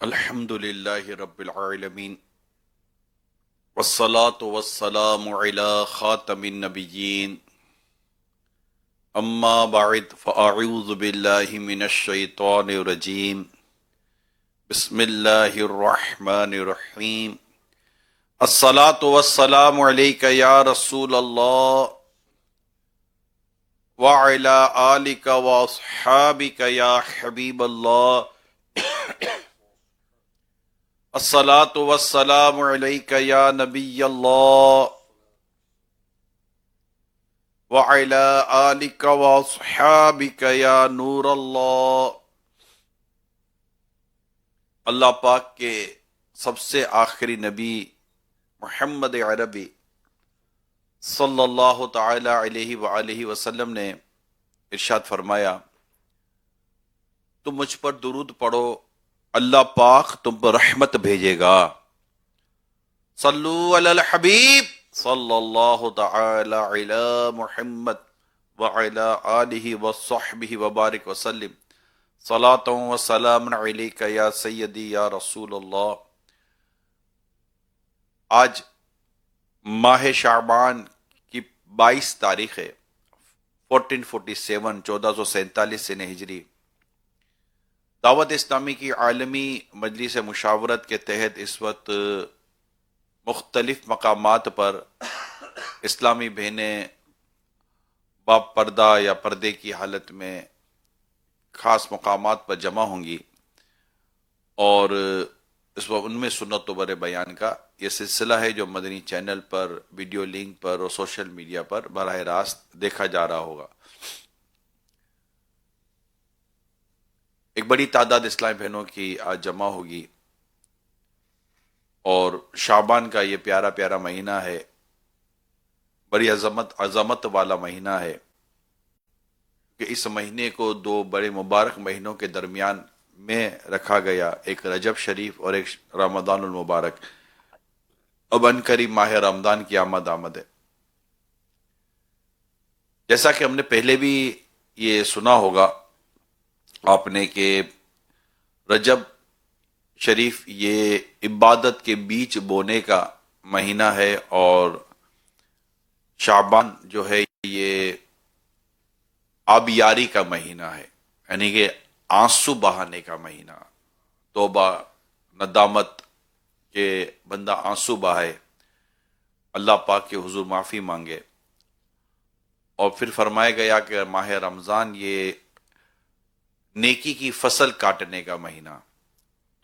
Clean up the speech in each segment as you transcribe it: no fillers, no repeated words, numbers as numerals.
الحمد للہ رب العالمین والصلاة والسلام علی خاتم النبیین اما بعد فاعوذ باللہ من الشیطان الرجیم بسم اللہ الرحمن الرحیم الصلاة والسلام علیک یا رسول اللہ وعلی آلک واصحابک یا حبیب اللہ الصلاۃ والسلام علیک یا نبی اللہ وعلی آلک واصحابک یا نور اللہ۔ اللہ پاک کے سب سے آخری نبی محمد عربی صلی اللہ تعالی علیہ وآلہ وسلم نے ارشاد فرمایا، تم مجھ پر درود پڑھو، اللہ پاک تم پر رحمت بھیجے گا۔ صلو علی الحبیب صلی اللہ تعالی علی محمد وعلی آلہ وصحبہ وبارک وسلم، صلاۃ و سلام علیک یا سیدی یا رسول اللہ۔ آج ماہ شعبان کی 22 تاریخ ہے، 1447 1447 ہجری۔ دعوت اسلامی کی عالمی مجلس مشاورت کے تحت اس وقت مختلف مقامات پر اسلامی بہنیں با پردہ یا پردے کی حالت میں خاص مقامات پر جمع ہوں گی، اور اس وقت ان میں سنت و بر بیان کا یہ سلسلہ ہے جو مدنی چینل پر، ویڈیو لنک پر اور سوشل میڈیا پر براہ راست دیکھا جا رہا ہوگا۔ ایک بڑی تعداد اسلامی بہنوں کی آج جمع ہوگی، اور شعبان کا یہ پیارا پیارا مہینہ ہے، بڑی عظمت والا مہینہ ہے کہ اس مہینے کو دو بڑے مبارک مہینوں کے درمیان میں رکھا گیا، ایک رجب شریف اور ایک رمضان المبارک۔ اب ان قریب ماہ رمضان کی آمد ہے۔ جیسا کہ ہم نے پہلے بھی یہ سنا ہوگا آپ نے کہ رجب شریف یہ عبادت کے بیچ بونے کا مہینہ ہے، اور شعبان جو ہے یہ آبیاری کا مہینہ ہے، یعنی کہ آنسو بہانے کا مہینہ، توبہ ندامت کہ بندہ آنسو بہائے، اللہ پاک کے حضور معافی مانگے۔ اور پھر فرمایا گیا کہ ماہ رمضان یہ نیکی کی فصل کاٹنے کا مہینہ۔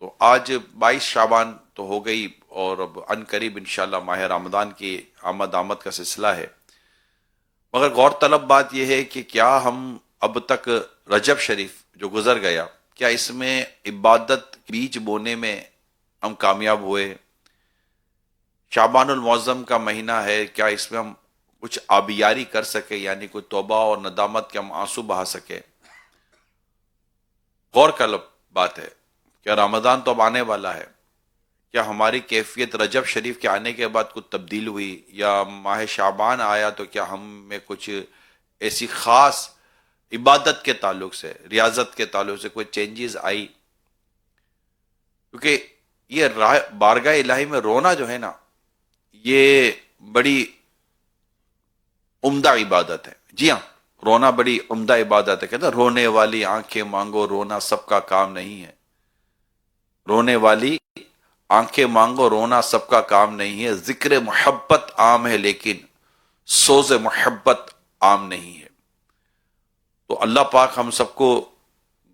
تو آج 22 شعبان تو ہو گئی، اور اب ان قریب انشاءاللہ ماہ رمضان کی آمد کا سلسلہ ہے۔ مگر غور طلب بات یہ ہے کہ کیا ہم اب تک رجب شریف جو گزر گیا، کیا اس میں عبادت بیج بونے میں ہم کامیاب ہوئے؟ شعبان المعظم کا مہینہ ہے، کیا اس میں ہم کچھ آبیاری کر سکے، یعنی کوئی توبہ اور ندامت کے ہم آنسو بہا سکے؟ غور طلب بات ہے کہ رمضان تو اب آنے والا ہے، کیا ہماری کیفیت رجب شریف کے آنے کے بعد کچھ تبدیل ہوئی، یا ماہ شعبان آیا تو کیا ہم میں کچھ ایسی خاص عبادت کے تعلق سے، ریاضت کے تعلق سے کوئی چینجز آئی؟ کیونکہ یہ بارگاہ الہی میں رونا جو ہے نا، یہ بڑی عمدہ عبادت ہے۔ جی ہاں، رونا بڑی عمدہ عبادت ہے۔ کہتا رونے والی آنکھیں مانگو، رونا سب کا کام نہیں ہے۔ رونے والی آنکھیں مانگو، رونا سب کا کام نہیں ہے۔ ذکر محبت عام ہے لیکن سوز محبت عام نہیں ہے۔ تو اللہ پاک ہم سب کو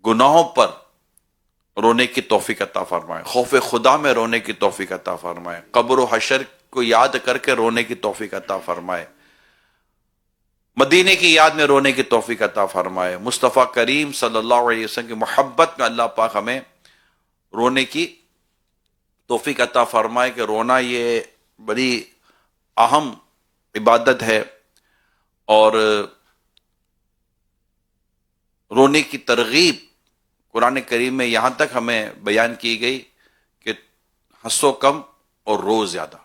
گناہوں پر رونے کی توفیق عطا فرمائے، خوف خدا میں رونے کی توفیق عطا فرمائے، قبر و حشر کو یاد کر کے رونے کی توفیق عطا فرمائے، مدینے کی یاد میں رونے کی توفیق عطا فرمائے، مصطفیٰ کریم صلی اللہ علیہ وسلم کی محبت میں اللہ پاک ہمیں رونے کی توفیق عطا فرمائے کہ رونا یہ بڑی اہم عبادت ہے، اور رونے کی ترغیب قرآن کریم میں یہاں تک ہمیں بیان کی گئی کہ ہنسو کم اور رو زیادہ۔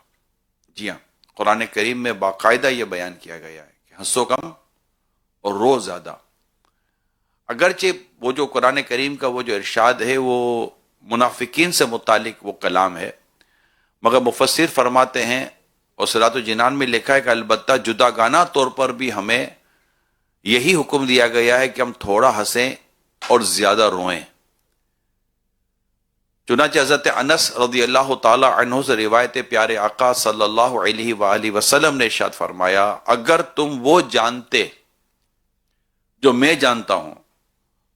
جی ہاں، قرآن کریم میں باقاعدہ یہ بیان کیا گیا ہے کہ ہنسو کم اور رو زیادہ۔ اگرچہ وہ جو قرآن کریم کا وہ جو ارشاد ہے وہ منافقین سے متعلق وہ کلام ہے، مگر مفسر فرماتے ہیں اور صراط الجنان میں لکھا ہے کہ البتہ جداگانہ طور پر بھی ہمیں یہی حکم دیا گیا ہے کہ ہم تھوڑا ہنسیں اور زیادہ روئیں۔ چنانچہ حضرت انس رضی اللہ تعالی عنہ سے روایت پیارے آقا صلی اللہ علیہ وآلہ وسلم نے ارشاد فرمایا، اگر تم وہ جانتے جو میں جانتا ہوں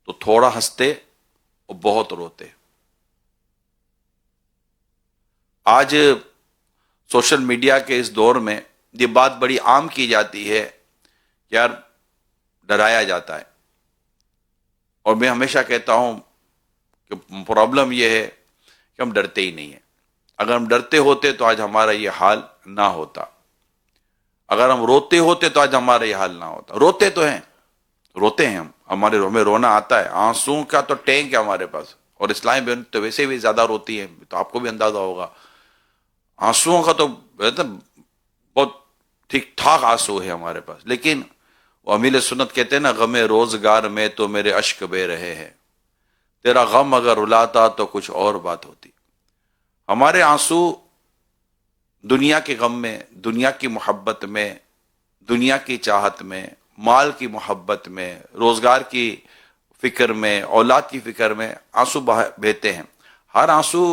تو تھوڑا ہنستے اور بہت روتے۔ آج سوشل میڈیا کے اس دور میں یہ بات بڑی عام کی جاتی ہے کہ یار ڈرایا جاتا ہے، اور میں ہمیشہ کہتا ہوں کہ پرابلم یہ ہے کہ ہم ڈرتے ہی نہیں ہیں۔ اگر ہم ڈرتے ہوتے تو آج ہمارا یہ حال نہ ہوتا، اگر ہم روتے ہوتے تو آج ہمارا یہ حال نہ ہوتا۔ روتے تو ہیں، روتے ہیں ہمیں رونا آتا ہے، آنسوں کا تو ٹینک ہے ہمارے پاس، اور اسلامی بہن تو ویسے بھی زیادہ روتی ہیں، تو آپ کو بھی اندازہ ہوگا۔ آنسوؤں کا تو بہت ٹھیک ٹھاک آنسو ہے ہمارے پاس، لیکن وہ امیل سنت کہتے ہیں نا، غم روزگار میں تو میرے اشک بہ رہے ہیں، تیرا غم اگر رلاتا تو کچھ اور بات ہوتی۔ ہمارے آنسو دنیا کے غم میں، دنیا کی محبت میں، دنیا کی چاہت میں، مال کی محبت میں، روزگار کی فکر میں، اولاد کی فکر میں آنسو بہتے ہیں۔ ہر آنسو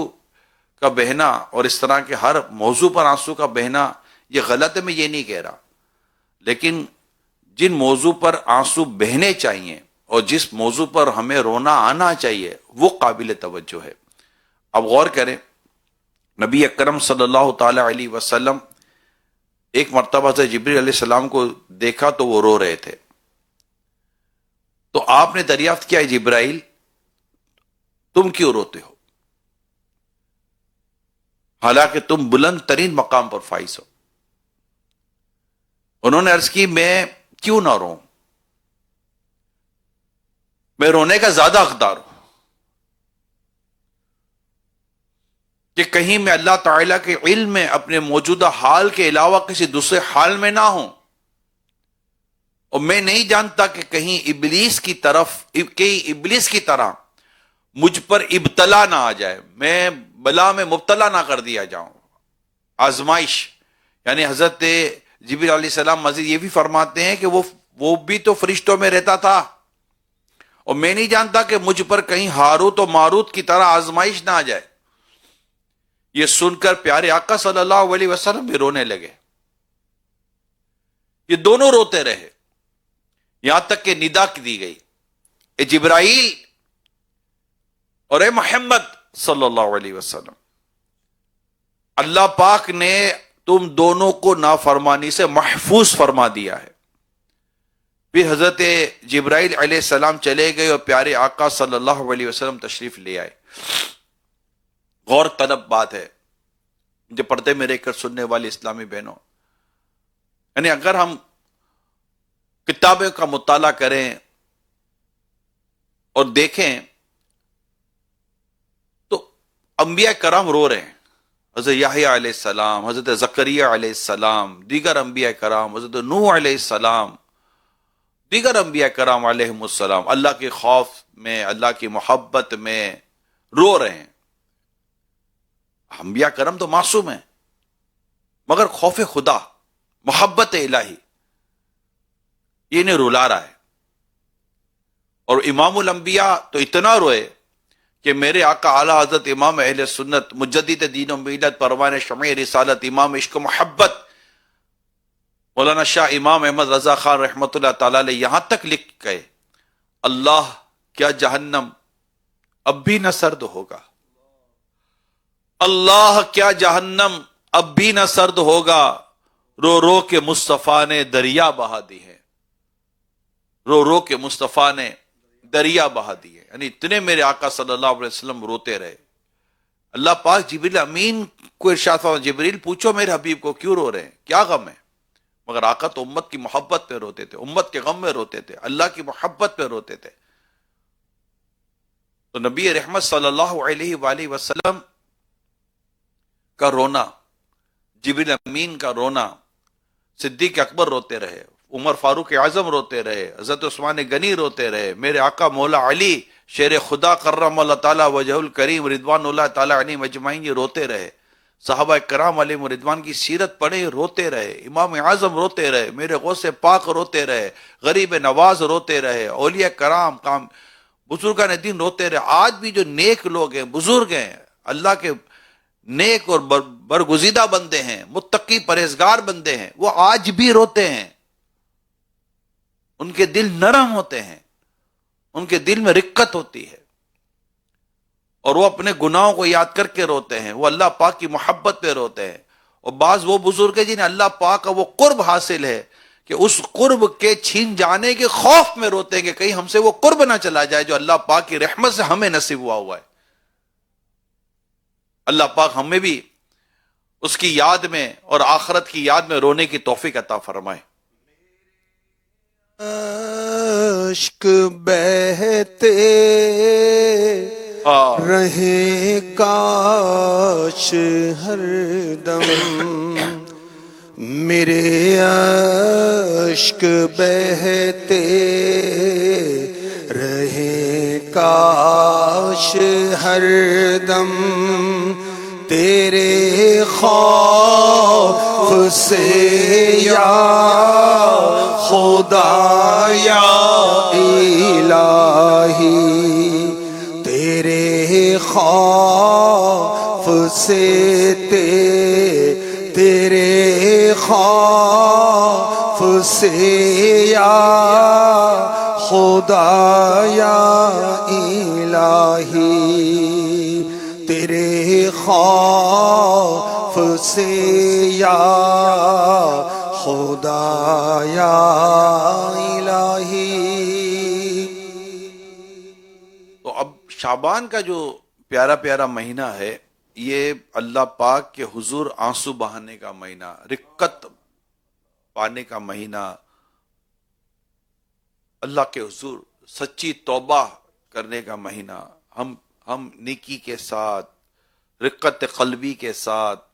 کا بہنا اور اس طرح کے ہر موضوع پر آنسو کا بہنا یہ غلط ہے، میں یہ نہیں کہہ رہا، لیکن جن موضوع پر آنسو بہنے چاہیے اور جس موضوع پر ہمیں رونا آنا چاہیے وہ قابل توجہ ہے۔ اب غور کریں، نبی اکرم صلی اللہ تعالی علیہ وسلم ایک مرتبہ سے جبریل علیہ السلام کو دیکھا تو وہ رو رہے تھے، تو آپ نے دریافت کیا، جبرائیل تم کیوں روتے ہو، حالانکہ تم بلند ترین مقام پر فائز ہو؟ انہوں نے عرض کی، میں کیوں نہ روں، میں رونے کا زیادہ حقدار ہوں کہ کہیں میں اللہ تعالیٰ کے علم میں اپنے موجودہ حال کے علاوہ کسی دوسرے حال میں نہ ہوں، اور میں نہیں جانتا کہ کہیں ابلیس کی طرح مجھ پر ابتلا نہ آ جائے، میں بلا میں مبتلا نہ کر دیا جاؤں، آزمائش۔ یعنی حضرت جبریل علیہ السلام مزید یہ بھی فرماتے ہیں کہ وہ بھی تو فرشتوں میں رہتا تھا، اور میں نہیں جانتا کہ مجھ پر کہیں ہاروت و ماروت کی طرح آزمائش نہ آ جائے۔ یہ سن کر پیارے آقا صلی اللہ علیہ وسلم بھی رونے لگے، یہ دونوں روتے رہے، یہاں تک کہ ندا دی گئی، اے جبرائیل اور اے محمد صلی اللہ علیہ وسلم، اللہ پاک نے تم دونوں کو نافرمانی سے محفوظ فرما دیا ہے۔ پھر حضرت جبرائیل علیہ السلام چلے گئے اور پیارے آقا صلی اللہ علیہ وسلم تشریف لے آئے۔ غور طلب بات ہے جو پردے میں رہ کر سننے والی اسلامی بہنوں، یعنی اگر ہم کتابوں کا مطالعہ کریں اور دیکھیں تو انبیاء کرام رو رہے ہیں، حضرت یحییٰ علیہ السلام، حضرت زکریہ علیہ السلام، دیگر انبیاء کرام، حضرت نوح علیہ السلام، دیگر انبیاء کرام علیہم السلام، اللہ کے خوف میں، اللہ کی محبت میں رو رہے ہیں۔ انبیاء کرام تو معصوم ہیں، مگر خوف خدا، محبت الہی یہ انہیں رلا رہا ہے۔ اور امام الانبیاء تو اتنا روئے کہ میرے آقا اعلیٰ حضرت امام اہل سنت، مجدد دین و ملت، پروان شمع رسالت، امام عشق و محبت، مولانا شاہ امام احمد رضا خان رحمۃ اللہ تعالی علیہ یہاں تک لکھ گئے، اللہ کیا جہنم اب بھی نہ سرد ہوگا، اللہ کیا جہنم اب بھی نہ سرد ہوگا، رو رو کے مصطفیٰ نے دریا بہا دی ہے، رو رو کے مصطفیٰ نے دریا بہا دی ہے۔ یعنی اتنے میرے آقا صلی اللہ علیہ وسلم روتے رہے۔ اللہ پاک جبریل امین کو ارشاد فرمایا، جبریل پوچھو میرے حبیب کو کیوں رو رہے ہیں، کیا غم ہے؟ مگر آقا تو امت کی محبت پہ روتے تھے، امت کے غم میں روتے تھے، اللہ کی محبت پہ روتے تھے۔ تو نبی رحمت صلی اللہ علیہ وآلہ وسلم کا رونا، جبریل امین کا رونا، صدیق اکبر روتے رہے، عمر فاروق اعظم روتے رہے، حضرت عثمان غنی روتے رہے، میرے آقا مولا علی شیر خدا کرم اللہ تعالیٰ وجہ الکریم رضوان اللہ تعالیٰ علیہ مجمعین یہ روتے رہے، صحابہ کرام علیہ رضوان کی سیرت پڑھے روتے رہے، امام اعظم روتے رہے، میرے غوث پاک روتے رہے، غریب نواز روتے رہے، اولیاء کرام کام بزرگان دین روتے رہے۔ آج بھی جو نیک لوگ ہیں، بزرگ ہیں، اللہ کے نیک اور برگزیدہ بندے ہیں، متقی پرہیزگار بندے ہیں، وہ آج بھی روتے ہیں، ان کے دل نرم ہوتے ہیں، ان کے دل میں رقت ہوتی ہے، اور وہ اپنے گناہوں کو یاد کر کے روتے ہیں، وہ اللہ پاک کی محبت پہ روتے ہیں۔ اور بعض وہ بزرگ ہیں جنہیں اللہ پاک کا وہ قرب حاصل ہے کہ اس قرب کے چھین جانے کے خوف میں روتے ہیں کہ کہیں ہم سے وہ قرب نہ چلا جائے جو اللہ پاک کی رحمت سے ہمیں نصیب ہوا ہے۔ اللہ پاک ہمیں بھی اس کی یاد میں اور آخرت کی یاد میں رونے کی توفیق عطا فرمائے۔ اشک بہتے رہے کاش ہر دم، میرے اشک بہتے رہے کاش ہر دم، تیرے خوف سے یا خدا یا الہی، تیرے خوف سے تیرے خوف سے یا خدا یا الہی، تیرے خوف سے یا خدا یا الہی۔ تو اب شعبان کا جو پیارا پیارا مہینہ ہے، یہ اللہ پاک کے حضور آنسو بہانے کا مہینہ، رقت پانے کا مہینہ، اللہ کے حضور سچی توبہ کرنے کا مہینہ، ہم نیکی کے ساتھ، رقت قلبی کے ساتھ،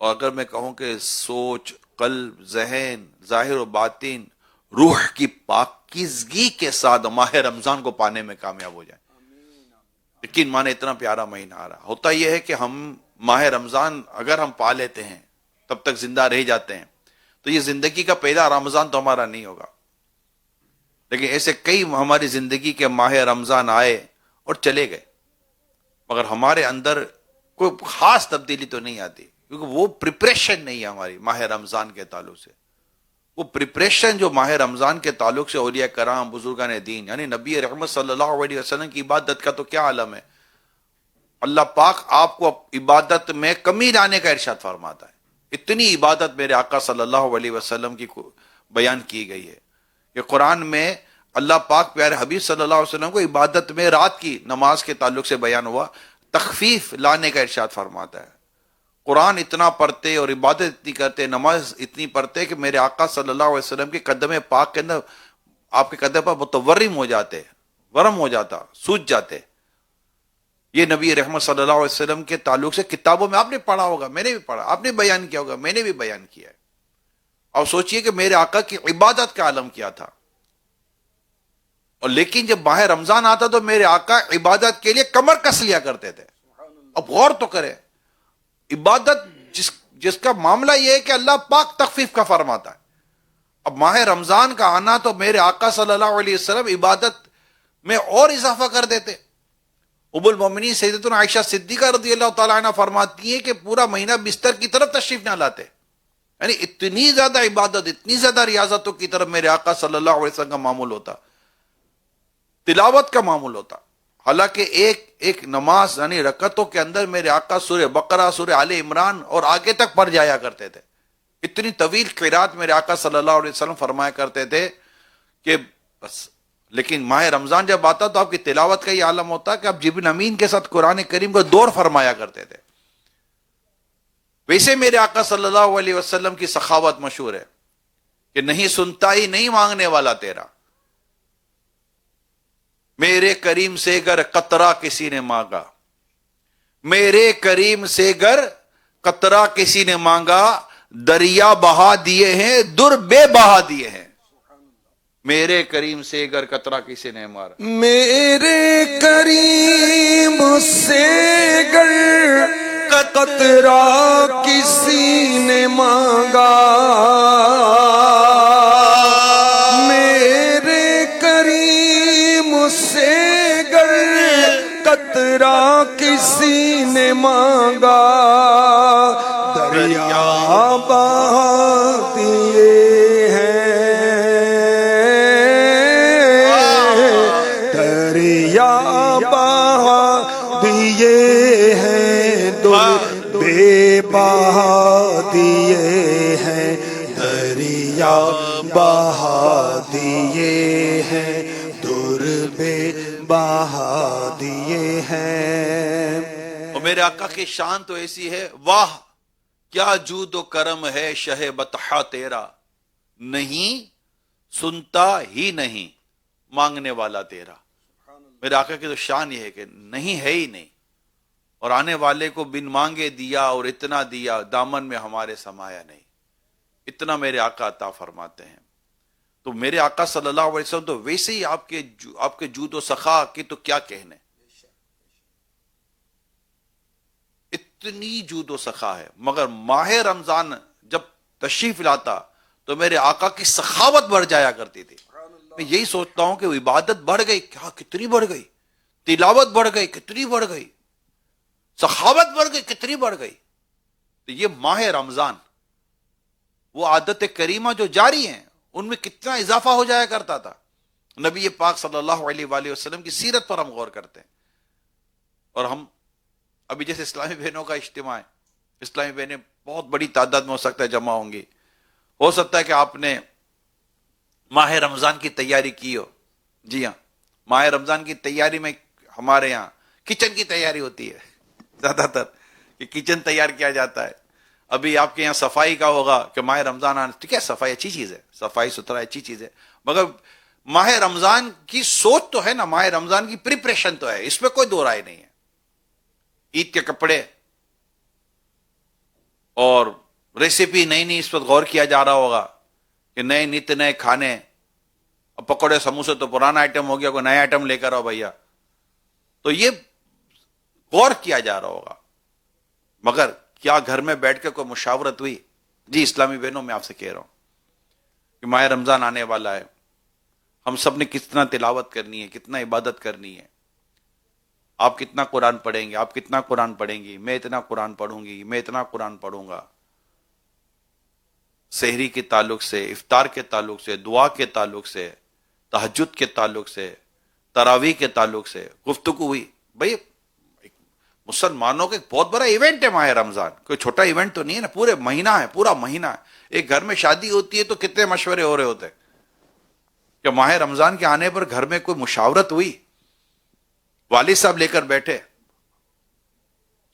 اور اگر میں کہوں کہ سوچ، قلب، ذہن، ظاہر و باطن، روح کی پاکیزگی کے ساتھ ماہ رمضان کو پانے میں کامیاب ہو جائیں۔ یقین مانے اتنا پیارا مہینہ آ رہا۔ ہوتا یہ ہے کہ ہم ماہ رمضان اگر ہم پا لیتے ہیں تب تک زندہ رہ جاتے ہیں، تو یہ زندگی کا پہلا رمضان تو ہمارا نہیں ہوگا، لیکن ایسے کئی ہماری زندگی کے ماہ رمضان آئے اور چلے گئے، مگر ہمارے اندر کوئی خاص تبدیلی تو نہیں آتی، کیونکہ وہ پریپریشن نہیں ہے ہماری ماہ رمضان کے تعلق سے۔ وہ پریپریشن جو ماہ رمضان کے تعلق سے اولیاء کرام، بزرگان دین، یعنی نبی رحمت صلی اللہ علیہ وسلم کی عبادت کا تو کیا عالم ہے۔ اللہ پاک آپ کو عبادت میں کمی لانے کا ارشاد فرماتا ہے۔ اتنی عبادت میرے آقا صلی اللہ علیہ وسلم کی بیان کی گئی ہے کہ قرآن میں اللہ پاک پیارے حبیب صلی اللہ علیہ وسلم کو عبادت میں رات کی نماز کے تعلق سے بیان ہوا، تخفیف لانے کا ارشاد فرماتا ہے۔ قرآن اتنا پڑھتے اور عبادت اتنی کرتے، نماز اتنی پڑھتے کہ میرے آقا صلی اللہ علیہ وسلم کے قدم پاک کے اندر آپ کے قدم پر متورم ہو جاتے، ورم ہو جاتا، سوج جاتے۔ یہ نبی رحمت صلی اللہ علیہ وسلم کے تعلق سے کتابوں میں آپ نے پڑھا ہوگا، میں نے بھی پڑھا، آپ نے بیان کیا ہوگا، میں نے بھی بیان کیا ہے۔ اور سوچئے کہ میرے آقا کی عبادت کا عالم کیا تھا، اور لیکن جب ماہ رمضان آتا تو میرے آقا عبادت کے لیے کمر کس لیا کرتے تھے۔ اب غور تو کریں، عبادت جس کا معاملہ یہ ہے کہ اللہ پاک تخفیف کا فرماتا ہے۔ اب ماہ رمضان کا آنا تو میرے آقا صلی اللہ علیہ وسلم عبادت میں اور اضافہ کر دیتے۔ ام المومنین سیدتنا عائشہ صدیقہ رضی اللہ تعالیٰ عنہ فرماتی ہیں کہ پورا مہینہ بستر کی طرف تشریف نہ لاتے، یعنی اتنی زیادہ عبادت، اتنی زیادہ ریاضتوں کی طرف میرے آقا صلی اللہ علیہ وسلم کا معمول ہوتا، تلاوت کا معمول ہوتا۔ حالانکہ ایک نماز یعنی رکعتوں کے اندر میرے آقا سورہ بقرہ، سورہ آل عمران اور آگے تک پڑھ جایا کرتے تھے۔ اتنی طویل قرات میرے آقا صلی اللہ علیہ وسلم فرمایا کرتے تھے کہ بس۔ لیکن ماہ رمضان جب آتا تو آپ کی تلاوت کا یہ عالم ہوتا کہ آپ جبرائیل امین کے ساتھ قرآن کریم کو دور فرمایا کرتے تھے۔ ویسے میرے آقا صلی اللہ علیہ وسلم کی سخاوت مشہور ہے کہ نہیں سنتا ہی نہیں مانگنے والا تیرا، میرے کریم سے گر قطرہ کسی نے مانگا، میرے کریم سے گر قطرہ کسی نے مانگا، دریا بہا دیے ہیں در بے بہا دیے ہیں۔ میرے کریم سے اگر قطرہ کسی نے مارا، میرے کریم سے گر قطرہ کسی نے مانگا، میرے کریم سے گر قطرہ کسی نے مانگا، دریا بہا دیے ہیں، دریا بہا دیے ہیں، در بے بہا دیے ہیں، دریا بہا دیے ہیں، در بے بہا دیے ہیں۔ اور میرے آقا کی شان تو ایسی ہے، واہ کیا جود و کرم ہے شہ بطحا تیرا، نہیں سنتا ہی نہیں مانگنے والا تیرا۔ میرے آقا کی تو شان یہ ہے کہ نہیں ہے ہی نہیں، اور آنے والے کو بن مانگے دیا، اور اتنا دیا دامن میں ہمارے سمایا نہیں، اتنا میرے آقا عطا فرماتے ہیں۔ تو میرے آقا صلی اللہ علیہ وسلم تو ویسے ہی آپ کے جود و سخا کی تو کیا کہنے، اتنی جود و سخا ہے۔ مگر ماہ رمضان جب تشریف لاتا تو میرے آقا کی سخاوت بڑھ جایا کرتی تھی۔ میں یہی سوچتا ہوں کہ وہ عبادت بڑھ گئی، کیا کتنی بڑھ گئی، تلاوت بڑھ گئی کتنی بڑھ گئی، سخاوت بڑھ گئی کتنی بڑھ گئی۔ تو یہ ماہ رمضان وہ عادت کریمہ جو جاری ہیں ان میں کتنا اضافہ ہو جایا کرتا تھا۔ نبی پاک صلی اللہ علیہ وآلہ وسلم کی سیرت پر ہم غور کرتے ہیں، اور ہم ابھی جیسے اسلامی بہنوں کا اجتماع ہے، اسلامی بہنیں بہت بڑی تعداد میں ہو سکتا ہے جمع ہوں گی، ہو سکتا ہے کہ آپ نے ماہ رمضان کی تیاری کی ہو۔ جی ہاں، ماہ رمضان کی تیاری میں ہمارے یہاں کچن کی تیاری ہوتی ہے زیادہ تر، کہ کچن تیار کیا جاتا ہے۔ ابھی آپ کے یہاں صفائی کا ہوگا کہ ماہ رمضان آنا، ٹھیک ہے صفائی اچھی چیز ہے، صفائی ستھرائی اچھی چیز ہے، مگر ماہ رمضان کی سوچ تو ہے نا، ماہ رمضان کی پریپریشن تو ہے، اس میں کوئی دو رائے نہیں ہے۔ عید کے کپڑے اور ریسیپی نئی نئی اس وقت غور کیا جا رہا ہوگا کہ نئے نت نئے کھانے، اب پکوڑے سموسے تو پرانا آئٹم ہو گیا، کوئی نیا آئٹم لے کر آؤ بھیا، تو یہ غور کیا جا رہا ہوگا۔ مگر کیا گھر میں بیٹھ کے کوئی مشاورت ہوئی؟ جی اسلامی بہنوں میں آپ سے کہہ رہا ہوں کہ ماہ رمضان آنے والا ہے، ہم سب نے کتنا تلاوت کرنی ہے، کتنا عبادت کرنی ہے۔ آپ کتنا قرآن پڑھیں گے، آپ کتنا قرآن پڑھیں گی، میں اتنا قرآن پڑھوں گی، میں اتنا قرآن پڑھوں گا۔ سحری کے تعلق سے، افطار کے تعلق سے، دعا کے تعلق سے، تہجد کے تعلق سے، تراویح کے تعلق سے گفتگو ہوئی۔ بھئی مسلمانوں کا ایک بہت بڑا ایونٹ ہے ماہ رمضان، کوئی چھوٹا ایونٹ تو نہیں ہے نا، پورے مہینہ ہے، پورا مہینہ ہے۔ ایک گھر میں شادی ہوتی ہے تو کتنے مشورے ہو رہے ہوتے ہیں کہ ماہ رمضان کے آنے پر گھر میں کوئی مشاورت ہوئی، والد صاحب لے کر بیٹھے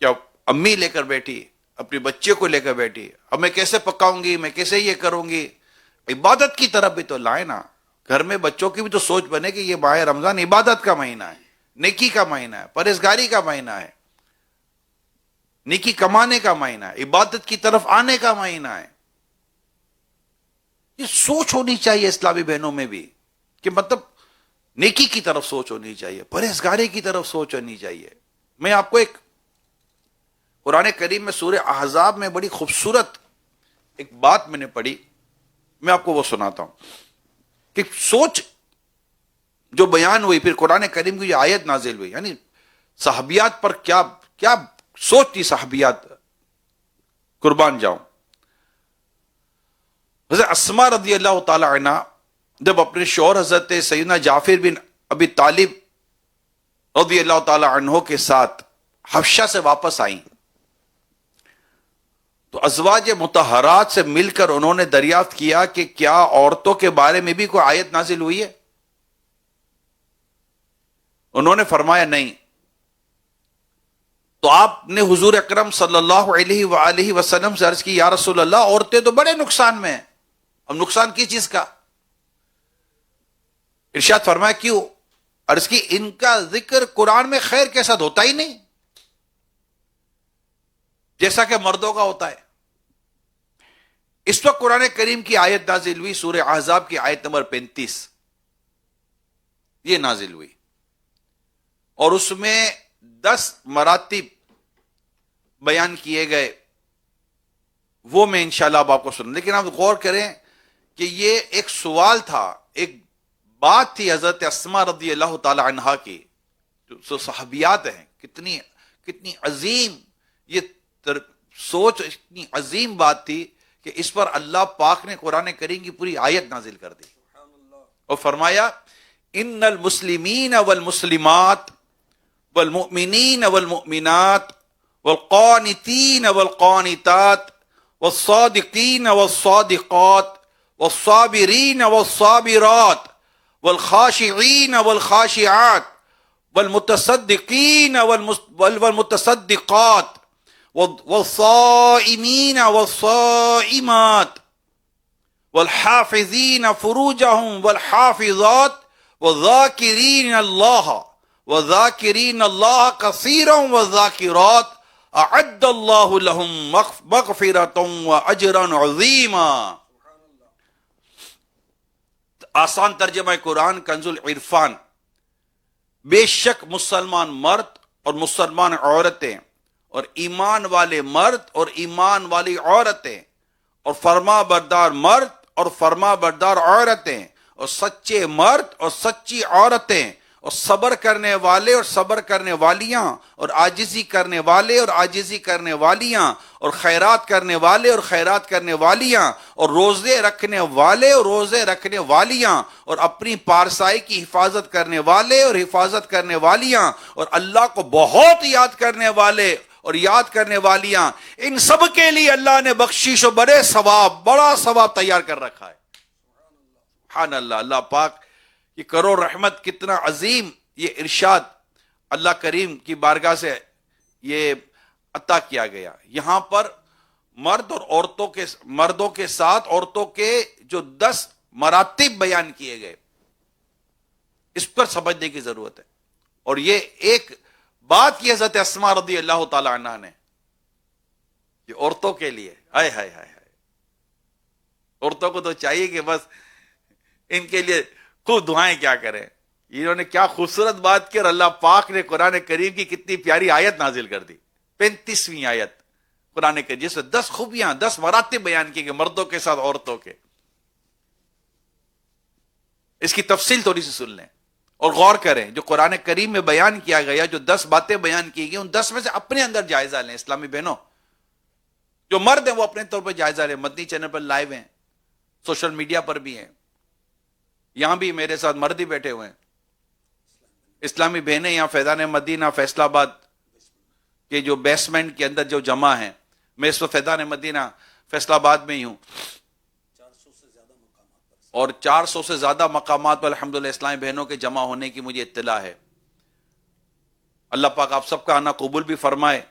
یا امی لے کر بیٹھی، اپنے بچے کو لے کر بیٹھی، اب میں کیسے پکاؤں گی، میں کیسے یہ کروں گی۔ عبادت کی طرف بھی تو لائے نا، گھر میں بچوں کی بھی تو سوچ بنے کہ یہ ماہ رمضان عبادت کا مہینہ ہے، نیکی کا مہینہ ہے، پرہیزگاری کا مہینہ ہے، نیکی کمانے کا مہینہ ہے، عبادت کی طرف آنے کا مہینہ ہے۔ یہ سوچ ہونی چاہیے اسلامی بہنوں میں بھی کہ مطلب نیکی کی طرف سوچ ہونی چاہیے، پرہیزگاری کی طرف سوچ ہونی چاہیے۔ میں آپ کو ایک قرآن کریم میں سورہ احزاب میں بڑی خوبصورت ایک بات میں نے پڑھی، میں آپ کو وہ سناتا ہوں کہ سوچ جو بیان ہوئی، پھر قرآن کریم کی یہ آیت نازل ہوئی، یعنی صحابیات پر کیا کیا سوچ تھی صحابیات، قربان جاؤں۔ حضرت اسماء رضی اللہ تعالی عنہ جب اپنے شوہر حضرت سیدنا جعفر بن ابی طالب رضی اللہ تعالی عنہ کے ساتھ حبشہ سے واپس آئیں تو ازواج مطہرات سے مل کر انہوں نے دریافت کیا کہ کیا عورتوں کے بارے میں بھی کوئی آیت نازل ہوئی ہے؟ انہوں نے فرمایا نہیں۔ تو آپ نے حضور اکرم صلی اللہ علیہ وآلہ وسلم سے عرض کی یا رسول اللہ عورتیں تو بڑے نقصان میں ہیں، اب نقصان کس چیز کا؟ ارشاد فرمایا کیوں؟ عرض کی ان کا ذکر قرآن میں خیر کے ساتھ ہوتا ہی نہیں جیسا کہ مردوں کا ہوتا ہے۔ اس وقت قرآن کریم کی آیت نازل ہوئی سورہ احزاب کی آیت نمبر 35، یہ نازل ہوئی، اور اس میں 10 مراتب بیان کیے گئے، وہ میں انشاءاللہ اب آپ کو سنوں. لیکن آپ غور کریں کہ یہ ایک سوال تھا، ایک بات تھی حضرت اسماء رضی اللہ تعالی عنہا کی، جو صحابیات ہیں، کتنی عظیم یہ سوچ، اتنی عظیم بات تھی کہ اس پر اللہ پاک نے قرآن کریم کی پوری آیت نازل کر دی اور فرمایا ان المسلمین والمسلمات والمؤمنین والمؤمنات والقانتین والقانتات والصادقین والصادقات والصابرین والصابرات والخاشعین والخاشعات والمتصدقین والمتصدقات والصائمین والصائمات والحافظین فروجہم والحافظات والذاکرین اللہ کثیرا والذاکرات اعد اللہ لہم مغفرۃ واجرا عظیما. آسان ترجمہ قرآن کنز العرفان. بے شک مسلمان مرد اور مسلمان عورتیں اور ایمان والے مرد اور ایمان والی عورتیں اور فرما بردار مرد اور فرما بردار عورتیں اور سچے مرد اور سچی عورتیں اور صبر کرنے والے اور صبر کرنے والیاں اور عاجزی کرنے والے اور عاجزی کرنے والیاں اور خیرات کرنے والے اور خیرات کرنے والیاں اور روزے رکھنے والے اور روزے رکھنے والیاں اور اپنی پارسائی کی حفاظت کرنے والے اور حفاظت کرنے والیاں اور اللہ کو بہت یاد کرنے والے اور یاد کرنے والیاں، ان سب کے لیے اللہ نے بخشش و بڑا ثواب تیار کر رکھا ہے. سبحان اللہ. اللہ پاک کی کرو رحمت، کتنا عظیم یہ ارشاد اللہ کریم کی بارگاہ سے یہ عطا کیا گیا. یہاں پر مرد اور مردوں کے ساتھ عورتوں کے جو 10 مراتب بیان کیے گئے، اس پر سمجھنے کی ضرورت ہے. اور یہ ایک بات کی حضرت اسماء رضی اللہ تعالی عنہ نے، یہ عورتوں کے لیے، ہائے ہائے ہائے ہائے، عورتوں کو تو چاہیے کہ بس ان کے لیے خوب دعائیں کیا کریں. انہوں نے کیا خوبصورت بات کی، اور اللہ پاک نے قرآن کریم کی کتنی پیاری آیت نازل کر دی، 35ویں آیت قرآن کریم، جس میں 10 خوبیاں، 10 مراتب بیان کی گئی مردوں کے ساتھ عورتوں کے. اس کی تفصیل تھوڑی سی سن لیں اور غور کریں. جو قرآن کریم میں بیان کیا گیا، جو 10 باتیں بیان کی گئی، ان 10 میں سے اپنے اندر جائزہ لیں. اسلامی بہنوں، جو مرد ہیں وہ اپنے طور پر جائزہ لیں. مدنی چینل پر لائیو ہیں، سوشل میڈیا پر بھی ہیں، یہاں بھی میرے ساتھ مرد ہی بیٹھے ہوئے ہیں. اسلامی بہنیں یہاں فیضان مدینہ فیصل آباد کے جو بیسمنٹ کے اندر جو جمع ہیں، میں اس وقت فیضان مدینہ فیصل آباد میں ہی ہوں، اور 400 سے زیادہ مقامات پر الحمدللہ اسلامی بہنوں کے جمع ہونے کی مجھے اطلاع ہے. اللہ پاک آپ سب کا آنا قبول بھی فرمائے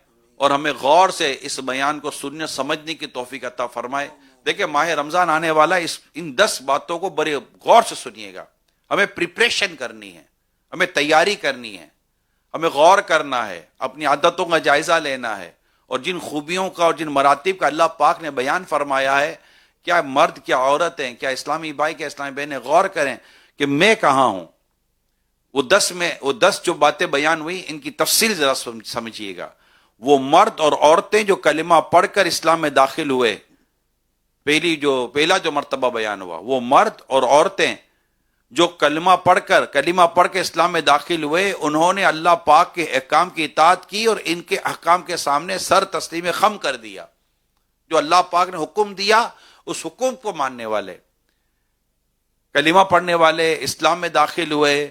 اور ہمیں غور سے اس بیان کو سننے سمجھنے کی توفیق عطا فرمائے. دیکھیں ماہ رمضان آنے والا، ان 10 باتوں کو بڑے غور سے سنیے گا. ہمیں پریپریشن کرنی ہے، ہمیں تیاری کرنی ہے، ہمیں غور کرنا ہے، اپنی عادتوں کا جائزہ لینا ہے، اور جن خوبیوں کا اور جن مراتب کا اللہ پاک نے بیان فرمایا ہے، کیا مرد کیا عورتیں، کیا اسلامی بھائی کیا اسلامی بہنیں غور کریں کہ میں کہاں ہوں. وہ 10 جو باتیں بیان ہوئی، ان کی تفصیل ذرا سمجھیے گا. وہ مرد اور عورتیں جو کلمہ پڑھ کر اسلام میں داخل ہوئے، پہلا جو مرتبہ بیان ہوا، وہ مرد اور عورتیں جو کلمہ پڑھ کے اسلام میں داخل ہوئے، انہوں نے اللہ پاک کے احکام کی اطاعت کی اور ان کے احکام کے سامنے سر تسلیم خم کر دیا. جو اللہ پاک نے حکم دیا، اس حکم کو ماننے والے، کلمہ پڑھنے والے اسلام میں داخل ہوئے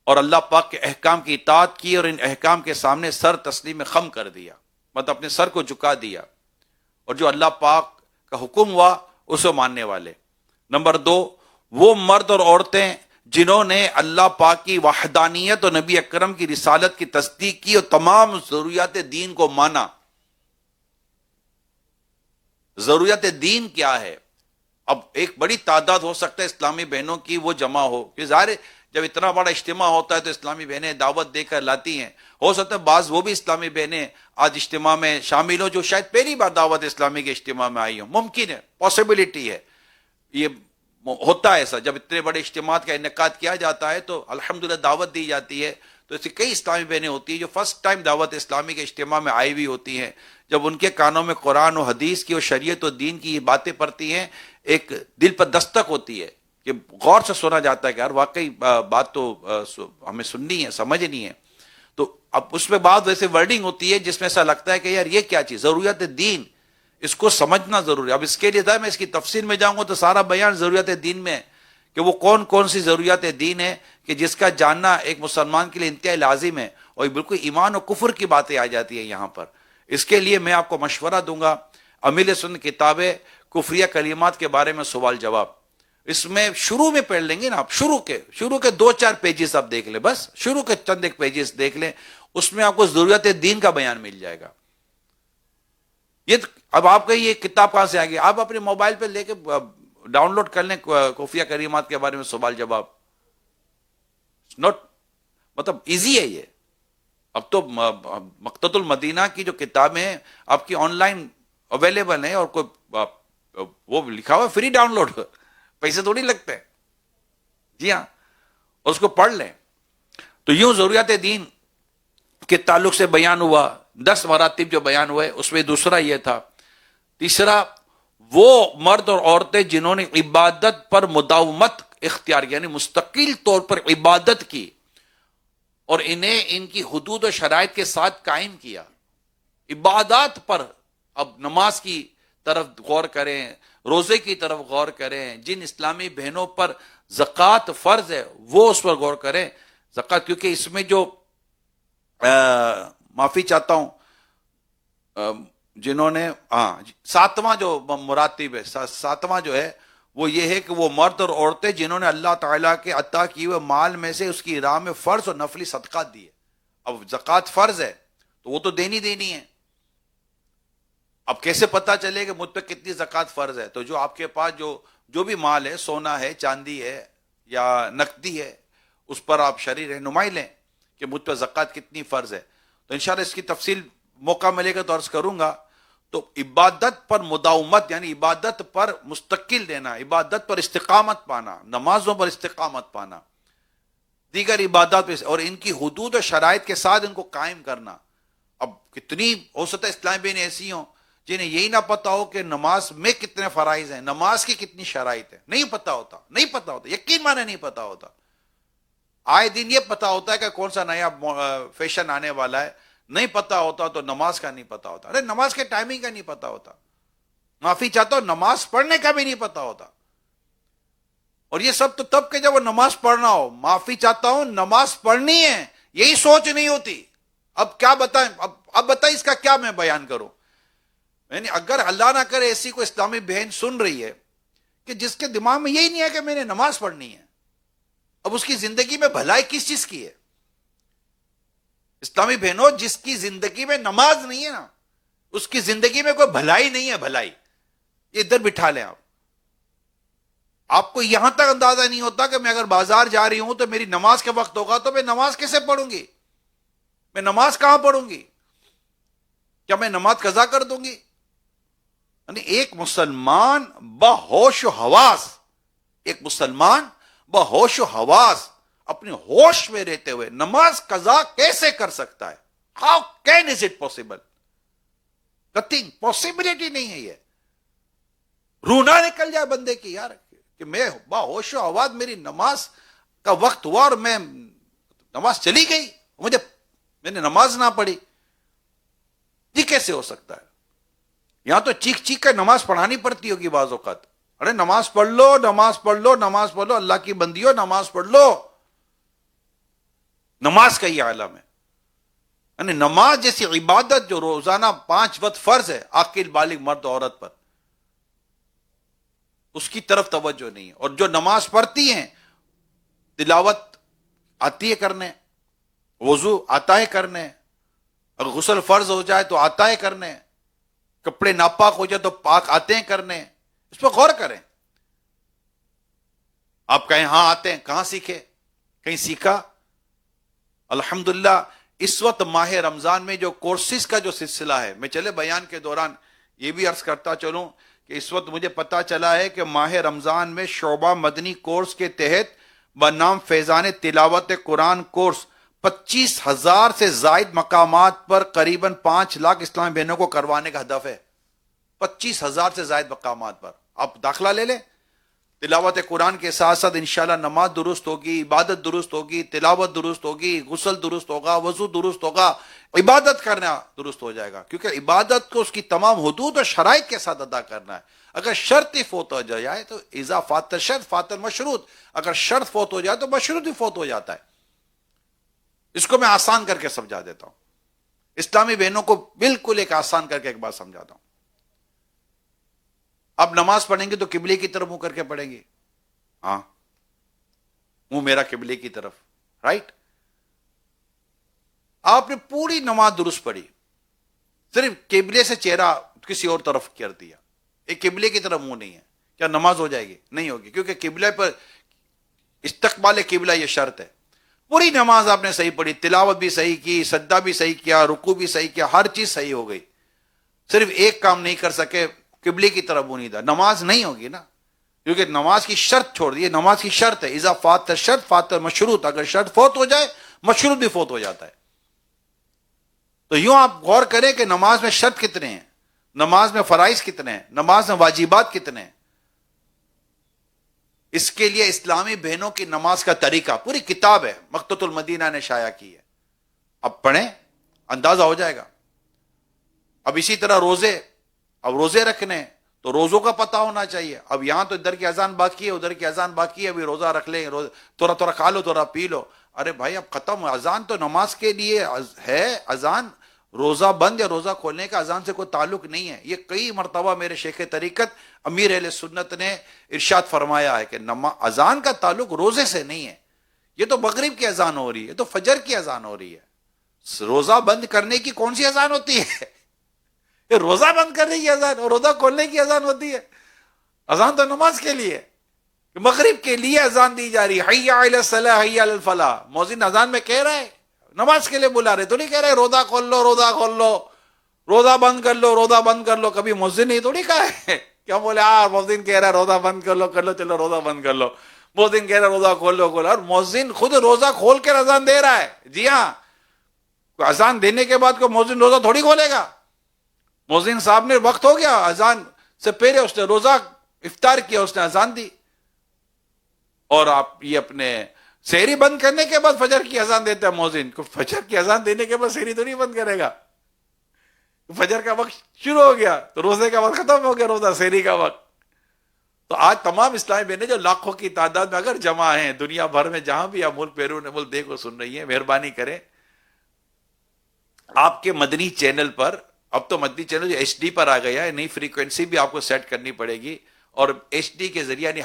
اور اللہ پاک کے احکام کی اطاعت کی اور ان احکام کے سامنے سر تسلیم خم کر دیا، مطلب اپنے سر کو جھکا دیا، اور جو اللہ پاک کا حکم ہوا اسے ماننے والے. نمبر 2، وہ مرد اور عورتیں جنہوں نے اللہ پاک کی وحدانیت اور نبی اکرم کی رسالت کی تصدیق کی اور تمام ضروریات دین کو مانا. ضروریات دین کیا ہے؟ اب ایک بڑی تعداد ہو سکتا ہے اسلامی بہنوں کی وہ جمع ہو، کہ ظاہر جب اتنا بڑا اجتماع ہوتا ہے تو اسلامی بہنیں دعوت دے کر لاتی ہیں. ہو سکتا ہے بعض وہ بھی اسلامی بہنیں آج اجتماع میں شامل ہوں جو شاید پہلی بار دعوت اسلامی کے اجتماع میں آئی ہوں. ممکن ہے، پاسبلٹی ہے، یہ ہوتا ہے ایسا، جب اتنے بڑے اجتماعات کا انعقاد کیا جاتا ہے تو الحمدللہ دعوت دی جاتی ہے، تو ایسی کئی اسلامی بہنیں ہوتی ہیں جو فرسٹ ٹائم دعوت اسلامی کے اجتماع میں آئی ہوئی ہوتی ہیں. جب ان کے کانوں میں قرآن و حدیث کی اور شریعت و دین کی یہ باتیں پڑتی ہیں، ایک دل پر دستک ہوتی ہے کہ غور سے سنا جاتا ہے کہ یار واقعی بات تو ہمیں سننی ہے، سمجھنی ہے. تو اب اس میں بعد ویسے ورڈنگ ہوتی ہے جس میں ایسا لگتا ہے کہ یار یہ کیا چیز، ضروریات دین، اس کو سمجھنا ضروری ہے. اب اس کے لیے میں اس کی تفصیل میں جاؤں گا تو سارا بیان ضروریات دین میں ہے کہ وہ کون کون سی ضروریات دین ہے کہ جس کا جاننا ایک مسلمان کے لیے انتہائی لازم ہے، اور بالکل ایمان و کفر کی باتیں آ جاتی ہیں یہاں پر. اس کے لیے میں آپ کو مشورہ دوں گا، امیل سنت کتاب کفریہ کلمات کے بارے میں سوال جواب، اس میں شروع میں پڑھ لیں گے نا آپ، شروع کے 2-4 پیجز آپ دیکھ لیں، بس شروع کے چند ایک پیجز دیکھ لیں، اس میں آپ کو ضروریات دین کا بیان مل جائے گا. یہ اب آپ کا یہ کتاب کہاں سے آئے گی؟ آپ اپنے موبائل پہ لے کے ڈاؤن لوڈ کر لیں کفریہ کلمات کے بارے میں سوال جواب. نوٹ مطلب ایزی ہے یہ. اب تو مقتۃ المدینہ کی جو کتابیں ہیں آپ کی آن لائن اویلیبل ہیں، اور کوئی وہ لکھا ہوا فری ڈاؤن لوڈ، پیسے تھوڑی لگتے ہیں. جی ہاں، اور اس کو پڑھ لیں. تو یوں ضروریات دین کے تعلق سے بیان ہوا، 10 مراتب جو بیان ہوئے اس میں دوسرا یہ تھا. تیسرا، وہ مرد اور عورتیں جنہوں نے عبادت پر مداومت اختیار کی، یعنی مستقل طور پر عبادت کی اور انہیں ان کی حدود و شرائط کے ساتھ قائم کیا. عبادات پر، اب نماز کی طرف غور کریں، روزے کی طرف غور کریں، جن اسلامی بہنوں پر زکوٰۃ فرض ہے وہ اس پر غور کریں. زکوٰۃ، کیونکہ اس میں جو معافی چاہتا ہوں جنہوں نے 7واں جو مراتب ہے، 7واں جو ہے وہ یہ ہے کہ وہ مرد اور عورتیں جنہوں نے اللہ تعالیٰ کے عطا کیے ہوئے مال میں سے اس کی راہ میں فرض اور نفلی صدقات دیے. اب زکوٰۃ فرض ہے تو وہ تو دینی ہے. اب کیسے پتا چلے کہ مجھ پہ کتنی زکوٰۃ فرض ہے؟ تو جو آپ کے پاس جو بھی مال ہے، سونا ہے، چاندی ہے یا نقدی ہے، اس پر آپ شرعی رہنمائی لیں کہ مجھ پہ زکوٰۃ کتنی فرض ہے. تو انشاءاللہ اس کی تفصیل موقع ملے گا تو عرض کروں گا. تو عبادت پر مداومت یعنی عبادت پر مستقل رہنا، عبادت پر استقامت پانا، نمازوں پر استقامت پانا، دیگر عبادات پر، اور ان کی حدود و شرائط کے ساتھ ان کو قائم کرنا. اب کتنی ہو سکتا ہے اسلام بہنیں ایسی ہوں جنہیں یہی نہ پتا ہو کہ نماز میں کتنے فرائض ہیں، نماز کی کتنی شرائط ہیں، نہیں پتا ہوتا، یقین مانے نہیں پتا ہوتا. آئے دن یہ پتا ہوتا ہے کہ کون سا نیا فیشن آنے والا ہے، نہیں پتا ہوتا تو نماز کا نہیں پتا ہوتا. ارے نماز کے ٹائمنگ کا نہیں پتا ہوتا. معافی چاہتا ہوں، نماز پڑھنے کا بھی نہیں پتا ہوتا. اور یہ سب تو تب کہ جب وہ نماز پڑھنا ہو. معافی چاہتا ہوں، نماز پڑھنی ہے یہی سوچ نہیں ہوتی. اب کیا بتائیں، اب بتائیں اس کا کیا میں بیان کروں. یعنی اگر اللہ نہ کرے ایسی کوئی اسلامی بہن سن رہی ہے کہ جس کے دماغ میں یہی نہیں ہے کہ میں نے نماز پڑھنی ہے، اب اس کی زندگی میں بھلائی کس چیز کی ہے؟ اسلامی بہنوں، جس کی زندگی میں نماز نہیں ہے نا، اس کی زندگی میں کوئی بھلائی نہیں ہے. بھلائی یہ ادھر بٹھا لیں. آپ کو یہاں تک اندازہ نہیں ہوتا کہ میں اگر بازار جا رہی ہوں تو میری نماز کا وقت ہوگا تو میں نماز کیسے پڑھوں گی؟ میں نماز کہاں پڑھوں گی؟ کیا میں نماز قضا کر دوں گی؟ یعنی ایک مسلمان بہوش و حواس اپنے ہوش میں رہتے ہوئے نماز قضا کیسے کر سکتا ہے؟ How can is it possible? Nothing, possibility نہیں ہے. یہ رونا نکل جائے بندے کی یار کہ میں باہوش و حواس، میری نماز کا وقت ہوا اور میں نماز چلی گئی، میں نے نماز نہ پڑھی. یہ کیسے ہو سکتا ہے؟ یہاں تو چیخ کر نماز پڑھانی پڑتی ہوگی بعض اوقات. ارے نماز پڑھ لو، اللہ کی بندیوں نماز پڑھ لو. نماز کا یہ عالم ہے. یعنی نماز جیسی عبادت جو روزانہ 5 وقت فرض ہے عاقل بالغ مرد عورت پر، اس کی طرف توجہ نہیں ہے. اور جو نماز پڑھتی ہیں، تلاوت آتی ہے کرنے، وضو آتا ہے کرنے، اگر غسل فرض ہو جائے تو آتا ہے کرنے، کپڑے ناپاک ہو جائے تو پاک آتے ہیں کرنے. اس پہ غور کریں. آپ کہیں ہاں آتے ہیں، کہاں سیکھے؟ کہیں سیکھا؟ الحمدللہ اس وقت ماہ رمضان میں جو کورسز کا جو سلسلہ ہے، میں چلے بیان کے دوران یہ بھی عرض کرتا چلوں کہ اس وقت مجھے پتا چلا ہے کہ ماہ رمضان میں شعبہ مدنی کورس کے تحت بنام فیضان تلاوت قرآن کورس 25,000 سے زائد مقامات پر قریباً 5 لاکھ اسلامی بہنوں کو کروانے کا ہدف ہے. 25,000 سے زائد مقامات پر آپ داخلہ لے لیں. تلاوت قرآن کے ساتھ ساتھ انشاءاللہ نماز درست ہوگی، عبادت درست ہوگی، تلاوت درست ہوگی، غسل درست ہوگا، وضو درست ہوگا، عبادت کرنا درست ہو جائے گا. کیونکہ عبادت کو اس کی تمام حدود اور شرائط کے ساتھ ادا کرنا ہے. اگر شرط ہی فوت ہو جائے تو اذا فات الشرط فات المشروط، اگر شرط فوت ہو جائے تو مشروط بھی فوت ہو جاتا ہے. اس کو میں آسان کر کے سمجھا دیتا ہوں، اسلامی بہنوں کو بالکل ایک آسان کر کے ایک بات سمجھاتا ہوں. اب نماز پڑھیں گے تو قبلے کی طرف منہ کر کے پڑھیں گے. ہاں، منہ میرا قبلے کی طرف، رائٹ. آپ نے پوری نماز درست پڑھی، صرف قبلے سے چہرہ کسی اور طرف کر دیا، ایک قبلے کی طرف منہ نہیں ہے، کیا نماز ہو جائے گی؟ نہیں ہوگی، کیونکہ قبلے پر استقبال قبلہ یہ شرط ہے. پوری نماز آپ نے صحیح پڑھی، تلاوت بھی صحیح کی، سجدہ بھی صحیح کیا، رکوع بھی صحیح کیا، ہر چیز صحیح ہو گئی، صرف ایک کام نہیں کر سکے، قبلے کی طرف منہ نہیں تھا. نماز نہیں ہوگی نا، کیونکہ نماز کی شرط چھوڑ دی. نماز کی شرط ہے اذا فات الشرط فات المشروط، اگر شرط فوت ہو جائے مشروط بھی فوت ہو جاتا ہے. تو یوں آپ غور کریں کہ نماز میں شرط کتنے ہیں، نماز میں فرائض کتنے ہیں، نماز میں واجبات کتنے ہیں. اس کے لیے اسلامی بہنوں کی نماز کا طریقہ پوری کتاب ہے، مکتبۃ المدینہ نے شائع کی ہے. اب پڑھیں، اندازہ ہو جائے گا. اب اسی طرح روزے، اب روزے رکھنے تو روزوں کا پتہ ہونا چاہیے. اب یہاں تو ادھر کی اذان باقی ہے، ادھر کی اذان باقی ہے، ابھی روزہ رکھ لیں، تھوڑا تھوڑا کھا لو، تھوڑا پی لو. ارے بھائی اب ختم، اذان تو نماز کے لیے ہے، اذان روزہ بند یا روزہ کھولنے کا اذان سے کوئی تعلق نہیں ہے. یہ کئی مرتبہ میرے شیخ طریقت امیر اہل سنت نے ارشاد فرمایا ہے کہ اذان کا تعلق روزے سے نہیں ہے. یہ تو مغرب کی اذان ہو رہی ہے، تو فجر کی اذان ہو رہی ہے. روزہ بند کرنے کی کون سی اذان ہوتی ہے؟ یہ روزہ بند کرنے کی اذان اور روزہ کھولنے کی اذان ہوتی ہے. اذان تو نماز کے لیے، مغرب کے لیے اذان دی جا رہی ہے، حی علی الصلاح حی علی الفلاح. مؤذن اذان میں کہہ رہا ہے، نماز کے لیے بلا رہے، تو نہیں کہہ رہے روزہ کھول لو، روزہ کھول لو، روزہ بند کر لو، روزہ بند کر لو. کبھی مؤذن نے تھوڑی کہا ہے کیا بولے مؤذن کہہ رہا ہے روزہ بند کر لو، چلو روزہ بند کر لو. مؤذن کہہ رہا ہے روزہ کھول لو، اور مؤذن خود روزہ کھول کر اذان دے رہا ہے. جی ہاں، اذان دینے کے بعد کوئی مؤذن روزہ تھوڑی کھولے گا. مؤذن صاحب نے وقت ہو گیا، اذان سے پہلے اس نے روزہ افطار کیا، اس نے اذان دی. اور آپ یہ اپنے سحری بند کرنے کے بعد فجر کی اذان دیتے ہیں مؤذن کو. فجر کی اذان دینے کے بعد سحری تو نہیں بند کرے گا. فجر کا وقت شروع ہو گیا تو روزے کا وقت ختم ہو گیا، روزہ سحری کا وقت. تو آج تمام اسلامی بہنیں جو لاکھوں کی تعداد میں اگر جمع ہیں دنیا بھر میں، جہاں بھی آپ ملک بیرون ملک دیکھو سن رہی ہیں، مہربانی کریں آپ کے مدنی چینل پر، اب تو مدنی چینل جو ایچ ڈی پر آ گیا ہے، نئی فریکوینسی بھی آپ کو سیٹ کرنی پڑے گی، اور ایچ ڈی کے ذریعے یعنی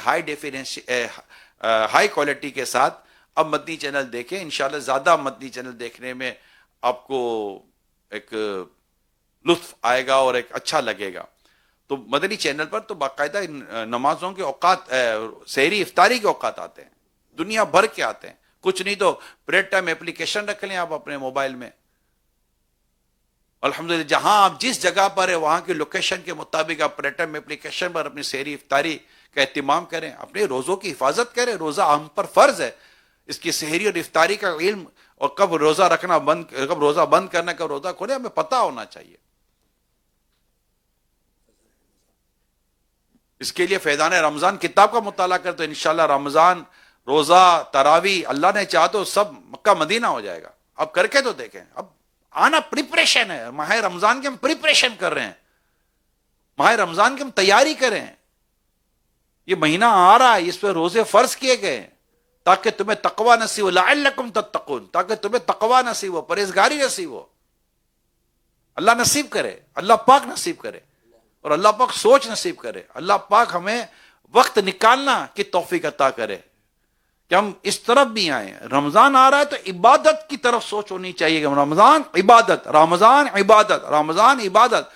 ہائی کوالٹی کے ساتھ اب مدنی چینل دیکھیں. انشاءاللہ زیادہ مدنی چینل دیکھنے میں آپ کو ایک لطف آئے گا اور ایک اچھا لگے گا. تو مدنی چینل پر تو باقاعدہ نمازوں کے اوقات، سحری افطاری کے اوقات آتے ہیں، دنیا بھر کے آتے ہیں. کچھ نہیں تو پریڈ ٹائم اپلیکیشن رکھ لیں آپ اپنے موبائل میں. الحمدللہ جہاں آپ جس جگہ پر ہے وہاں کی لوکیشن کے مطابق آپ پریڈ ٹائم اپلیکیشن پر اپنی سحری افطاری کا اہتمام کریں، اپنے روزوں کی حفاظت کریں. روزہ ہم پر فرض ہے، اس کی سحری اور افطاری کا علم اور کب روزہ رکھنا بند، کب روزہ بند کرنا، کب روزہ کھولے، ہمیں پتہ ہونا چاہیے. اس کے لیے فیضان رمضان کتاب کا مطالعہ کریں تو انشاءاللہ رمضان، روزہ، تراویح، اللہ نے چاہا تو سب مکہ مدینہ ہو جائے گا. اب کر کے تو دیکھیں، اب آنا پریپریشن ہے. ماہ رمضان کی ہم پریپریشن کر رہے ہیں، ماہ رمضان کی ہم تیاری کریں. یہ مہینہ آ رہا ہے، اس پہ روزے فرض کیے گئے تاکہ تمہیں تقوی نصیب ہو، لعلکم تتقون، تاکہ تمہیں تقوی نصیب ہو، پرہیزگاری نصیب ہو. اللہ نصیب کرے، اللہ پاک نصیب کرے، اور اللہ پاک سوچ نصیب کرے. اللہ پاک ہمیں وقت نکالنا کی توفیق عطا کرے کہ ہم اس طرف بھی آئیں. رمضان آ رہا ہے تو عبادت کی طرف سوچ ہونی چاہیے کہ رمضان عبادت، رمضان عبادت، رمضان عبادت.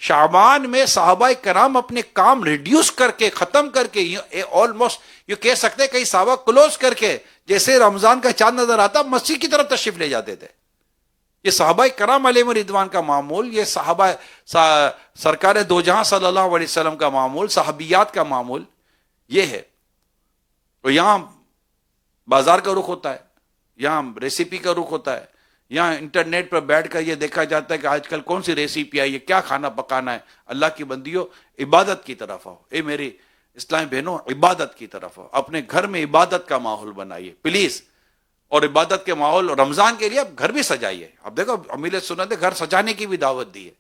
شعبان میں صحابہ کرام اپنے کام ریڈیوس کر کے، ختم کر کے، آلموسٹ یہ کہہ سکتے کئی صحابہ کلوز کر کے، جیسے رمضان کا چاند نظر آتا مسجد کی طرف تشریف لے جاتے تھے. یہ صحابہ کرام علیہ رضوان کا معمول، یہ صحابہ سرکار دو جہاں صلی اللہ علیہ وسلم کا معمول، صحابیات کا معمول یہ ہے. تو یہاں بازار کا رخ ہوتا ہے، یہاں ریسیپی کا رخ ہوتا ہے، یہاں انٹرنیٹ پر بیٹھ کر یہ دیکھا جاتا ہے کہ آج کل کون سی ریسیپی آئی ہے، کیا کھانا پکانا ہے. اللہ کی بندیوں، عبادت کی طرف آؤ. اے میری اسلامی بہنوں، عبادت کی طرف آؤ. اپنے گھر میں عبادت کا ماحول بنائیے پلیز. اور عبادت کے ماحول رمضان کے لیے اب گھر بھی سجائیے. اب دیکھو امیر سنت نے گھر سجانے کی بھی دعوت دی ہے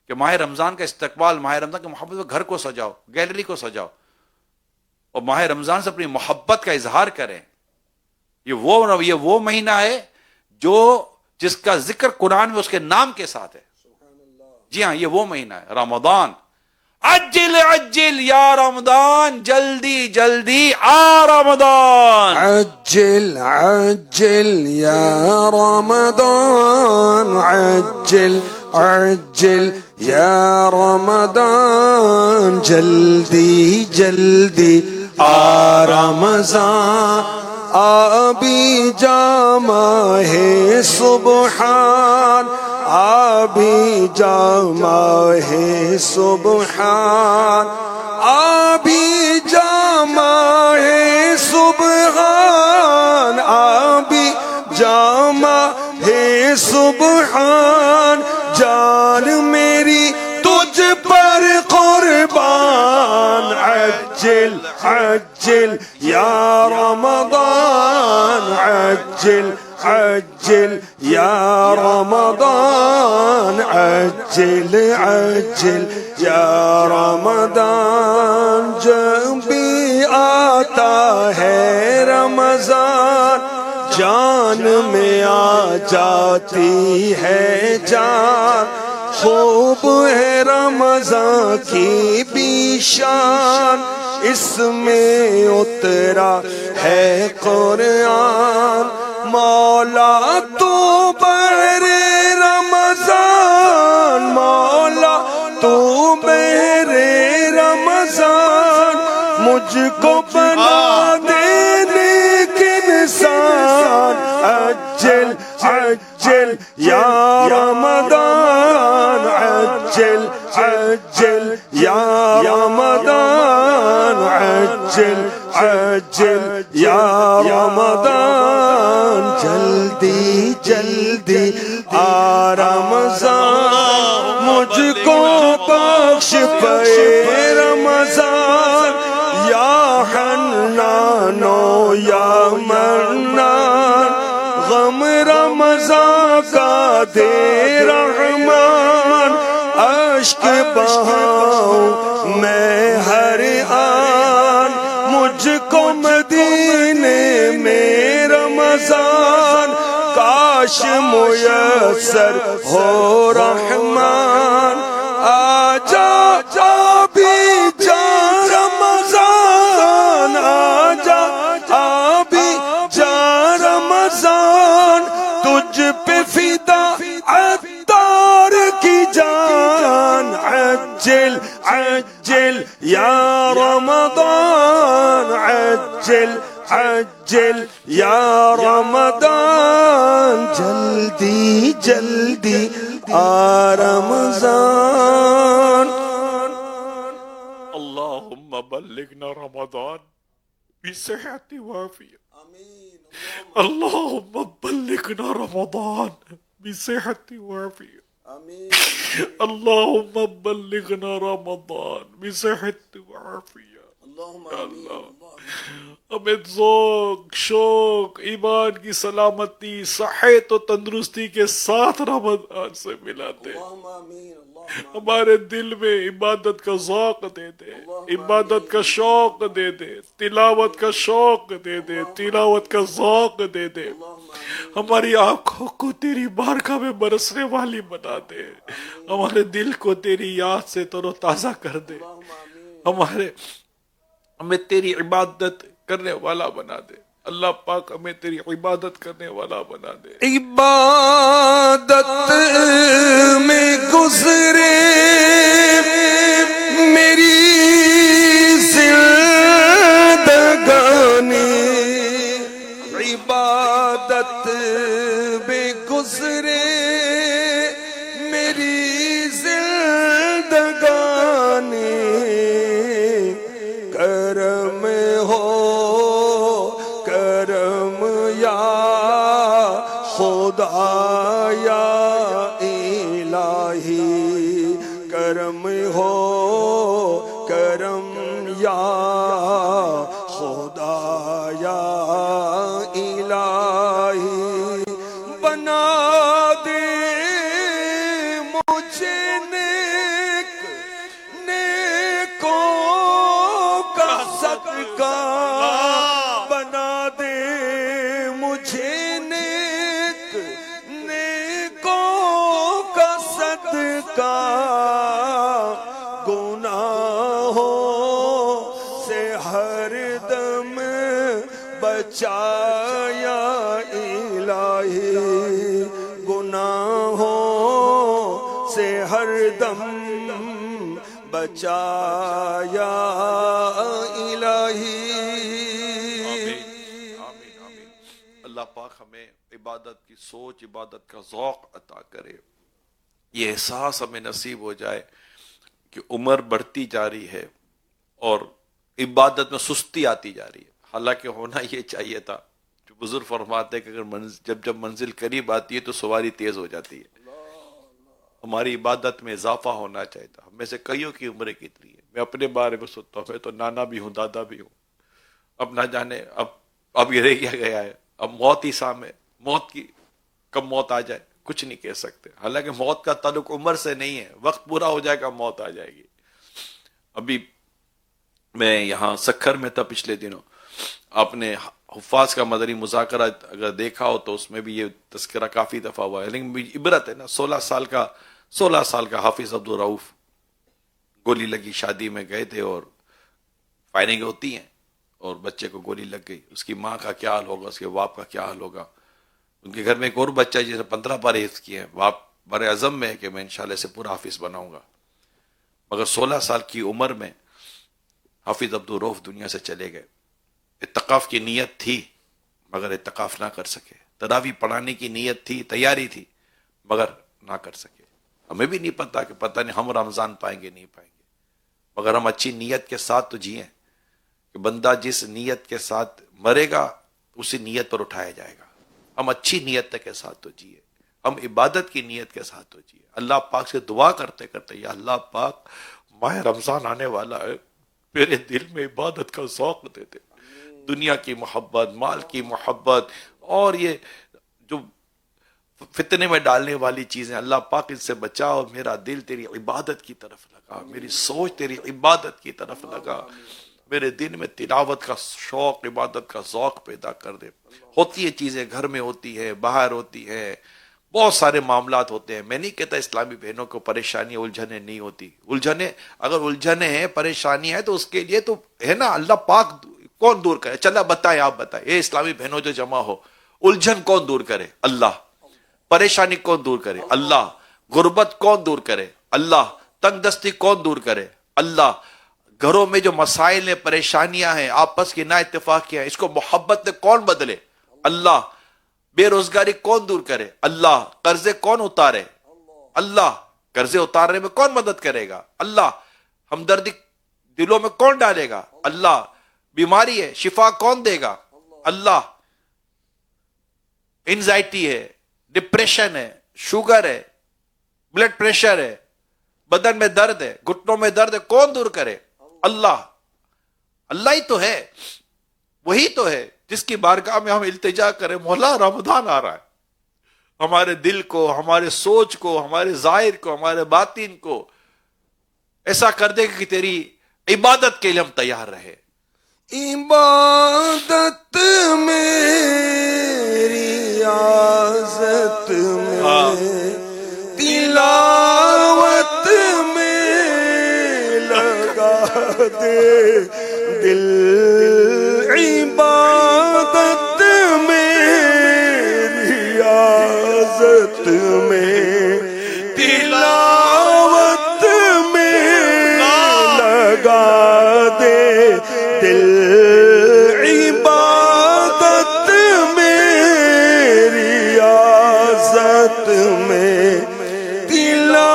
کہ ماہ رمضان کا استقبال، ماہ رمضان کے محبت میں گھر کو سجاؤ، گیلری کو سجاؤ، اور ماہ رمضان سے اپنی محبت کا اظہار کریں. یہ وہ مہینہ ہے جس کا ذکر قرآن میں اس کے نام کے ساتھ ہے. جی ہاں، یہ وہ مہینہ ہے رمضان. عجل عجل یا رمضان، جلدی جلدی آ رمضان. عجل عجل یا رمضان، عجل عجل یا رمضان، جلدی جلدی آ رمضان. آبی جامع ہے سبحان، آبی جامع ہے سبحان، آبی جامع ہے سبحان، آبی جامع ہے سبحان. جان میری تجھ پر قربان، عجل عجل یا رمضان، عجل عجل یا رمضان، عجل عجل یا رمضان. جب بھی آتا ہے رمضان، جان میں آ جاتی ہے جان. خوب ہے رمضان کی بھی شان، اس میں اترا ہے قرآن. مولا تو بہر رمضان، مولا تو بہر رمضان، مجھ کو بنا دے نیک انسان. عجل عجل یا رمضان، عجل عجل یا رمضان، عجل عجل یا رمضان. جلدی جلدی آ رمضان، مجھ کو بخش پے رمضان. یا حنانو یا منان، غم رمضان کا دے رحمان. اشک بہاؤں میں ہر آن، مجھ کو مدینے میں رمضان. کاش میسر ہو رحمان. آجا بھی جا رمضان، آجا بھی جا رمضان. تجھ پہ فدا عطار کی جان. عجل عجل یا رمضان، عجل عجل یا رمضان، جلدی جلدی آ رمضان. اللہم بلغنا رمضان بصحت وعافیہ. اللہم بلغنا رمضان بصحت وعافیہ. اللہم بلغنا رمضان بصحت وعافیہ. اللہ ہمیں ذوق شوق ایمان کی سلامتی صحت و تندرستی کے ساتھ رمضان سے ملاتے. ہمارے دل میں عبادت کا ذوق دے دے، عبادت کا شوق دے دے، تلاوت کا شوق دے دے، تلاوت کا ذوق دے دے. ہماری آنکھوں کو تیری بارگاہ میں برسنے والی بنا دے. ہمارے دل کو تیری یاد سے تر و تازہ کر دے. ہمیں تیری عبادت کرنے والا بنا دے. اللہ پاک ہمیں تیری عبادت کرنے والا بنا دے. عبادت میں گزرے میری زندگانی، عبادت میں گزرے میری زندگانی کرم ہو کرم یا خدا یا الہی کرم ہو کرم یا خدا یا الہی بنا دے مجھے نیکوں کا صدقہ بنا دے مجھے نیکوں کا صدقہ گناہوں سے ہر دم بچایا الہی گناہوں سے ہر دم بچایا الہی. آمین آمین آمین. اللہ پاک ہمیں عبادت کی سوچ، عبادت کا ذوق عطا کرے. یہ احساس ہمیں نصیب ہو جائے کہ عمر بڑھتی جا رہی ہے اور عبادت میں سستی آتی جا رہی ہے. حالانکہ ہونا یہ چاہیے تھا. جو بزرگ فرماتے ہیں کہ اگر جب منزل قریب آتی ہے تو سواری تیز ہو جاتی ہے. ہماری عبادت میں اضافہ ہونا چاہیے تھا. ہم میں سے کئیوں کی عمریں کتنی ہیں. میں اپنے بارے میں سوچتا ہوں، میں تو نانا بھی ہوں، دادا بھی ہوں. اب نہ جانے اب یہ رہ گیا ہے. اب موت ہی سامنے، موت کی کب موت آ جائے کچھ نہیں کہہ سکتے. حالانکہ موت کا تعلق عمر سے نہیں ہے. وقت پورا ہو جائے گا موت آ جائے گی. ابھی میں یہاں سکھر میں تھا پچھلے دنوں. آپ نے حفاظ کا مدنی مذاکرہ اگر دیکھا ہو تو اس میں بھی یہ تذکرہ کافی دفعہ ہوا ہے. لیکن عبرت ہے نا، 16 سال کا حافظ عبدالرؤف گولی لگی. شادی میں گئے تھے اور فائرنگ ہوتی ہیں اور بچے کو گولی لگ گئی. اس کی ماں کا کیا حال ہوگا، اس کے باپ کا کیا حال ہوگا. ان کے گھر میں ایک اور بچہ ہے جسے 15 پارے حفظ کیے ہیں. باپ بڑے عزم میں ہے کہ میں انشاءاللہ اسے پورا حافظ بناؤں گا. مگر 16 سال کی عمر میں حافظ عبدالرؤف دنیا سے چلے گئے. اتقاف کی نیت تھی مگر اتقاف نہ کر سکے. تراویح پڑھانے کی نیت تھی، تیاری تھی مگر نہ کر سکے. ہمیں بھی نہیں پتا کہ پتہ نہیں ہم رمضان پائیں گے نہیں پائیں گے، مگر ہم اچھی نیت کے ساتھ تو جئیں کہ بندہ جس نیت کے ساتھ مرے گا اسی نیت پر اٹھایا جائے گا. ہم اچھی نیت کے ساتھ تو جئیں، ہم عبادت کی نیت کے ساتھ تو جئیں. اللہ پاک سے دعا کرتے کرتے یا اللہ پاک ماہ رمضان آنے والا ہے، میرے دل میں عبادت کا ذوق دے دے. دنیا کی محبت، مال کی محبت اور یہ جو فتنے میں ڈالنے والی چیزیں اللہ پاک ان سے بچا اور میرا دل تیری عبادت کی طرف لگا، میری سوچ تیری عبادت کی طرف لگا. میرے دل میں تلاوت کا شوق، عبادت کا ذوق پیدا کر دے. ہوتی ہے چیزیں، گھر میں ہوتی ہے، باہر ہوتی ہے، بہت سارے معاملات ہوتے ہیں. میں نہیں کہتا اسلامی بہنوں کو پریشانی الجھنیں نہیں ہوتی. الجھنیں اگر الجھنیں ہیں، پریشانی ہے تو اس کے لیے تو ہے نا اللہ پاک. کون دور کرے؟ چلا بتائیں، آپ بتائیں. اے اسلامی بہنوں جو جمع ہو، الجھن کون دور کرے؟ اللہ. پریشانی کون دور کرے؟ اللہ. غربت کون دور کرے؟ اللہ. تنگ دستی کون دور کرے؟ اللہ. گھروں میں جو مسائل ہیں، پریشانیاں ہیں، آپس کی نا اتفاقیاں ہیں، اس کو محبت میں کون بدلے؟ اللہ. بے روزگاری کون دور کرے؟ اللہ. قرضے کون اتارے؟ اللہ. قرضے اتارنے میں کون مدد کرے گا؟ اللہ. ہمدردی دلوں میں کون ڈالے گا؟ اللہ. بیماری ہے، شفا کون دے گا؟ اللہ. انزائٹی ہے، ڈپریشن ہے، شوگر ہے، بلڈ پریشر ہے، بدن میں درد ہے، گھٹنوں میں درد ہے، کون دور کرے؟ اللہ. اللہ ہی تو ہے، وہی تو ہے جس کی بارگاہ میں ہم التجا کریں. مولا رمضان آ رہا ہے، ہمارے دل کو، ہمارے سوچ کو، ہمارے ظاہر کو، ہمارے باطن کو ایسا کر دے کہ تیری عبادت کے لیے ہم تیار رہے. عبادت میں ریاضت میں تلاوت میں لگا دے دل. عبادت میں ریاضت میں تلاوت میں لگا دے دل. عبادت میں ریاضت میں تلاوت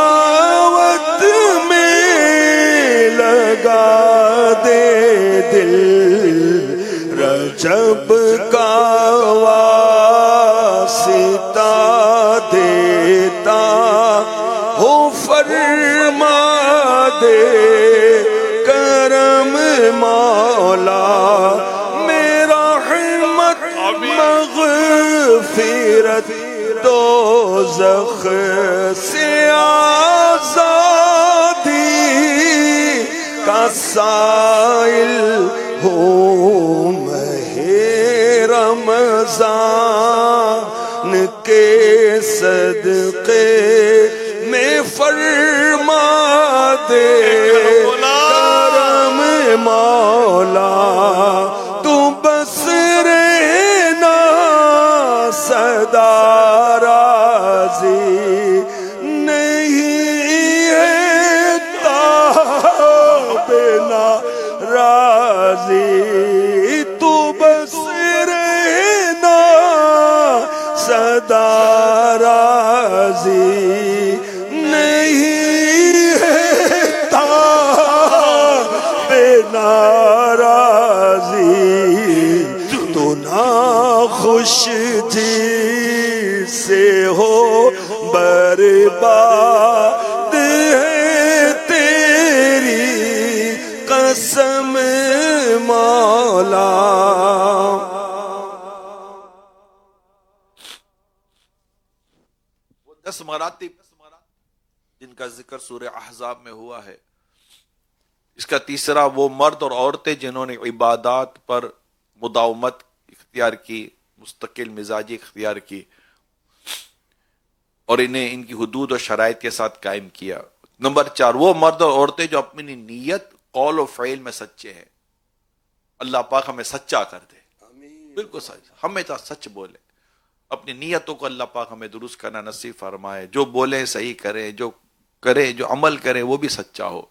دل رجب کا واسطہ دیتا ہو فرما دے کرم مولا میرا رحمت مغفرت دوزخ سے آزادی کا سائل ہوں ماہ رمضان کے صدقے میں فرما دے کرم مولا تو بس رہنا سدا راضی نہیں ہے تاب ناراضی تو بس رہنا سدا راضی نہیں ہے تاب ناراضی تو ناخوش جی سے ہو برباد ہے تیری قسم مولا. وہ 10 مراتب جن کا ذکر سورہ احزاب میں ہوا ہے، اس کا تیسرا وہ مرد اور عورتیں جنہوں نے عبادات پر مداومت اختیار کی، مستقل مزاجی اختیار کی اور انہیں ان کی حدود اور شرائط کے ساتھ قائم کیا. نمبر 4 وہ مرد اور عورتیں جو اپنی نیت، قول و فعل میں سچے ہیں. اللہ پاک ہمیں سچا کر دے، بالکل سچ، ہمیشہ سچ بولے. اپنی نیتوں کو اللہ پاک ہمیں درست کرنا نصیب فرمائے. جو بولیں صحیح کریں، جو کریں، جو عمل کریں وہ بھی سچا ہو.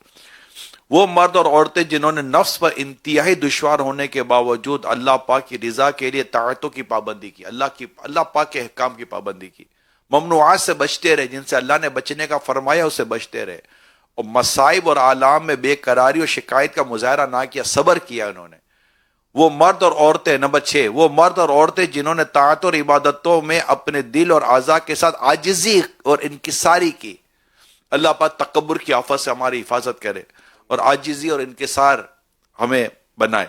وہ مرد اور عورتیں جنہوں نے نفس پر انتہائی دشوار ہونے کے باوجود اللہ پاک کی رضا کے لیے طاعتوں کی پابندی کی، اللہ پاک کے احکام کی پابندی کی، ممنوعات سے بچتے رہے، جن سے اللہ نے بچنے کا فرمایا اسے بچتے رہے، اور مصائب اور آلام میں بے قراری اور شکایت کا مظاہرہ نہ کیا، صبر کیا انہوں نے. وہ مرد اور عورتیں، نمبر 6 وہ مرد اور عورتیں جنہوں نے طاعت اور عبادتوں میں اپنے دل اور اعضاء کے ساتھ عاجزی اور انکساری کی. اللہ پاک تکبر کی آفت سے ہماری حفاظت کرے اور عاجزی اور انکسار ہمیں بنائے.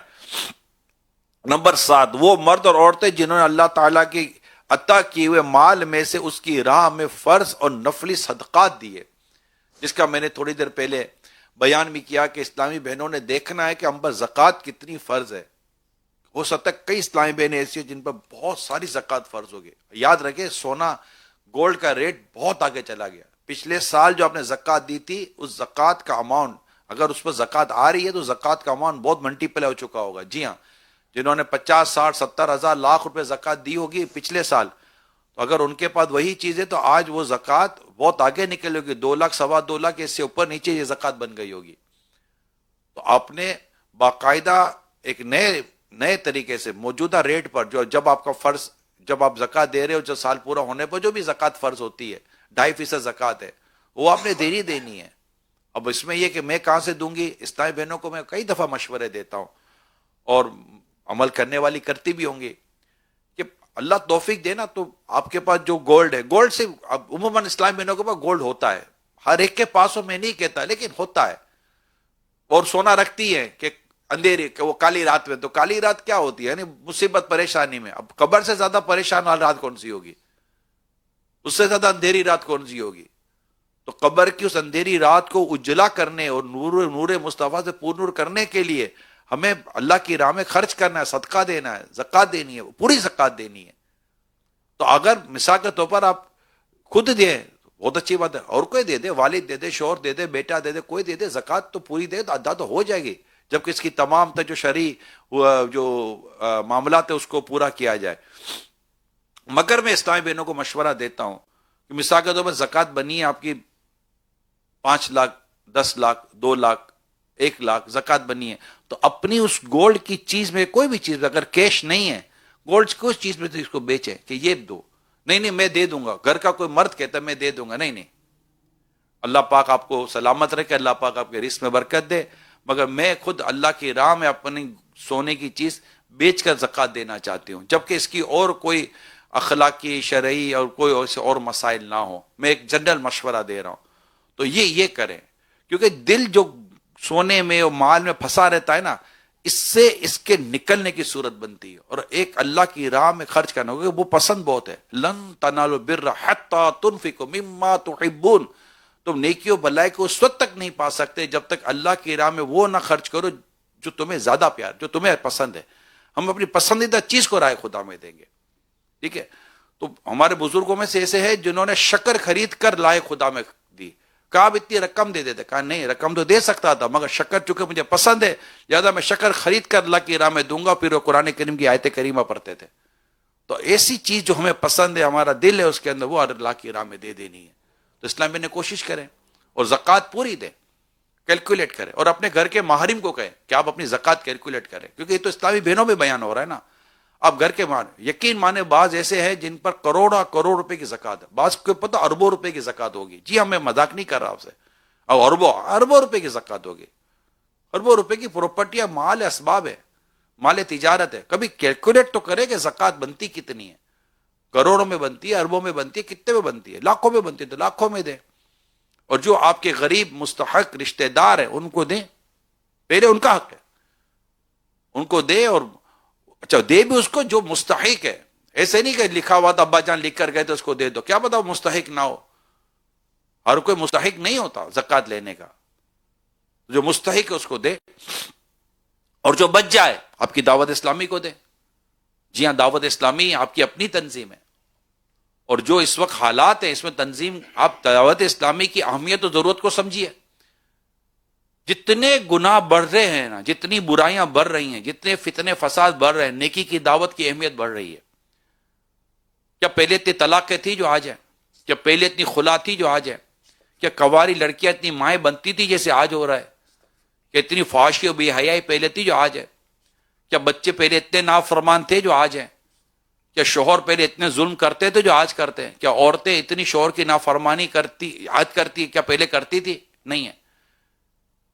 نمبر 7 وہ مرد اور عورتیں جنہوں نے اللہ تعالیٰ کی عطا کیے ہوئے مال میں سے اس کی راہ میں فرض اور نفلی صدقات دیے، جس کا میں نے تھوڑی دیر پہلے بیان بھی کیا کہ اسلامی بہنوں نے دیکھنا ہے کہ ہم پر زکوٰۃ کتنی فرض ہے. ہو سکتا ہے کئی اسلامی بہنیں ایسی ہیں جن پر بہت ساری زکوٰۃ فرض ہوگی. یاد رکھیں سونا گولڈ کا ریٹ بہت آگے چلا گیا. پچھلے سال جو آپ نے زکوٰۃ دی تھی اس زکوٰۃ کا اماؤنٹ، اگر اس پر زکوٰۃ آ رہی ہے تو زکوٰۃ کا اماؤنٹ بہت ملٹیپل ہو چکا ہوگا. جی ہاں، جنہوں نے 50 60 70 ہزار لاکھ روپے زکوٰۃ دی ہوگی پچھلے سال، تو اگر ان کے پاس وہی چیز ہے تو آج وہ زکوٰۃ بہت آگے نکل ہوگی. 2 لاکھ 2.25 لاکھ اس سے اوپر نیچے یہ زکوٰۃ بن گئی ہوگی. تو آپ نے باقاعدہ ایک نئے طریقے سے موجودہ ریٹ پر جب آپ کا فرض، جب آپ زکوٰۃ دے رہے ہو، جو سال پورا ہونے پر جو بھی زکوٰۃ فرض ہوتی ہے 2.5% زکوٰۃ ہے، وہ آپ نے دینی ہے. اب اس میں یہ کہ میں کہاں سے دوں گی، اسلامی بہنوں کو میں کئی دفعہ مشورے دیتا ہوں اور عمل کرنے والی کرتی بھی ہوں گی کہ اللہ توفیق دے نا. تو آپ کے پاس جو گولڈ ہے، گولڈ سے عموماً اسلامی بہنوں کے پاس گولڈ ہوتا ہے، ہر ایک کے پاس ہو میں نہیں کہتا لیکن ہوتا ہے. اور سونا رکھتی ہے کہ اندھیری، کہ وہ کالی رات میں، تو کالی رات کیا ہوتی ہے، یعنی مصیبت پریشانی میں. اب قبر سے زیادہ پریشان والی رات کون سی ہوگی، اس سے زیادہ اندھیری رات کون سی ہوگی. تو قبر کی اس اندھیری رات کو اجلا کرنے اور نور مصطفیٰ سے پور نور کرنے کے لیے ہمیں اللہ کی راہ میں خرچ کرنا ہے، صدقہ دینا ہے، زکوٰۃ دینی ہے، پوری زکوٰۃ دینی ہے. تو اگر مثال کے طور پر آپ خود دیں بہت اچھی بات ہے، اور کوئی دے دے، والد دے دے، شوہر دے دے، بیٹا دے دے، کوئی دے دے، زکوٰۃ تو پوری دے تو ادا تو ہو جائے گی، جبکہ اس کی تمام جو شرعی جو معاملات ہے اس کو پورا کیا جائے. مگر میں اسلامی بہنوں کو مشورہ دیتا ہوں کہ مثال کے طور پر زکوٰۃ بنی ہے آپ کی 5 لاکھ 10 لاکھ 2 لاکھ 1 لاکھ زکوٰۃ بنی ہے، تو اپنی اس گولڈ کی چیز میں، کوئی بھی چیز اگر کیش نہیں ہے، گولڈ کی اس چیز میں تو اس کو بیچیں کہ یہ دو، نہیں میں دے دوں گا. گھر کا کوئی مرد کہتا ہے میں دے دوں گا، نہیں. اللہ پاک آپ کو سلامت رکھے، اللہ پاک آپ کے رزق میں برکت دے. مگر میں خود اللہ کی راہ میں اپنی سونے کی چیز بیچ کر زکوٰۃ دینا چاہتی ہوں، جبکہ اس کی اور کوئی اخلاقی شرعی اور کوئی ایسے اور مسائل نہ ہو. میں ایک جنرل مشورہ دے رہا ہوں. تو یہ کریں، کیونکہ دل جو سونے میں اور مال میں پھنسا رہتا ہے نا، اس سے اس کے نکلنے کی صورت بنتی ہے. اور ایک اللہ کی راہ میں خرچ کرنا ہوگا، وہ پسند بہت ہے. لن تنالوا البر حتی تنفقوا مما تحبون. تم نیکی و بلائی کو اس وقت تک نہیں پا سکتے جب تک اللہ کی راہ میں وہ نہ خرچ کرو جو تمہیں زیادہ پیار، جو تمہیں پسند ہے. ہم اپنی پسندیدہ چیز کو رائے خدا میں دیں گے. ٹھیک ہے؟ تو ہمارے بزرگوں میں سے ایسے ہیں جنہوں نے شکر خرید کر لائے خدا میں دی. کہا اب اتنی رقم دے دیتے، کہا نہیں، رقم تو دے سکتا تھا مگر شکر چونکہ مجھے پسند ہے لہذا میں شکر خرید کر اللہ کی راہ میں دوں گا. پھر وہ قرآن کریم کی آیت کریمہ پڑھتے تھے. تو ایسی چیز جو ہمیں پسند ہے، ہمارا دل ہے اس کے اندر، وہ اللہ کی راہ میں دے دینی ہے. تو اسلام میں نے کوشش کریں اور زکوٰۃ پوری دیں، کیلکولیٹ کریں. اور اپنے گھر کے محرم کو کہیں کہ آپ اپنی زکوٰۃ کیلکولیٹ کریں، کیونکہ یہ تو اسلامی بہنوں میں بیان ہو رہا ہے نا. آپ گھر کے یقین مانے بعض ایسے ہیں جن پر کروڑوں روپے کی زکوٰۃ ہے، بعض کو پتہ اربوں روپے کی زکوٰۃ ہوگی. جی ہاں، میں مذاق نہیں کر رہا آپ سے. اب اربوں روپے کی زکوٰۃ ہوگی. اربوں روپے کی پراپرٹی ہے، مال اسباب ہے، مال تجارت ہے. کبھی کیلکولیٹ تو کرے کہ زکوٰۃ بنتی کتنی ہے. کروڑوں میں بنتی ہے، اربوں میں بنتی ہے، کتنے میں بنتی ہے؟ لاکھوں میں بنتی ہے تو لاکھوں میں دیں. اور جو آپ کے غریب مستحق رشتہ دار ہیں ان کو دیں، پہلے ان کا حق ہے، ان کو دے. اور اچھا دے بھی اس کو جو مستحق ہے، ایسے نہیں کہ لکھا ہوا تھا ابا جان لکھ کر گئے تو اس کو دے دو. کیا پتا وہ مستحق نہ ہو. ہر کوئی مستحق نہیں ہوتا زکوٰۃ لینے کا. جو مستحق ہے اس کو دے. اور جو بچ جائے آپ کی دعوت اسلامی کو دے. جی ہاں، دعوت اسلامی آپ کی اپنی تنظیم ہے. اور جو اس وقت حالات ہیں اس میں تنظیم، آپ دعوت اسلامی کی اہمیت و ضرورت کو سمجھیے. جتنے گناہ بڑھ رہے ہیں نا، جتنی برائیاں بڑھ رہی ہیں، جتنے فتنے فساد بڑھ رہے ہیں، نیکی کی دعوت کی اہمیت بڑھ رہی ہے. کیا پہلے اتنی طلاقیں تھی جو آج ہیں؟ کیا پہلے اتنی خلا تھی جو آج ہے؟ کیا کواری لڑکیاں اتنی مائیں بنتی تھی جیسے آج ہو رہا ہے؟ کہ اتنی فحاشی و بے حیائی پہلے تھی جو آج ہے؟ کیا بچے پہلے اتنے نافرمان تھے جو آج ہیں؟ کیا شوہر پہلے اتنے ظلم کرتے تھے جو آج کرتے ہیں؟ کیا عورتیں اتنی شوہر کی نافرمانی آج کرتی کیا پہلے کرتی تھی؟ نہیں ہے.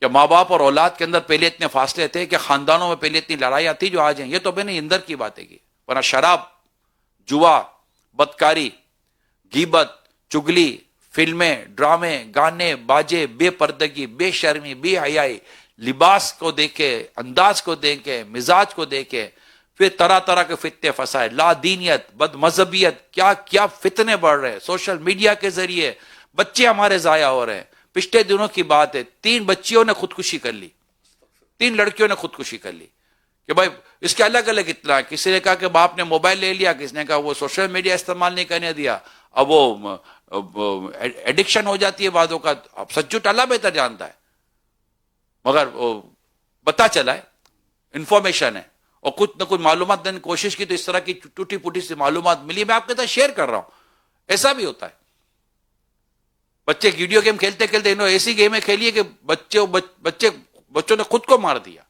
کیا ماں باپ اور اولاد کے اندر پہلے اتنے فاصلے تھے؟ کیا خاندانوں میں پہلے اتنی لڑائیاں تھی جو آج ہیں؟ یہ تو میں نے اندر کی باتیں کی. ورنہ شراب، جوا، بدکاری، غیبت، چگلی، فلمیں، ڈرامے، گانے، باجے، بے پردگی، بے شرمی، بے حیائی، لباس کو دیکھے، انداز کو دیکھے، مزاج کو دیکھے، پھر طرح طرح کے فتنے فسائے، لا دینیت، بد مذہبیت، کیا کیا فتنے بڑھ رہے ہیں. سوشل میڈیا کے ذریعے بچے ہمارے ضائع ہو رہے ہیں. پچھلے دنوں کی بات ہے، 3 بچیوں نے خودکشی کر لی، 3 لڑکیوں نے خودکشی کر لی. کہ بھائی اس کے الگ الگ اطلاع. کسی نے کہا کہ باپ نے موبائل لے لیا، کسی نے کہا وہ سوشل میڈیا استعمال نہیں کرنے دیا. اب وہ ایڈکشن ہو جاتی ہے بعضوں کا. اب سچ جھوٹ اللہ بہتر جانتا ہے، مگر وہ پتا چلا ہے، انفارمیشن ہے، اور کچھ نہ کچھ معلومات دینے کی کوشش کی تو اس طرح کی ٹوٹی پھوٹی سی معلومات ملی. میں آپ کے ساتھ شیئر کر رہا ہوں. ایسا بھی ہوتا ہے. بچے ویڈیو گیم کھیلتے کھیلتے انہوں نے ایسی گیمیں کھیلی ہے کہ بچوں نے خود کو مار دیا.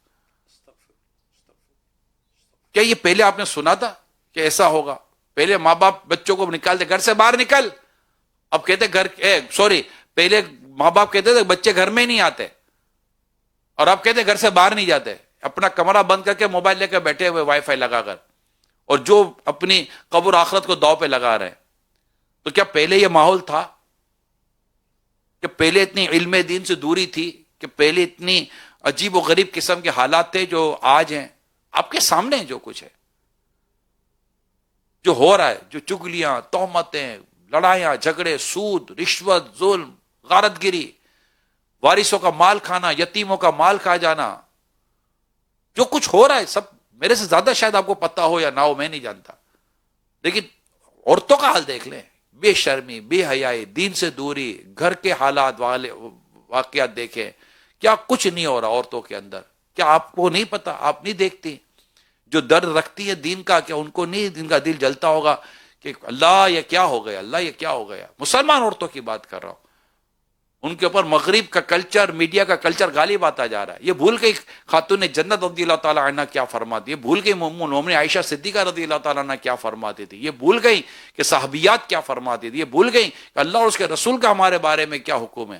کیا یہ پہلے آپ نے سنا تھا کہ ایسا ہوگا؟ پہلے ماں باپ بچوں کو نکالتے، گھر سے باہر نکل. اب کہتے پہلے ماں باپ کہتے تھے بچے گھر میں نہیں آتے، اور اب کہتے گھر سے باہر نہیں جاتے. اپنا کمرہ بند کر کے موبائل لے کر بیٹھے ہوئے وائی فائی لگا کر، اور جو اپنی قبر آخرت کو داؤ پہ لگا رہے ہیں. تو کیا پہلے یہ ماحول تھا؟ کہ پہلے اتنی علم دین سے دوری تھی؟ کہ پہلے اتنی عجیب و غریب قسم کے حالات تھے جو آج ہیں؟ آپ کے سامنے جو کچھ ہے، جو ہو رہا ہے، جو چگلیاں، تہمتیں، لڑائیاں، جھگڑے، سود، رشوت، ظلم، غارت گری، وارثوں کا مال کھانا، یتیموں کا مال کھا جانا، جو کچھ ہو رہا ہے سب میرے سے زیادہ شاید آپ کو پتہ ہو یا نہ ہو، میں نہیں جانتا. لیکن عورتوں کا حال دیکھ لیں، بے شرمی، بے حیائی، دین سے دوری، گھر کے حالات والے واقعات دیکھیں. کیا کچھ نہیں ہو رہا عورتوں کے اندر؟ کیا آپ کو نہیں پتا؟ آپ نہیں دیکھتی جو درد رکھتی ہے دین کا؟ کیا ان کو نہیں ان کا دل جلتا ہوگا کہ اللہ یہ کیا ہو گیا، اللہ یہ کیا ہو گیا؟ مسلمان عورتوں کی بات کر رہا ہوں. ان کے اوپر مغرب کا کلچر، میڈیا کا کلچر غالب آتا جا رہا ہے. یہ بھول گئی خاتون جنت رضی اللہ تعالیٰ عنہ کیا فرماتی، یہ بھول گئی مومن عائشہ صدیقہ رضی اللہ تعالیٰ عنہ کیا فرماتی تھی، یہ بھول گئی کہ صحابیات کیا فرماتی تھی، یہ بھول گئی کہ اللہ اور اس کے رسول کا ہمارے بارے میں کیا حکم ہے.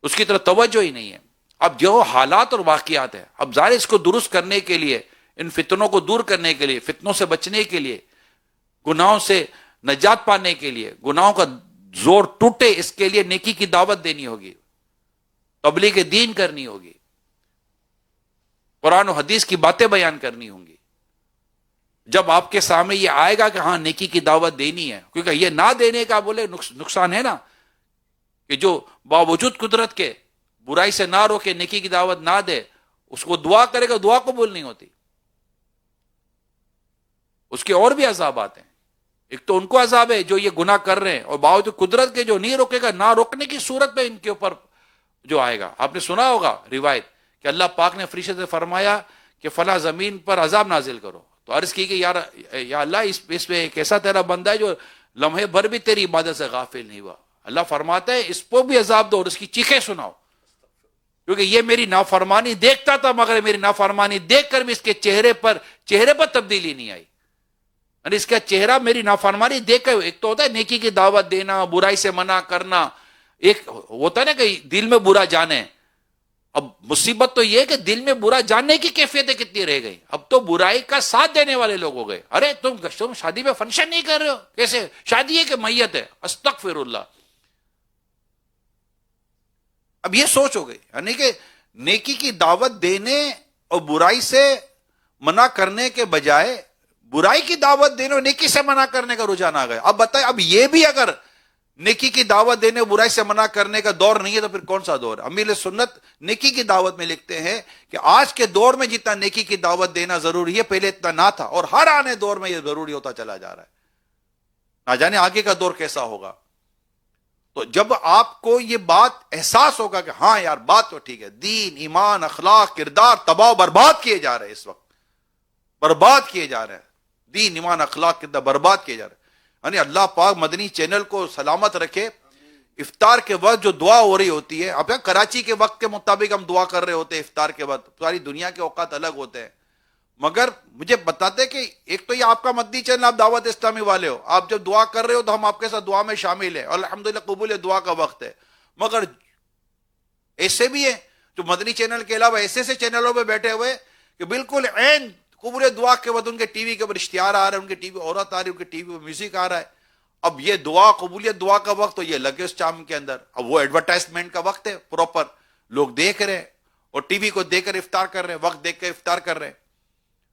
اس کی طرف توجہ ہی نہیں ہے. اب جو حالات اور واقعات ہیں، اب ظاہر اس کو درست کرنے کے لیے، ان فتنوں کو دور کرنے کے لیے، فتنوں سے بچنے کے لیے، گناہوں سے نجات پانے کے لیے، گناہوں کا زور ٹوٹے، اس کے لیے نیکی کی دعوت دینی ہوگی، تبلیغ دین کرنی ہوگی، قرآن و حدیث کی باتیں بیان کرنی ہوں گی. جب آپ کے سامنے یہ آئے گا کہ ہاں نیکی کی دعوت دینی ہے، کیونکہ یہ نہ دینے کا بولے نقصان ہے نا، کہ جو باوجود قدرت کے برائی سے نہ روکے، نیکی کی دعوت نہ دے، اس کو دعا کرے گا، دعا قبول نہیں ہوتی. اس کے اور بھی عذابات ہیں. ایک تو ان کو عذاب ہے جو یہ گناہ کر رہے ہیں، اور باوجود قدرت کے جو نہیں روکے گا، نہ روکنے کی صورت میں ان کے اوپر جو آئے گا. آپ نے سنا ہوگا روایت کہ اللہ پاک نے فرشتے سے فرمایا کہ فلاں زمین پر عذاب نازل کرو، تو عرض کی کہ یا اللہ اس میں ایک ایسا تیرا بندہ ہے جو لمحے بھر بھی تیری عبادت سے غافل نہیں ہوا. اللہ فرماتا ہے اس کو بھی عذاب دو اور اس کی چیخیں سناؤ، کیونکہ یہ میری نافرمانی دیکھتا تھا، مگر میری نافرمانی دیکھ کر بھی اس کے چہرے پر تبدیلی نہیں آئی. یعنی اس کا چہرہ میری نافرمانی دیکھ کر، ایک تو ہوتا ہے نیکی کی دعوت دینا، برائی سے منع کرنا، ایک ہوتا ہے نا کہ دل میں برا جانے. اب مصیبت تو یہ ہے کہ دل میں برا جاننے کی کیفیتیں کتنی رہ گئی. اب تو برائی کا ساتھ دینے والے لوگ ہو گئے. ارے تم شادی میں فنکشن نہیں کر رہے ہو، کیسے شادی ہے کہ میت ہے؟ استغفر اللہ. اب یہ سوچ ہو گئی، یعنی کہ نیکی کی دعوت دینے اور برائی سے منع کرنے کے بجائے برائی کی دعوت دینے اور نیکی سے منع کرنے کا رجحان آ گیا. اب بتائیں، اب یہ بھی اگر نیکی کی دعوت دینے اور برائی سے منع کرنے کا دور نہیں ہے تو پھر کون سا دور ہے؟ امیر سنت نیکی کی دعوت میں لکھتے ہیں کہ آج کے دور میں جتنا نیکی کی دعوت دینا ضروری ہے پہلے اتنا نہ تھا، اور ہر آنے دور میں یہ ضروری ہوتا چلا جا رہا ہے. نہ جانے آگے کا دور کیسا ہوگا. تو جب آپ کو یہ بات احساس ہوگا کہ ہاں یار بات تو ٹھیک ہے، دین، ایمان، اخلاق، کردار تباہ و برباد کیے جا رہے ہیں، اس وقت برباد کیے جا رہے ہیں، دین، ایمان، اخلاق، کردار برباد کیے جا رہے ہیں. یعنی اللہ پاک مدنی چینل کو سلامت رکھے. افطار کے وقت جو دعا ہو رہی ہوتی ہے، اب کراچی کے وقت کے مطابق ہم دعا کر رہے ہوتے ہیں افطار کے وقت، ساری دنیا کے اوقات الگ ہوتے ہیں، مگر مجھے بتاتے کہ ایک تو یہ آپ کا مدنی چینل، آپ دعوت اسلامی والے ہو، آپ جب دعا کر رہے ہو تو ہم آپ کے ساتھ دعا میں شامل ہیں، اور الحمدللہ قبول دعا کا وقت ہے. مگر ایسے بھی ہیں جو مدنی چینل کے علاوہ ایسے ایسے چینلوں پہ بیٹھے ہوئے کہ بالکل عین قبول دعا کے وقت ان کے ٹی وی کے اوپر اشتہار آ رہا ہے، ان کے ٹی وی عورت آ رہی ہے، ان کے ٹی وی پہ میوزک آ رہا ہے. اب یہ دعا، قبولیت دعا کا وقت، تو یہ لگے اس چام کے اندر. اب وہ ایڈورٹائزمنٹ کا وقت ہے پراپر، لوگ دیکھ رہے ہیں اور ٹی وی کو دیکھ کر افطار کر رہے ہیں، وقت دیکھ کر افطار کر رہے ہیں.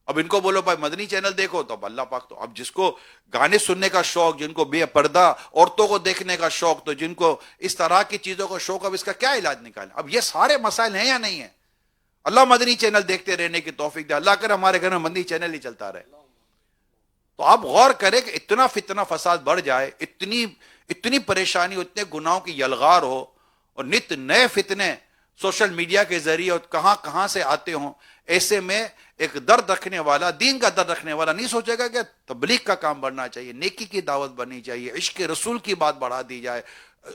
اب ان کو بولو بھائی مدنی چینل دیکھو، تو اب اللہ پاک تو اب جس کو گانے سننے کا شوق، جن کو بے پردہ عورتوں کو دیکھنے کا شوق، تو جن کو اس طرح کی چیزوں کا شوق، اب اس کا کیا علاج نکالیں؟ اب یہ سارے مسائل ہیں یا نہیں ہیں؟ اللہ مدنی چینل دیکھتے رہنے کی توفیق دے. اللہ کرے ہمارے گھر میں مدنی چینل ہی چلتا رہے. تو آپ غور کریں کہ اتنا فتنہ فساد بڑھ جائے، اتنی پریشانی، اتنے گناہوں کی یلغار ہو، اور نت نئے فتنے سوشل میڈیا کے ذریعے اور کہاں کہاں سے آتے ہوں. ایسے میں ایک درد رکھنے والا، دین کا درد رکھنے والا نہیں سوچے گا کہ تبلیغ کا کام بڑھنا چاہیے، نیکی کی دعوت بڑھنی چاہیے، عشق رسول کی بات بڑھا دی جائے،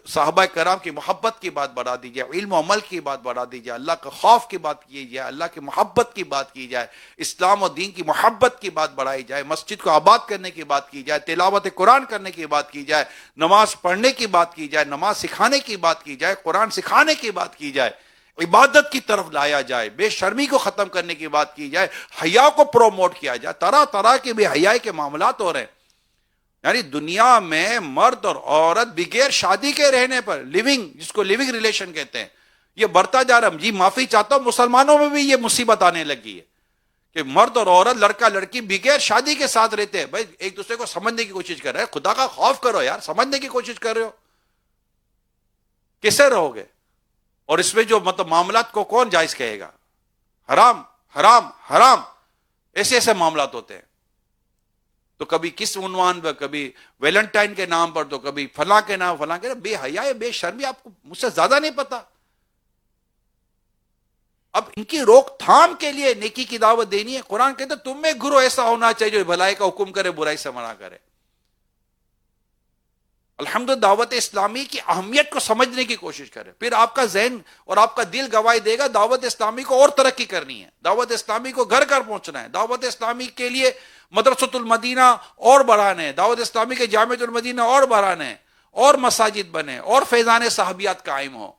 صحابہ کرام کی محبت کی بات بڑھا دی جائے، علم و عمل کی بات بڑھا دی جائے، اللہ کا خوف کی بات کی جائے، اللہ کی محبت کی بات کی جائے، اسلام و دین کی محبت کی بات بڑھائی جائے، مسجد کو آباد کرنے کی بات کی جائے، تلاوت قرآن کرنے کی بات کی جائے، نماز پڑھنے کی بات کی جائے، نماز سکھانے کی بات کی جائے، قرآن سکھانے کی بات کی جائے، عبادت کی طرف لایا جائے، بے شرمی کو ختم کرنے کی بات کی جائے، حیا کو پروموٹ کیا جائے. طرح طرح کے بے حیائی کے معاملات ہو رہے ہیں. یعنی دنیا میں مرد اور عورت بغیر شادی کے رہنے پر، لیونگ، جس کو لیونگ ریلیشن کہتے ہیں، یہ بڑھتا جا رہا ہے. جی معافی چاہتا ہوں، مسلمانوں میں بھی یہ مصیبت آنے لگی ہے کہ مرد اور عورت، لڑکا لڑکی بغیر شادی کے ساتھ رہتے ہیں. بھائی ایک دوسرے کو سمجھنے کی کوشش کر رہے ہیں. خدا کا خوف کرو یار، سمجھنے کی کوشش کر رہے ہو، کیسے رہو گے؟ اور اس میں جو مطلب معاملات کو کون جائز کہے گا؟ حرام حرام حرام، ایسے ایسے معاملات ہوتے ہیں. تو کبھی کس عنوان پر، کبھی ویلنٹائن کے نام پر، تو کبھی فلاں کے نام، فلاں کے نام. بے حیاء، بے شرمی، آپ کو مجھ سے زیادہ نہیں پتا. اب ان کی روک تھام کے لیے نیکی کی دعوت دینی ہے. قرآن کہتے ہیں تم میں گروہ ایسا ہونا چاہیے جو بھلائی کا حکم کرے، برائی سے منع کرے. الحمدللہ دعوت اسلامی کی اہمیت کو سمجھنے کی کوشش کرے. پھر آپ کا ذہن اور آپ کا دل گواہی دے گا دعوت اسلامی کو اور ترقی کرنی ہے، دعوت اسلامی کو گھر گھر پہنچنا ہے، دعوت اسلامی کے لیے مدرسۃ المدینہ اور بڑھانے، دعوت اسلامی کے جامعۃ المدینہ اور بڑھانے، اور مساجد بنے، اور فیضان صحابیات قائم ہو،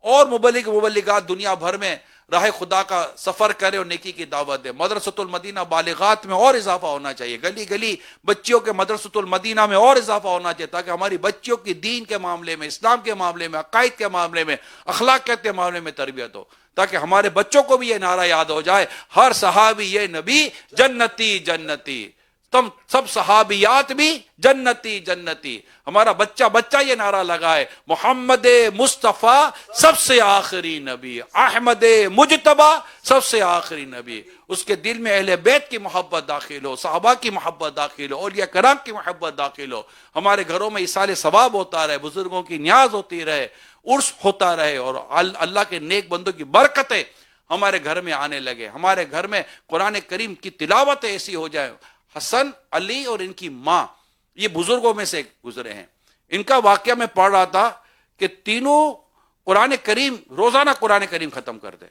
اور مبلغ مبلغات دنیا بھر میں راہ خدا کا سفر کرے اور نیکی کی دعوت دے. مدرسۃ المدینہ بالغات میں اور اضافہ ہونا چاہیے, گلی گلی بچیوں کے مدرسۃ المدینہ میں اور اضافہ ہونا چاہیے, تاکہ ہماری بچیوں کی دین کے معاملے میں, اسلام کے معاملے میں, عقائد کے معاملے میں, اخلاقیات کے معاملے میں تربیت ہو, تاکہ ہمارے بچوں کو بھی یہ نعرہ یاد ہو جائے, ہر صحابی یہ نبی جنتی جنتی, تم سب صحابیات بھی جنتی جنتی. ہمارا بچہ یہ نعرہ لگائے, محمد مصطفیٰ سب سے آخری نبی, احمد مجتبی سب سے آخری نبی. اس کے دل میں اہل بیت کی محبت داخل ہو, صحابہ کی محبت داخل ہو, اولیاء کرام کی محبت داخل ہو. ہمارے گھروں میں ایصال ثواب ہوتا رہے, بزرگوں کی نیاز ہوتی رہے, عرس ہوتا رہے, اور اللہ کے نیک بندوں کی برکتیں ہمارے گھر میں آنے لگے. ہمارے گھر میں قرآن کریم کی تلاوت ایسی ہو جائے. حسن, علی اور ان کی ماں یہ بزرگوں میں سے گزرے ہیں. ان کا واقعہ میں پڑھ رہا تھا کہ تینوں قرآن کریم روزانہ قرآن کریم ختم کرتے,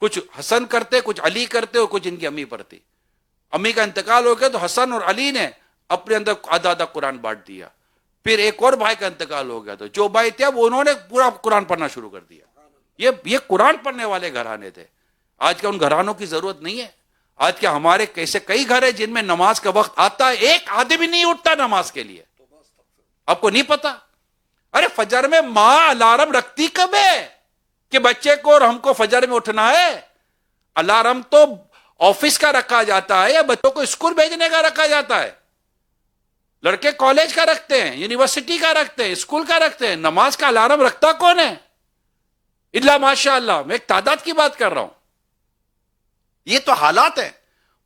کچھ حسن کرتے, کچھ علی کرتے, اور کچھ ان کی امی پڑھتی. امی کا انتقال ہو گیا تو حسن اور علی نے اپنے اندر آدھا آدھا قرآن بانٹ دیا. پھر ایک اور بھائی کا انتقال ہو گیا تو جو بھائی تھے وہ انہوں نے پورا قرآن پڑھنا شروع کر دیا. یہ قرآن پڑھنے والے گھرانے تھے. آج کا ان گھرانوں کی ضرورت نہیں ہے. آج کیا ہمارے کیسے کئی گھر ہیں جن میں نماز کا وقت آتا ہے, ایک آدمی نہیں اٹھتا نماز کے لیے. آپ کو نہیں پتا؟ ارے فجر میں ماں الارم رکھتی کب ہے کہ بچے کو اور ہم کو فجر میں اٹھنا ہے؟ الارم تو آفس کا رکھا جاتا ہے یا بچوں کو اسکول بھیجنے کا رکھا جاتا ہے. لڑکے کالج کا رکھتے ہیں, یونیورسٹی کا رکھتے ہیں, اسکول کا رکھتے ہیں. نماز کا الارم رکھتا کون ہے؟ اللہ ماشاء اللہ, میں ایک تعداد کی بات کر رہا ہوں. یہ تو حالات ہیں.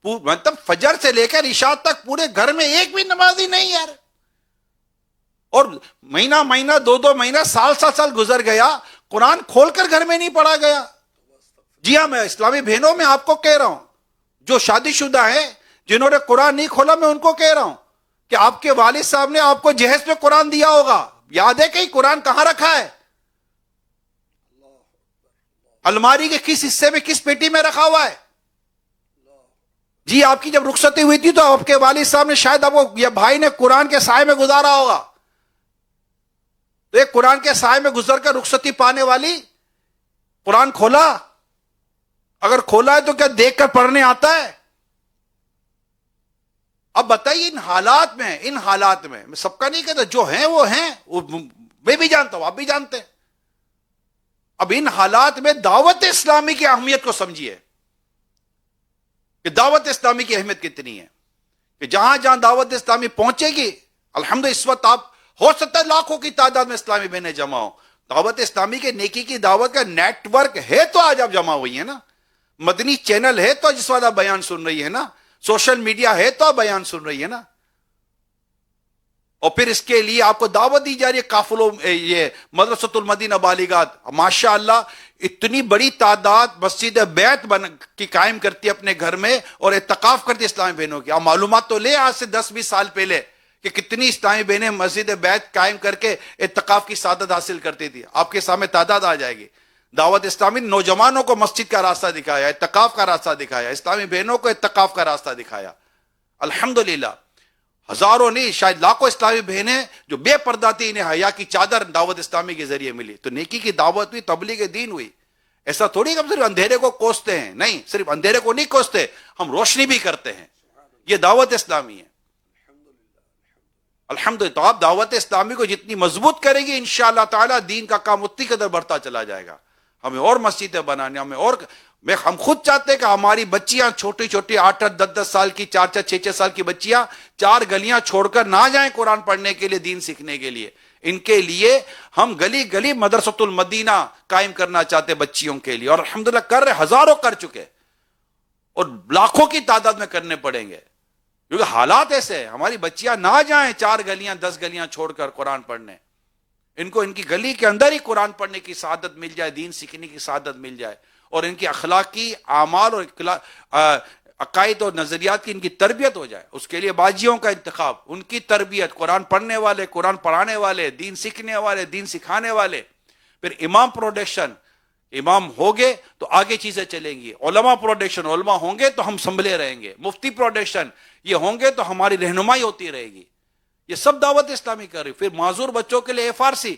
مطلب فجر سے لے کر عشاء تک پورے گھر میں ایک بھی نمازی نہیں یار. اور مہینہ مہینہ, دو مہینہ, سال گزر گیا, قرآن کھول کر گھر میں نہیں پڑھا گیا. جی ہاں, میں اسلامی بہنوں میں آپ کو کہہ رہا ہوں, جو شادی شدہ ہیں جنہوں نے قرآن نہیں کھولا, میں ان کو کہہ رہا ہوں کہ آپ کے والد صاحب نے آپ کو جہیز میں قرآن دیا ہوگا, یاد ہے کہ قرآن کہاں رکھا ہے؟ الماری کے کس حصے میں, کس پیٹی میں رکھا ہوا ہے؟ جی آپ کی جب رخصتی ہوئی تھی تو آپ کے والد صاحب نے شاید آپ کو یا بھائی نے قرآن کے سائے میں گزارا ہوگا. تو ایک قرآن کے سائے میں گزر کر رخصتی پانے والی قرآن کھولا؟ اگر کھولا ہے تو کیا دیکھ کر پڑھنے آتا ہے؟ اب بتائیے ان حالات میں میں سب کا نہیں کہتا, جو ہیں وہ ہیں, میں بھی جانتا ہوں, آپ بھی جانتے ہیں. اب ان حالات میں دعوت اسلامی کی اہمیت کو سمجھیے کہ دعوت اسلامی کی اہمیت کتنی ہے, کہ جہاں جہاں دعوت اسلامی پہنچے گی, الحمدللہ اس وقت آپ ہو سکتا ہے لاکھوں کی تعداد میں اسلامی بہنیں جمع ہوں. دعوت اسلامی کے نیکی کی دعوت کا نیٹ ورک ہے تو آج آپ جمع ہوئی ہیں نا. مدنی چینل ہے تو جس وقت آپ بیان سن رہی ہے نا. سوشل میڈیا ہے تو آپ بیان سن رہی ہے نا. اور پھر اس کے لیے آپ کو دعوت دی جا رہی ہے قافلوں, یہ مدرسۃ المدینہ بالغات ماشاء اللہ اتنی بڑی تعداد مسجد بیت کی قائم کرتی ہے اپنے گھر میں, اور اعتکاف کرتی ہے اسلامی بہنوں کی. آپ معلومات تو لیں آج سے 10-20 سال پہلے کہ کتنی اسلامی بہنیں مسجد بیت قائم کر کے اعتکاف کی سعادت حاصل کرتی تھی. آپ کے سامنے تعداد آ جائے گی. دعوت اسلامی نے نوجوانوں کو مسجد کا راستہ دکھایا, اعتکاف کا راستہ دکھایا, اسلامی بہنوں کو اعتکاف کا راستہ دکھایا. الحمدللہ ہزاروں نہیں شاید لاکھوں اسلامی بہنیں جو بے پردہ تھی, انہیں حیا کی چادر دعوت اسلامی کے ذریعے ملی. تو نیکی کی دعوت ہوئی, تبلیغ دین ہوئی. ایسا تھوڑی کہ ہم صرف اندھیرے کو کوستے ہیں, نہیں, صرف اندھیرے کو نہیں کوستے, ہم روشنی بھی کرتے ہیں. یہ دعوت اسلامی ہے الحمدللہ. تو آپ دعوت اسلامی کو جتنی مضبوط کریں گی انشاءاللہ تعالی دین کا کام اتنی قدر بڑھتا چلا جائے گا. ہمیں اور مسجدیں بنانی, ہم خود چاہتے ہیں کہ ہماری بچیاں چھوٹی چھوٹی 8-8, 10-10 سال کی, 4-4, 6-6 سال کی بچیاں 4 گلیاں چھوڑ کر نہ جائیں قرآن پڑھنے کے لیے, دین سیکھنے کے لیے. ان کے لیے ہم گلی گلی مدرسۃ المدینہ قائم کرنا چاہتے بچیوں کے لیے, اور الحمدللہ کر رہے, ہزاروں کر چکے, اور لاکھوں کی تعداد میں کرنے پڑیں گے. کیونکہ حالات ایسے ہیں, ہماری بچیاں نہ جائیں 4 گلیاں 10 گلیاں چھوڑ کر قرآن پڑھنے. ان کو ان کی گلی کے اندر ہی قرآن پڑھنے کی سعادت مل جائے, دین سیکھنے کی سعادت مل جائے, اور ان کی اخلاقی اعمال اور عقائد اور نظریات کی ان کی تربیت ہو جائے. اس کے لیے باجیوں کا انتخاب, ان کی تربیت, قرآن پڑھنے والے, قرآن پڑھانے والے, دین سیکھنے والے, دین سکھانے والے. پھر امام پروڈکشن, امام ہوگے تو آگے چیزیں چلیں گی. علماء پروڈکشن, علماء ہوں گے تو ہم سنبھلے رہیں گے. مفتی پروڈکشن, یہ ہوں گے تو ہماری رہنمائی ہوتی رہے گی. یہ سب دعوت اسلامی کر رہی. پھر معذور بچوں کے لیے FRC,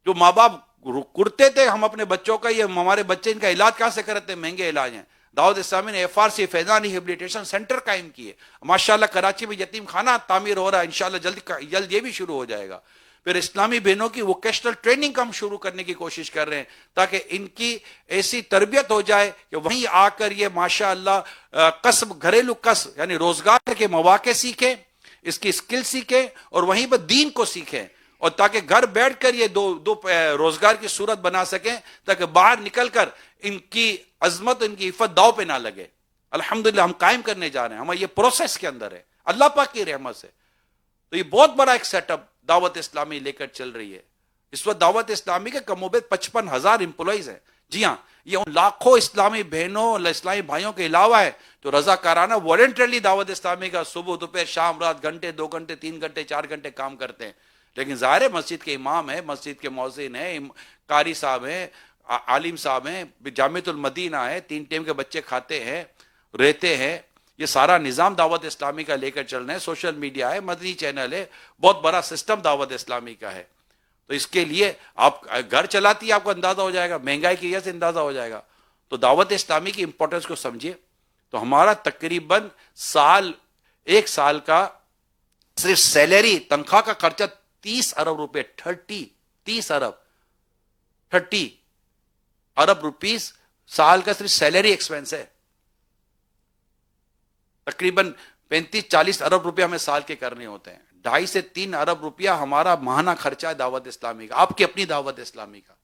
جو ماں باپ کرتے تھے ہم اپنے بچوں کا, یہ ہمارے بچے ان کا علاج کہاں سے کرتے ہیں, مہنگے علاج ہیں. دعوت اسلامی نے FRC فیضان ریہیبلیٹیشن سینٹر قائم کیے. ماشاءاللہ کراچی میں یتیم خانہ تعمیر ہو رہا ہے, انشاءاللہ جلد یہ بھی شروع ہو جائے گا. پھر اسلامی بہنوں کی ووکیشنل ٹریننگ کا ہم شروع کرنے کی کوشش کر رہے ہیں تاکہ ان کی ایسی تربیت ہو جائے کہ وہیں آ کر یہ ماشاءاللہ کسب, گھریلو کسب یعنی روزگار کے مواقع سیکھیں, اس کی اسکل سیکھیں اور وہیں پر دین کو سیکھیں, اور تاکہ گھر بیٹھ کر یہ دو روزگار کی صورت بنا سکیں تاکہ باہر نکل کر ان کی عظمت, ان کی عفت داؤ پہ نہ لگے. الحمدللہ ہم قائم کرنے جا رہے ہیں, ہمارا یہ پروسیس کے اندر ہے اللہ پاک کی رحمت سے. تو یہ بہت بڑا ایک سیٹ اپ دعوت اسلامی لے کر چل رہی ہے. اس وقت دعوت اسلامی کے کم و بیش 55,000 امپلائیز ہیں. جی ہاں, یہ ان لاکھوں اسلامی بہنوں, اسلامی بھائیوں کے علاوہ ہے جو رضا کارانہ والنٹرلی دعوت اسلامی کا صبح دوپہر شام رات گھنٹے 2 گھنٹے 3 گھنٹے 4 گھنٹے کام کرتے ہیں. لیکن ظاہر ہے مسجد کے امام ہیں, مسجد کے مؤذن ہیں, قاری صاحب ہیں, عالم صاحب ہیں, جامعۃ المدینہ ہے, 3 ٹائم کے بچے کھاتے ہیں رہتے ہیں. یہ سارا نظام دعوت اسلامی کا لے کر چل رہے ہیں. سوشل میڈیا ہے, مدنی چینل ہے, بہت بڑا سسٹم دعوت اسلامی کا ہے. تو اس کے لیے آپ گھر چلاتی ہے, آپ کو اندازہ ہو جائے گا, مہنگائی کی وجہ سے اندازہ ہو جائے گا. تو دعوت اسلامی کی امپورٹنس کو سمجھیے. تو ہمارا تقریباً ایک سال کا صرف سیلری تنخواہ کا خرچہ 30 ارب روپے 30 ارب روپیز سال کا صرف سیلری ایکسپینس ہے. تقریباً 35-40 ارب روپیہ ہمیں سال کے کرنے ہوتے ہیں. 2.5 سے 3 ارب روپیہ ہمارا ماہانہ خرچہ ہے دعوت اسلامی کا, آپ کی اپنی دعوت اسلامی کا.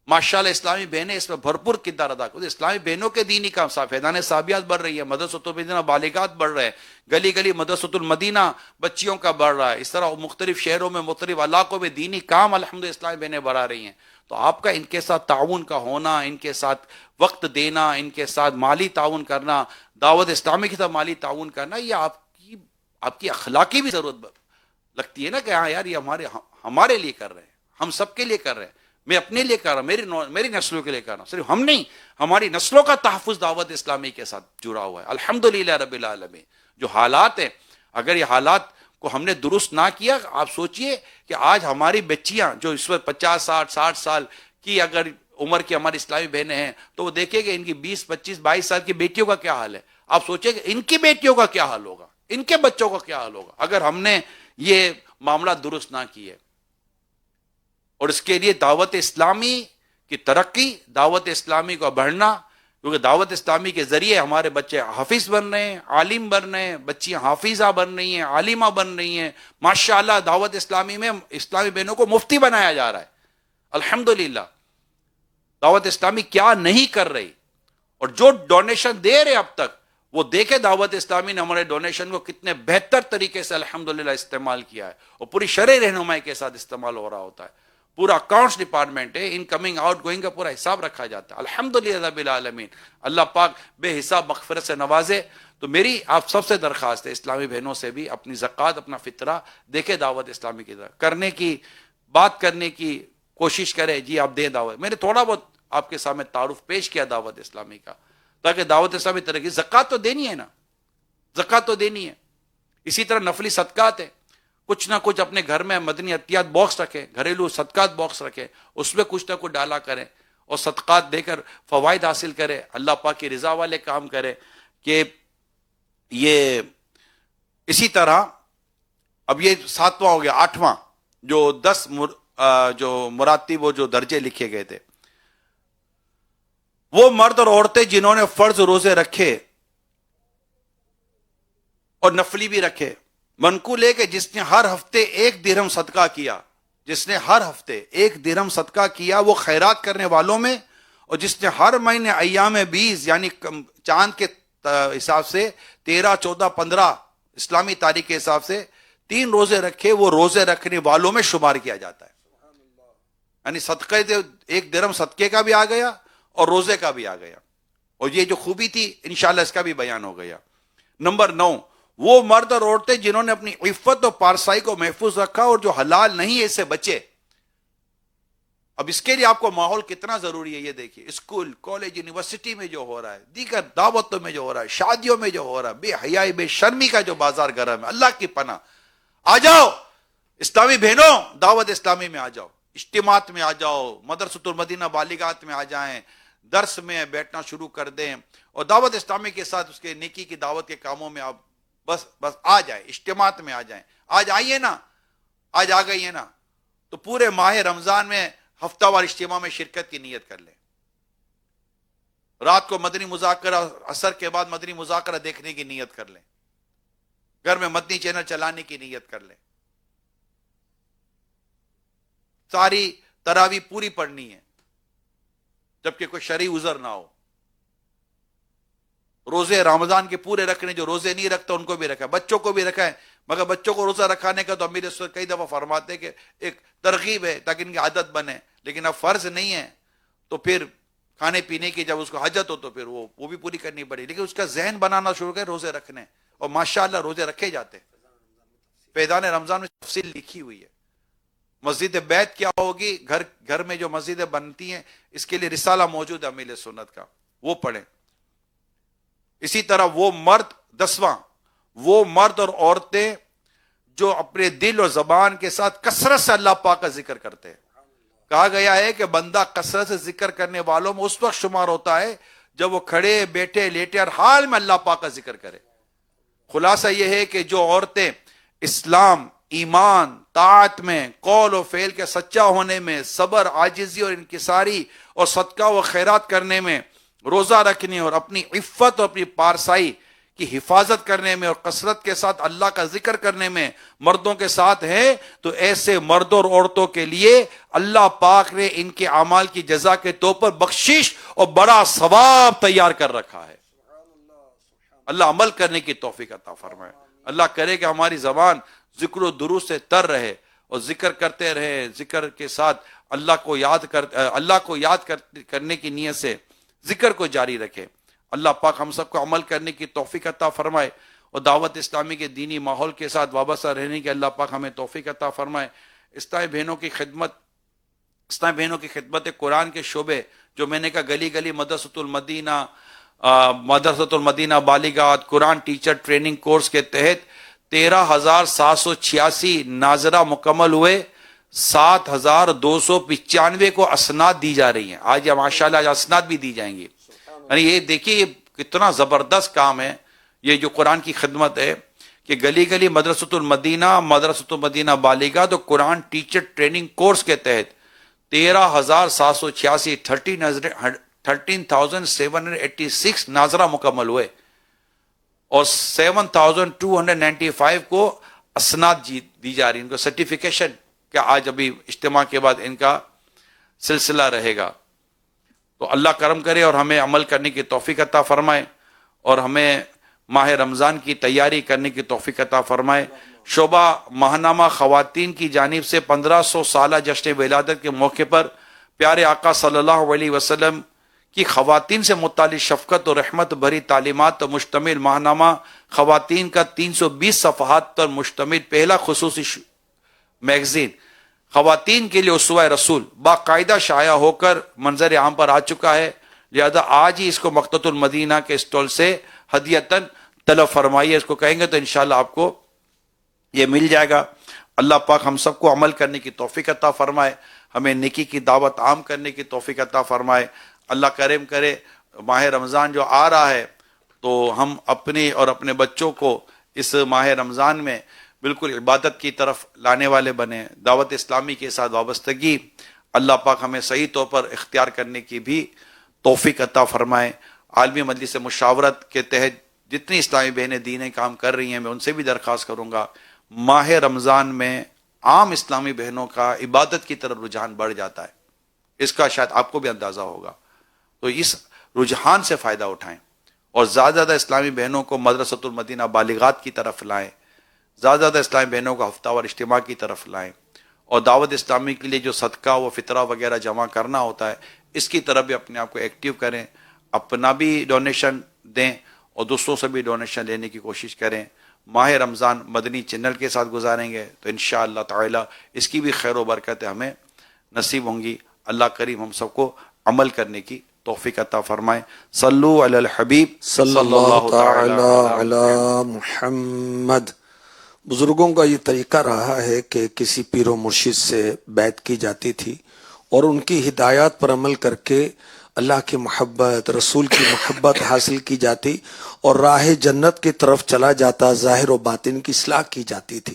ماشاءاللہ اسلامی بہنیں اس میں بھرپور کردار ادا کرتے. اسلامی بہنوں کے دینی کام, فیضان صحابیات بڑھ رہی ہے, مدرسۃ المدینہ بالغات بڑھ رہے ہیں, گلی گلی مدرسۃ المدینہ بچیوں کا بڑھ رہا ہے. اس طرح مختلف شہروں میں مختلف علاقوں میں دینی کام الحمدللہ اسلامی بہنیں بڑھا رہی ہیں. تو آپ کا ان کے ساتھ تعاون کا ہونا, ان کے ساتھ وقت دینا, ان کے ساتھ مالی تعاون کرنا, دعوت اسلامی کے ساتھ مالی تعاون کرنا, یہ آپ کی اخلاقی بھی ضرورت لگتی ہے نا کہ ہاں یار یہ ہمارے لیے کر رہے ہیں, ہم سب کے لیے کر رہے ہیں. میں اپنے لیے کر رہا ہوں, میری نسلوں کے لیے کر رہا ہوں. صرف ہم نہیں, ہماری نسلوں کا تحفظ دعوت اسلامی کے ساتھ جڑا ہوا ہے الحمدللہ رب العالمین. جو حالات ہیں, اگر یہ حالات کو ہم نے درست نہ کیا, آپ سوچئے کہ آج ہماری بچیاں جو اس وقت 50-60 سال کی اگر عمر کی ہماری اسلامی بہنیں ہیں, تو وہ دیکھیں کہ ان کی 20-25-22 سال کی بیٹیوں کا کیا حال ہے. آپ سوچیں کہ ان کی بیٹیوں کا کیا حال ہوگا, ان کے بچوں کا کیا حال ہوگا اگر ہم نے یہ معاملہ درست نہ کیے. اور اس کے لیے دعوت اسلامی کی ترقی, دعوت اسلامی کو بڑھنا, کیونکہ دعوت اسلامی کے ذریعے ہمارے بچے حافظ بن رہے ہیں, عالم بن رہے ہیں, بچیاں حافظہ بن رہی ہیں, عالمہ بن رہی ہیں. ماشاءاللہ دعوت اسلامی میں اسلامی بہنوں کو مفتی بنایا جا رہا ہے الحمدللہ. دعوت اسلامی کیا نہیں کر رہی, اور جو ڈونیشن دے رہے اب تک, وہ دیکھے دعوت اسلامی نے ہمارے ڈونیشن کو کتنے بہتر طریقے سے الحمدللہ استعمال کیا ہے, اور پوری شرع رہنمائی کے ساتھ استعمال ہو رہا ہوتا ہے. پورا اکاؤنٹس ڈپارٹمنٹ ہے, ان کمنگ آؤٹ گوئنگ کا پورا حساب رکھا جاتا ہے الحمدللہ رب العالمین. اللہ پاک بے حساب مغفرت سے نوازے. تو میری آپ سب سے درخواست ہے, اسلامی بہنوں سے بھی, اپنی زکوٰۃ اپنا فطرہ دیکھے دعوت اسلامی کی طرف کرنے کی, بات کرنے کی کوشش کرے. جی آپ دیں دعوت. میں نے تھوڑا بہت آپ کے سامنے تعارف پیش کیا دعوت اسلامی کا, تاکہ دعوت اسلامی ترقی. زکوٰۃ تو دینی ہے نا, زکوٰۃ تو دینی ہے. اسی طرح نفلی صدقات ہے, کچھ نہ کچھ اپنے گھر میں مدنی عطیات باکس رکھیں, گھریلو صدقات باکس رکھیں, اس میں کچھ نہ کچھ ڈالا کریں, اور صدقات دے کر فوائد حاصل کرے, اللہ پاک کی رضا والے کام کرے. کہ یہ اسی طرح اب یہ 7واں ہو گیا. 8واں جو 10 جو مراتب و جو درجے لکھے گئے تھے, وہ مرد اور عورتیں جنہوں نے فرض روزے رکھے اور نفلی بھی رکھے. منقول ہے کہ جس نے ہر ہفتے 1 درہم صدقہ کیا, جس نے ہر ہفتے 1 درہم صدقہ کیا وہ خیرات کرنے والوں میں, اور جس نے ہر مہینے ایام 20 یعنی چاند کے حساب سے 13, 14, 15 اسلامی تاریخ کے حساب سے 3 روزے رکھے, وہ روزے رکھنے والوں میں شمار کیا جاتا ہے. یعنی صدقے 1 درہم صدقے کا بھی آ گیا اور روزے کا بھی آ گیا. اور یہ جو خوبی تھی انشاءاللہ اس کا بھی بیان ہو گیا. نمبر 9, وہ مرد اور عورتیں جنہوں نے اپنی عفت و پارسائی کو محفوظ رکھا اور جو حلال نہیں ہے اس سے بچے. اب اس کے لیے آپ کو ماحول کتنا ضروری ہے یہ دیکھیے. اسکول, کالج, یونیورسٹی میں جو ہو رہا ہے, دیگر دعوتوں میں جو ہو رہا ہے, شادیوں میں جو ہو رہا ہے, بے حیائی بے شرمی کا جو بازار گرم ہے, اللہ کی پناہ. آ جاؤ اسلامی بہنوں, دعوت اسلامی میں آ جاؤ. اجتماعات میں آ جاؤ، مدرسۃ المدینہ بالغات میں آ جائیں، درس میں بیٹھنا شروع کر دیں، اور دعوت اسلامی کے ساتھ اس کے نیکی کی دعوت کے کاموں میں آپ بس آ جائیں، اجتماعات میں آ جائیں. آج آئیے نا، آج آ گئی ہے نا، تو پورے ماہ رمضان میں ہفتہ وار اجتماع میں شرکت کی نیت کر لیں. رات کو مدنی مذاکرہ، عصر کے بعد مدنی مذاکرہ دیکھنے کی نیت کر لیں. گھر میں مدنی چینل چلانے کی نیت کر لیں. ساری تراویح پوری پڑھنی ہے جبکہ کوئی شرعی عذر نہ ہو. روزے رمضان کے پورے رکھنے، جو روزے نہیں رکھتا ان کو بھی رکھا ہے، بچوں کو بھی رکھا ہے. مگر بچوں کو روزہ رکھانے کا تو امیر سنت کئی دفعہ فرماتے ہیں کہ ایک ترغیب ہے تاکہ ان کی عادت بنے، لیکن اب فرض نہیں ہے تو پھر کھانے پینے کی جب اس کو حاجت ہو تو پھر وہ بھی پوری کرنی پڑی. لیکن اس کا ذہن بنانا شروع کرے روزے رکھنے، اور ماشاءاللہ روزے رکھے جاتے. فیضان رمضان میں تفصیل لکھی ہوئی ہے. مسجد بیت کیا ہوگی، گھر میں جو مسجدیں بنتی ہیں، اس کے لیے رسالہ موجود ہے امیل سنت کا، وہ پڑھیں. اسی طرح وہ مرد، 10واں، وہ مرد اور عورتیں جو اپنے دل اور زبان کے ساتھ کثرت سے اللہ پاک کا ذکر کرتے ہیں. کہا گیا ہے کہ بندہ کثرت سے ذکر کرنے والوں میں اس وقت شمار ہوتا ہے جب وہ کھڑے بیٹھے لیٹے ہر حال میں اللہ پاک کا ذکر کرے. خلاصہ یہ ہے کہ جو عورتیں اسلام، ایمان، طاعت میں، قول و فعل کے سچا ہونے میں، صبر، عاجزی اور انکساری اور صدقہ و خیرات کرنے میں، روزہ رکھنے اور اپنی عفت اور اپنی پارسائی کی حفاظت کرنے میں اور کثرت کے ساتھ اللہ کا ذکر کرنے میں مردوں کے ساتھ ہیں، تو ایسے مردوں اور عورتوں کے لیے اللہ پاک نے ان کے اعمال کی جزا کے طور پر بخشش اور بڑا ثواب تیار کر رکھا ہے. اللہ عمل کرنے کی توفیق عطا فرمائے. اللہ کرے کہ ہماری زبان ذکر و درود سے تر رہے اور ذکر کرتے رہے، ذکر کے ساتھ اللہ کو یاد کرنے کی نیت سے ذکر کو جاری رکھے. اللہ پاک ہم سب کو عمل کرنے کی توفیق عطا فرمائے اور دعوت اسلامی کے دینی ماحول کے ساتھ وابستہ رہنے کی اللہ پاک ہمیں توفیق عطا فرمائے. اسلامی بہنوں کی خدمت قرآن کے شعبے، جو میں نے کہا گلی گلی مدرسۃ المدینہ بالغات قرآن ٹیچر ٹریننگ کورس کے تحت 13,786 ناظرہ مکمل ہوئے. 7,295 کو اسناد دی جا رہی ہیں. آج ماشاءاللہ آج اسناد بھی دی جائیں گی. یعنی یہ دیکھیے کتنا زبردست کام ہے یہ جو قرآن کی خدمت ہے کہ گلی گلی مدرسۃ المدینہ بالغات اور قرآن ٹیچر ٹریننگ کورس کے تحت 13,786 13,786 ناظرہ مکمل ہوئے اور 7,295 کو اسناد دی جا رہی ہیں. ان کو سرٹیفیکیشن کہ آج ابھی اجتماع کے بعد ان کا سلسلہ رہے گا. تو اللہ کرم کرے اور ہمیں عمل کرنے کی توفیق عطا فرمائے اور ہمیں ماہ رمضان کی تیاری کرنے کی توفیق عطا فرمائے. شعبہ ماہنامہ خواتین کی جانب سے 1500 سالہ جشن ولادت کے موقع پر پیارے آقا صلی اللہ علیہ وسلم کی خواتین سے متعلق شفقت اور رحمت بھری تعلیمات پر مشتمل ماہنامہ خواتین کا 320 صفحات پر مشتمل پہلا خصوصی میگزین خواتین کے لیے اسوہ رسول باقاعدہ شائع ہو کر منظر عام پر آ چکا ہے. لہذا آج ہی اس کو مکتبۃ المدینہ کے اسٹال سے ہدیتاً طلب فرمائیے. اس کو کہیں گے تو انشاءاللہ آپ کو یہ مل جائے گا. اللہ پاک ہم سب کو عمل کرنے کی توفیق عطا فرمائے، ہمیں نیکی کی دعوت عام کرنے کی توفیق عطا فرمائے. اللہ کرم کرے ماہ رمضان جو آ رہا ہے تو ہم اپنے اور اپنے بچوں کو اس ماہ رمضان میں بالکل عبادت کی طرف لانے والے بنے. دعوت اسلامی کے ساتھ وابستگی اللہ پاک ہمیں صحیح طور پر اختیار کرنے کی بھی توفیق عطا فرمائے. عالمی مجلس مشاورت کے تحت جتنی اسلامی بہنیں دینی کام کر رہی ہیں میں ان سے بھی درخواست کروں گا، ماہ رمضان میں عام اسلامی بہنوں کا عبادت کی طرف رجحان بڑھ جاتا ہے. اس کا شاید آپ کو بھی اندازہ ہوگا. تو اس رجحان سے فائدہ اٹھائیں اور زیادہ اسلامی بہنوں کو مدرسۃ المدینہ بالغات کی طرف لائیں، زیادہ اسلامی بہنوں کو ہفتہ وار اجتماع کی طرف لائیں اور دعوت اسلامی کے لیے جو صدقہ و فطرہ وغیرہ جمع کرنا ہوتا ہے اس کی طرف بھی اپنے آپ کو ایکٹیو کریں. اپنا بھی ڈونیشن دیں اور دوسروں سے بھی ڈونیشن لینے کی کوشش کریں. ماہ رمضان مدنی چینل کے ساتھ گزاریں گے تو انشاءاللہ تعالی اس کی بھی خیر و برکتیں ہمیں نصیب ہوں گی. اللہ کریم ہم سب کو عمل کرنے کی توفیق عطا فرمائے. صلو علی الحبیب صلی اللہ تعالی علی محمد بزرگوں کا یہ طریقہ رہا ہے کہ کسی پیر و مرشد سے بیعت کی جاتی تھی اور ان کی ہدایات پر عمل کر کے اللہ کی محبت، رسول کی محبت حاصل کی جاتی اور راہ جنت کی طرف چلا جاتا، ظاہر و باطن کی اصلاح کی جاتی تھی۔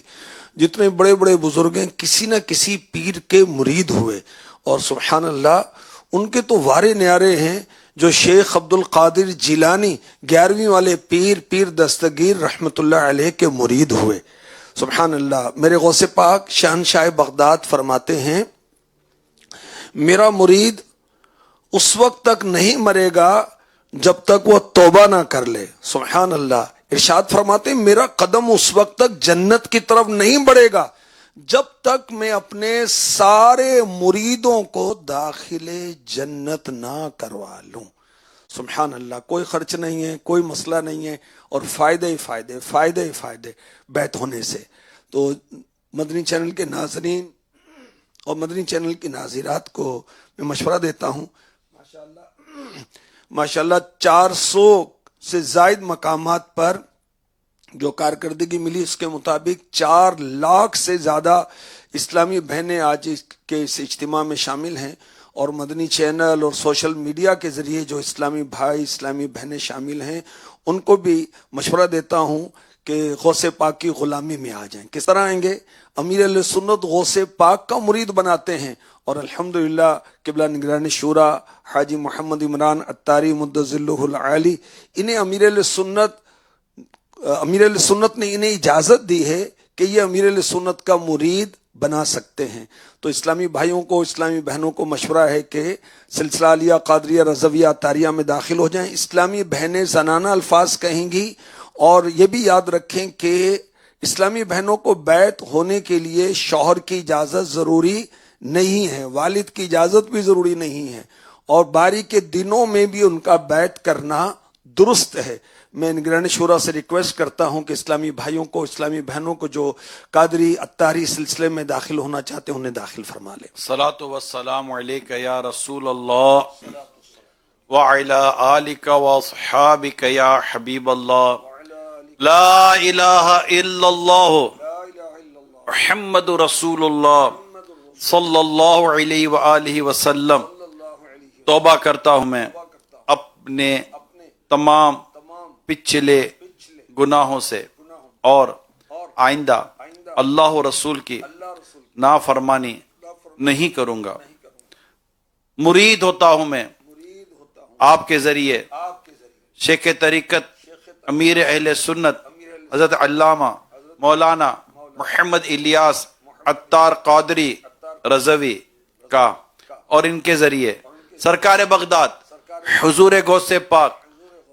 جتنے بڑے بڑے بزرگ ہیں کسی نہ کسی پیر کے مرید ہوئے، اور سبحان اللہ ان کے تو وارے نیارے ہیں جو شیخ عبد القادر جیلانی 11ویں والے پیر دستگیر رحمت اللہ علیہ کے مرید ہوئے۔ سبحان اللہ۔ میرے غوث پاک شہنشاہ بغداد فرماتے ہیں میرا مرید اس وقت تک نہیں مرے گا جب تک وہ توبہ نہ کر لے۔ سبحان اللہ۔ ارشاد فرماتے ہیں میرا قدم اس وقت تک جنت کی طرف نہیں بڑھے گا جب تک میں اپنے سارے مریدوں کو داخل جنت نہ کروا لوں۔ سبحان اللہ۔ کوئی خرچ نہیں ہے، کوئی مسئلہ نہیں ہے، اور فائدے ہی فائدے بیعت ہونے سے۔ تو مدنی چینل کے ناظرین اور مدنی چینل کی ناظرات کو میں مشورہ دیتا ہوں، ماشاءاللہ 400 سے زائد مقامات پر جو کارکردگی ملی اس کے مطابق 4 لاکھ سے زیادہ اسلامی بہنیں آج کے اس اجتماع میں شامل ہیں، اور مدنی چینل اور سوشل میڈیا کے ذریعے جو اسلامی بھائی اسلامی بہنیں شامل ہیں ان کو بھی مشورہ دیتا ہوں کہ غوث پاک کی غلامی میں آ جائیں۔ کس طرح آئیں گے؟ امیر علیہ سنت غوث پاک کا مرید بناتے ہیں، اور الحمدللہ قبلہ نگران شورا حاجی محمد عمران عطاری مدظلہ العالی انہیں امیر علیہ سنت نے انہیں اجازت دی ہے کہ یہ امیر علیہ سنت کا مرید بنا سکتے ہیں۔ تو اسلامی بھائیوں کو، اسلامی بہنوں کو مشورہ ہے کہ سلسلہ عالیہ قادریہ رضویہ عطاریہ میں داخل ہو جائیں۔ اسلامی بہنیں زنانہ الفاظ کہیں گی، اور یہ بھی یاد رکھیں کہ اسلامی بہنوں کو بیعت ہونے کے لیے شوہر کی اجازت ضروری نہیں ہے، والد کی اجازت بھی ضروری نہیں ہے، اور باری کے دنوں میں بھی ان کا بیعت کرنا درست ہے۔ میں نگران شورا سے ریکویسٹ کرتا ہوں کہ اسلامی بھائیوں کو، اسلامی بہنوں کو جو قادری عطاری سلسلے میں داخل ہونا چاہتے ہیں انہیں داخل فرما لیں۔ الصلاۃ والسلام علیک یا رسول اللہ وعلی آلک واصحابک یا حبیب اللہ، لا الہ الا اللہ محمد رسول اللہ صلی اللہ علیہ وآلہ وسلم۔ توبہ کرتا ہوں میں اپنے تمام پچھلے گناہوں سے، اور آئندہ اللہ و رسول کی نافرمانی نہیں کروں گا۔ مرید ہوتا ہوں میں آپ کے ذریعے شیخ طریقت امیر اہل سنت حضرت علامہ مولانا محمد الیاس عطار قادری رضوی کا، اور ان کے ذریعے سرکار بغداد حضور غوث پاک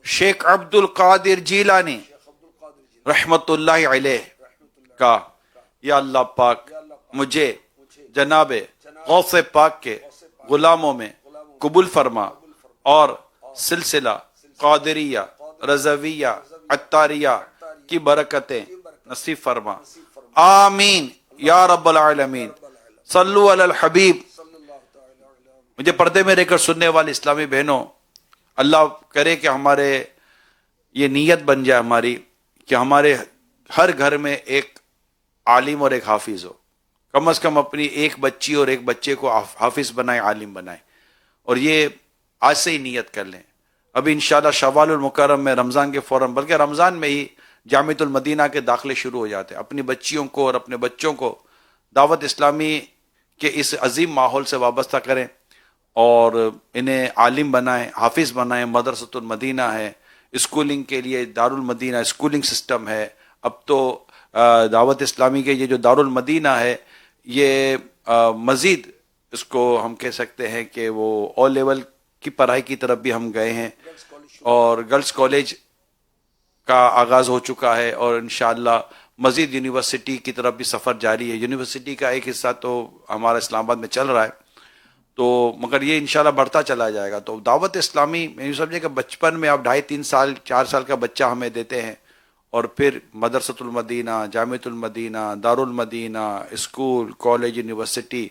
شیخ عبد القادر جیلانی رحمت اللہ علیہ کا۔ یا اللہ پاک مجھے جناب غوث پاک کے غلاموں میں قبول فرما، اور سلسلہ قادریہ رضویہ عطاریہ کی برکتیں نصیب فرما، آمین یا رب العالمین۔ صلو علی الحبیب۔ مجھے پردے میں رہ کر سننے والے اسلامی بہنوں، اللہ کرے کہ ہمارے یہ نیت بن جائے ہماری کہ ہمارے ہر گھر میں ایک عالم اور ایک حافظ ہو، کم از کم اپنی ایک بچی اور ایک بچے کو حافظ بنائے، عالم بنائے، اور یہ آج سے ہی نیت کر لیں۔ ابھی انشاءاللہ شوال المکرم میں رمضان کے فوراً، بلکہ رمضان میں ہی جامعۃ المدینہ کے داخلے شروع ہو جاتے ہیں۔ اپنی بچیوں کو اور اپنے بچوں کو دعوت اسلامی کے اس عظیم ماحول سے وابستہ کریں، اور انہیں عالم بنائیں، حافظ بنائیں۔ مدرسۃ المدینہ ہے، اسکولنگ کے لیے دار المدینہ اسکولنگ سسٹم ہے۔ اب تو دعوت اسلامی کے یہ جو دار المدینہ ہے یہ مزید اس کو ہم کہہ سکتے ہیں کہ وہ او لیول کی پڑھائی کی طرف بھی ہم گئے ہیں، اور گرلز کالج کا آغاز ہو چکا ہے، اور انشاءاللہ مزید یونیورسٹی کی طرف بھی سفر جاری ہے۔ یونیورسٹی کا ایک حصہ تو ہمارا اسلام آباد میں چل رہا ہے، تو مگر یہ انشاءاللہ بڑھتا چلا جائے گا۔ تو دعوت اسلامی میں سمجھے کہ بچپن میں آپ 2.5-3 سال 4 سال کا بچہ ہمیں دیتے ہیں، اور پھر مدرسۃ المدینہ، جامعۃ المدینہ، دار المدینہ، اسکول، کالج، یونیورسٹی،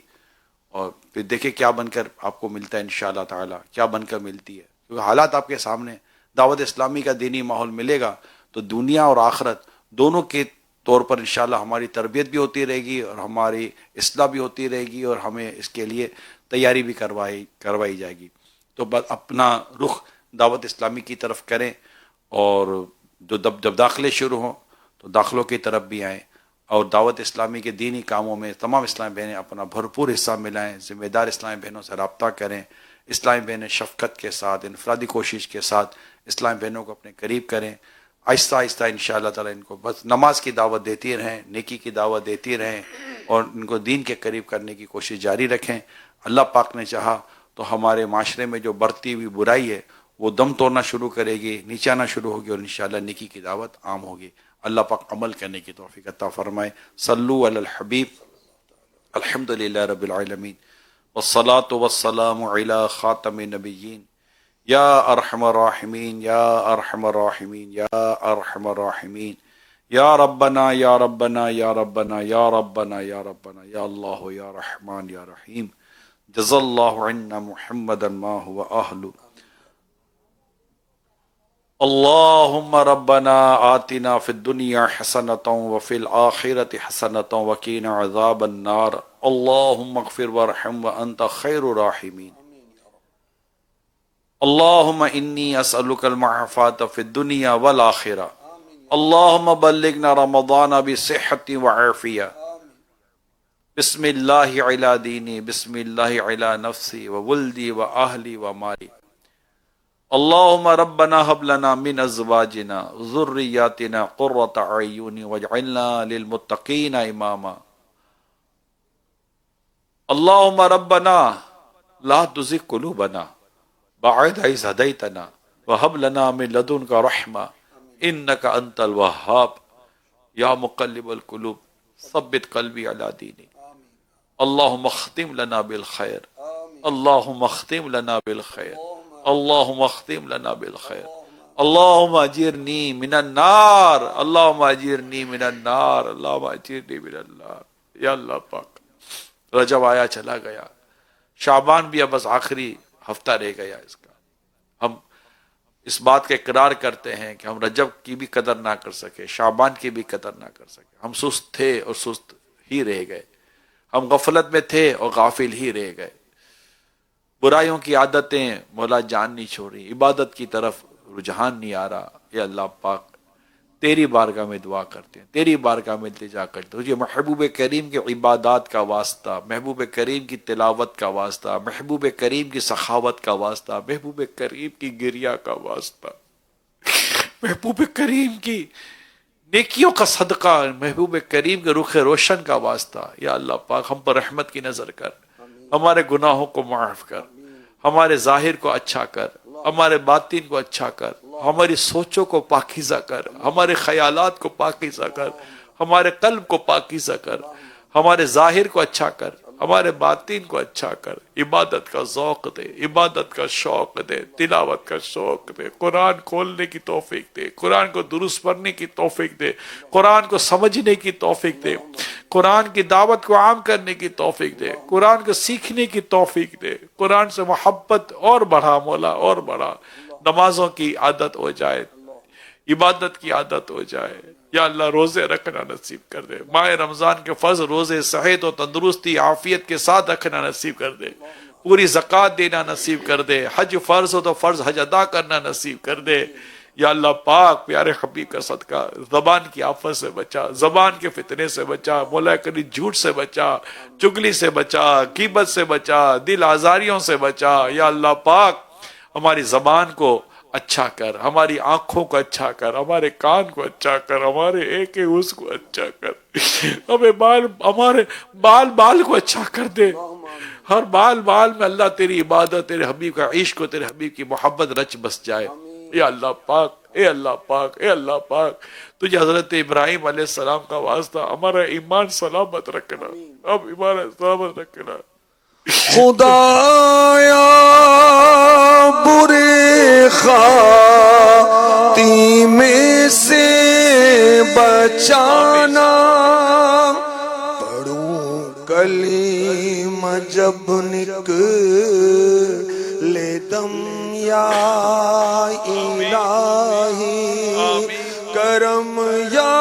اور پھر دیکھیں کیا بن کر آپ کو ملتا ہے انشاءاللہ تعالی، کیا بن کر ملتی ہے، کیونکہ حالات آپ کے سامنے۔ دعوت اسلامی کا دینی ماحول ملے گا تو دنیا اور آخرت دونوں کے طور پر انشاءاللہ ہماری تربیت بھی ہوتی رہے گی اور ہماری اصلاح بھی ہوتی رہے گی اور ہمیں اس کے لیے تیاری بھی کروائی جائے گی. تو بس اپنا رخ دعوت اسلامی کی طرف کریں اور جب داخلے شروع ہوں تو داخلوں کی طرف بھی آئیں اور دعوت اسلامی کے دینی کاموں میں تمام اسلامی بہنیں اپنا بھرپور حصہ ملائیں. ذمہ دار اسلامی بہنوں سے رابطہ کریں. اسلامی بہنیں شفقت کے ساتھ انفرادی کوشش کے ساتھ اسلامی بہنوں کو اپنے قریب کریں. آہستہ آہستہ انشاءاللہ تعالی ان کو بس نماز کی دعوت دیتی رہیں, نیکی کی دعوت دیتی رہیں اور ان کو دین کے قریب کرنے کی کوشش جاری رکھیں. اللہ پاک نے چاہا تو ہمارے معاشرے میں جو بڑھتی ہوئی برائی ہے وہ دم توڑنا شروع کرے گی, نیچے آنا شروع ہوگی اور انشاءاللہ نیکی کی دعوت عام ہوگی. اللہ پاک عمل کرنے کی توفیق عطا فرمائے. صلو علی الحبیب. الحمدللہ رب العالمین والصلاة والسلام علی خاتم النبیین یا ارحم الراحمین یا ارحم الراحمین یا ارحم الراحمین یا ربنا یا ربنا یا ربنا یا ربنا یا ربنا یا اللہ یا رحمان یا رحیم. جزا اللہ عنا محمدا ما هو اہل. اللہم ربنا آتنا فی الدنیا حسنة وفی الآخرة حسنة وقنا عذاب النار. اللہم اغفر وارحم وانت خیر الراحمین. اللہم انی اسألک المعافاة فی الدنیا والآخرہ. اللہم بلغنا رمضان بصحت وعافیہ. بسم اللہ علی دینی بسم اللہ علی نفسی وولدی واہلی ومالی. اللہم ربنا هب لنا من ازواجنا ذریاتنا قرۃ اعین واجعلنا للمتقین اماما. اللہم ربنا لا تزغ قلوبنا بعد اذ ہدیتنا وہب لنا من لدنک رحمہ انک انت الوہاب. یا مقلب القلوب ثبت قلبی علی دینک. اللہم اختم لنا بالخیر. اللہم اختم لنا بالخیر. اللہم اختم لنا بالخیر. اللہم اجرنی من النار. اللہم اجرنی من النار. اللہم اجرنی من النار. یا اللہ پاک رجب آیا چلا گیا, شعبان بھی اب بس آخری ہفتہ رہ گیا اس کا. ہم اس بات کا اقرار کرتے ہیں کہ ہم رجب کی بھی قدر نہ کر سکے, شعبان کی بھی قدر نہ کر سکے. ہم سست تھے اور سست ہی رہ گئے. ہم غفلت میں تھے اور غافل ہی رہ گئے. برائیوں کی عادتیں مولا جان نہیں چھوڑی, عبادت کی طرف رجحان نہیں آ رہا. یا اللہ پاک تیری بارگاہ میں دعا کرتے ہیں, تیری بارگاہ میں التجا کرتے ہیں. تجھے محبوب کریم کی عبادات کا واسطہ, محبوب کریم کی تلاوت کا واسطہ, محبوب کریم کی سخاوت کا واسطہ, محبوب کریم کی گریہ کا واسطہ, محبوب کریم کی نیکیوں کا صدقہ, محبوب کریم کے رخ روشن کا واسطہ. یا اللہ پاک ہم پر رحمت کی نظر کر, ہمارے گناہوں کو معاف کر, ہمارے ظاہر کو اچھا کر, ہمارے باطن کو اچھا کر, ہماری سوچوں کو پاکیزہ کر, ہمارے خیالات کو پاکیزہ کر, ہمارے قلب کو پاکیزہ کر, ہمارے ظاہر کو اچھا کر, ہمارے باطن کو اچھا کر. عبادت کا ذوق دے, عبادت کا شوق دے, تلاوت کا شوق دے, قرآن کھولنے کی توفیق دے, قرآن کو درست پڑھنے کی توفیق دے, قرآن کو سمجھنے کی توفیق دے, قرآن کی دعوت کو عام کرنے کی توفیق دے, قرآن کو سیکھنے کی توفیق دے, قرآن سے محبت اور بڑھا مولا اور بڑھا. نمازوں کی عادت ہو جائے, عبادت کی عادت ہو جائے. یا اللہ روزے رکھنا نصیب کر دے, ماہ رمضان کے فرض روزے صحت و تندرستی عافیت کے ساتھ رکھنا نصیب کر دے, پوری زکوٰۃ دینا نصیب کر دے, حج فرض ہو تو فرض حج ادا کرنا نصیب کر دے. یا اللہ پاک پیارے حبیب کا صدقہ زبان کی آفت سے بچا, زبان کے فتنے سے بچا, مولا کریم جھوٹ سے بچا, چگلی سے بچا, غیبت سے بچا, دل آزاریوں سے بچا. یا اللہ پاک ہماری زبان کو اچھا کر, ہماری آنکھوں کو اچھا کر, ہمارے کان کو اچھا کر, ہمارے ایک اس کو اچھا کر, ہمیں ہمارے بال کو اچھا کر دے. ہر بال میں اللہ تیری عبادت, تیرے حبیب کا عشق و تیرے حبیب کی محبت رچ بس جائے. یا اللہ پاک, اے اللہ پاک, اے اللہ پاک تجھے حضرت ابراہیم علیہ السلام کا واسطہ ہمارا ایمان سلامت رکھنا, اب ایمان سلامت رکھنا. خدایا برے خاتمے سے بچانا, پڑھوں کلمہ جب نکلے دم, یا الہی کرم یا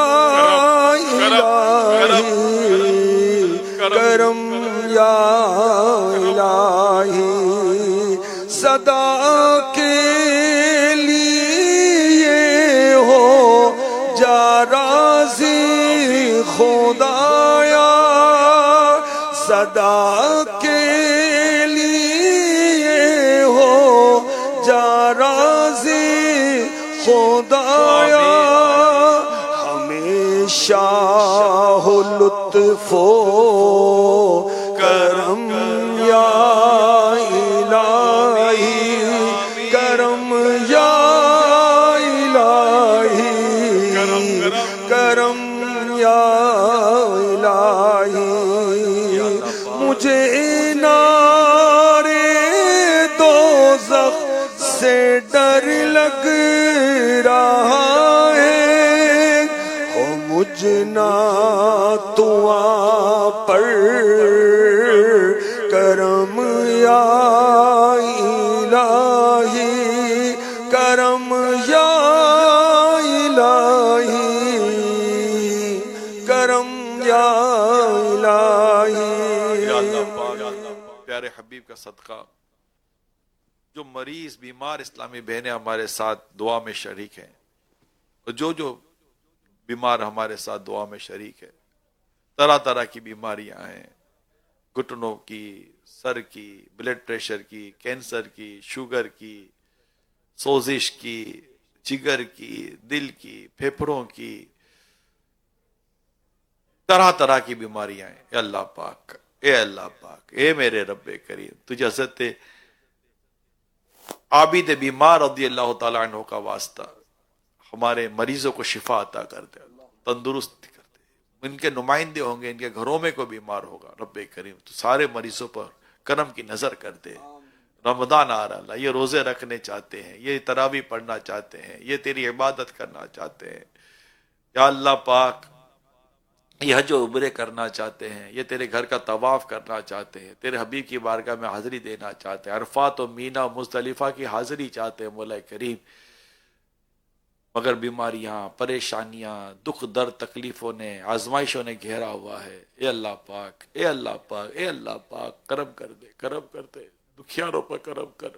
صدا کے لیے ہو جا راضی خدایا، صدا کے لیے ہو جا راضی خدایا، ہمیشہ ہو لطف و کرم یا الہی، کرم یا الہی، کرم یا الہی، مجھے نارے دوزخ سے ڈر لگ رہا ہے، ہو مجھنا تو پر کرم یا الہی، کرم یا الہی، کرم یا الہی۔ یا اللہ پاک پیارے حبیب کا صدقہ، جو مریض بیمار اسلامی بہنیں ہمارے ساتھ دعا میں شریک ہیں، اور جو بیمار ہمارے ساتھ دعا میں شریک ہے، طرح طرح کی بیماریاں ہیں، گھٹنوں کی، سر کی، بلڈ پریشر کی، کینسر کی، شوگر کی، سوزش کی، جگر کی، دل کی، پھیپھڑوں کی، طرح طرح کی بیماریاں ہیں۔ اے اللہ پاک، اے اللہ پاک، اے میرے رب کریم، تجھے حضرت عابد بیمار رضی اللہ تعالیٰ عنہ کا واسطہ ہمارے مریضوں کو شفا عطا کر دے، تندرست کر دے، ان کے نمائندے ہوں گے، ان کے گھروں میں کوئی بیمار ہوگا، رب کریم تو سارے مریضوں پر کرم کی نظر کر دے۔ رمضان آ رہا، اللہ یہ روزے رکھنے چاہتے ہیں، یہ تراویح پڑھنا چاہتے ہیں، یہ تیری عبادت کرنا چاہتے ہیں، یا اللہ پاک یہ حج و عمرے کرنا چاہتے ہیں، یہ تیرے گھر کا طواف کرنا چاہتے ہیں، تیرے حبیب کی بارگاہ میں حاضری دینا چاہتے ہیں، عرفات و مینا مزدلفہ کی حاضری چاہتے ہیں مولا کریم، مگر بیماریاں، پریشانیاں، دکھ درد، تکلیفوں نے، آزمائشوں نے گھیرا ہوا ہے۔ اے اللہ پاک، اے اللہ پاک، اے اللہ پاک، کرم کر دے، کرم کر دے، دکھیاروں پر کرم کر،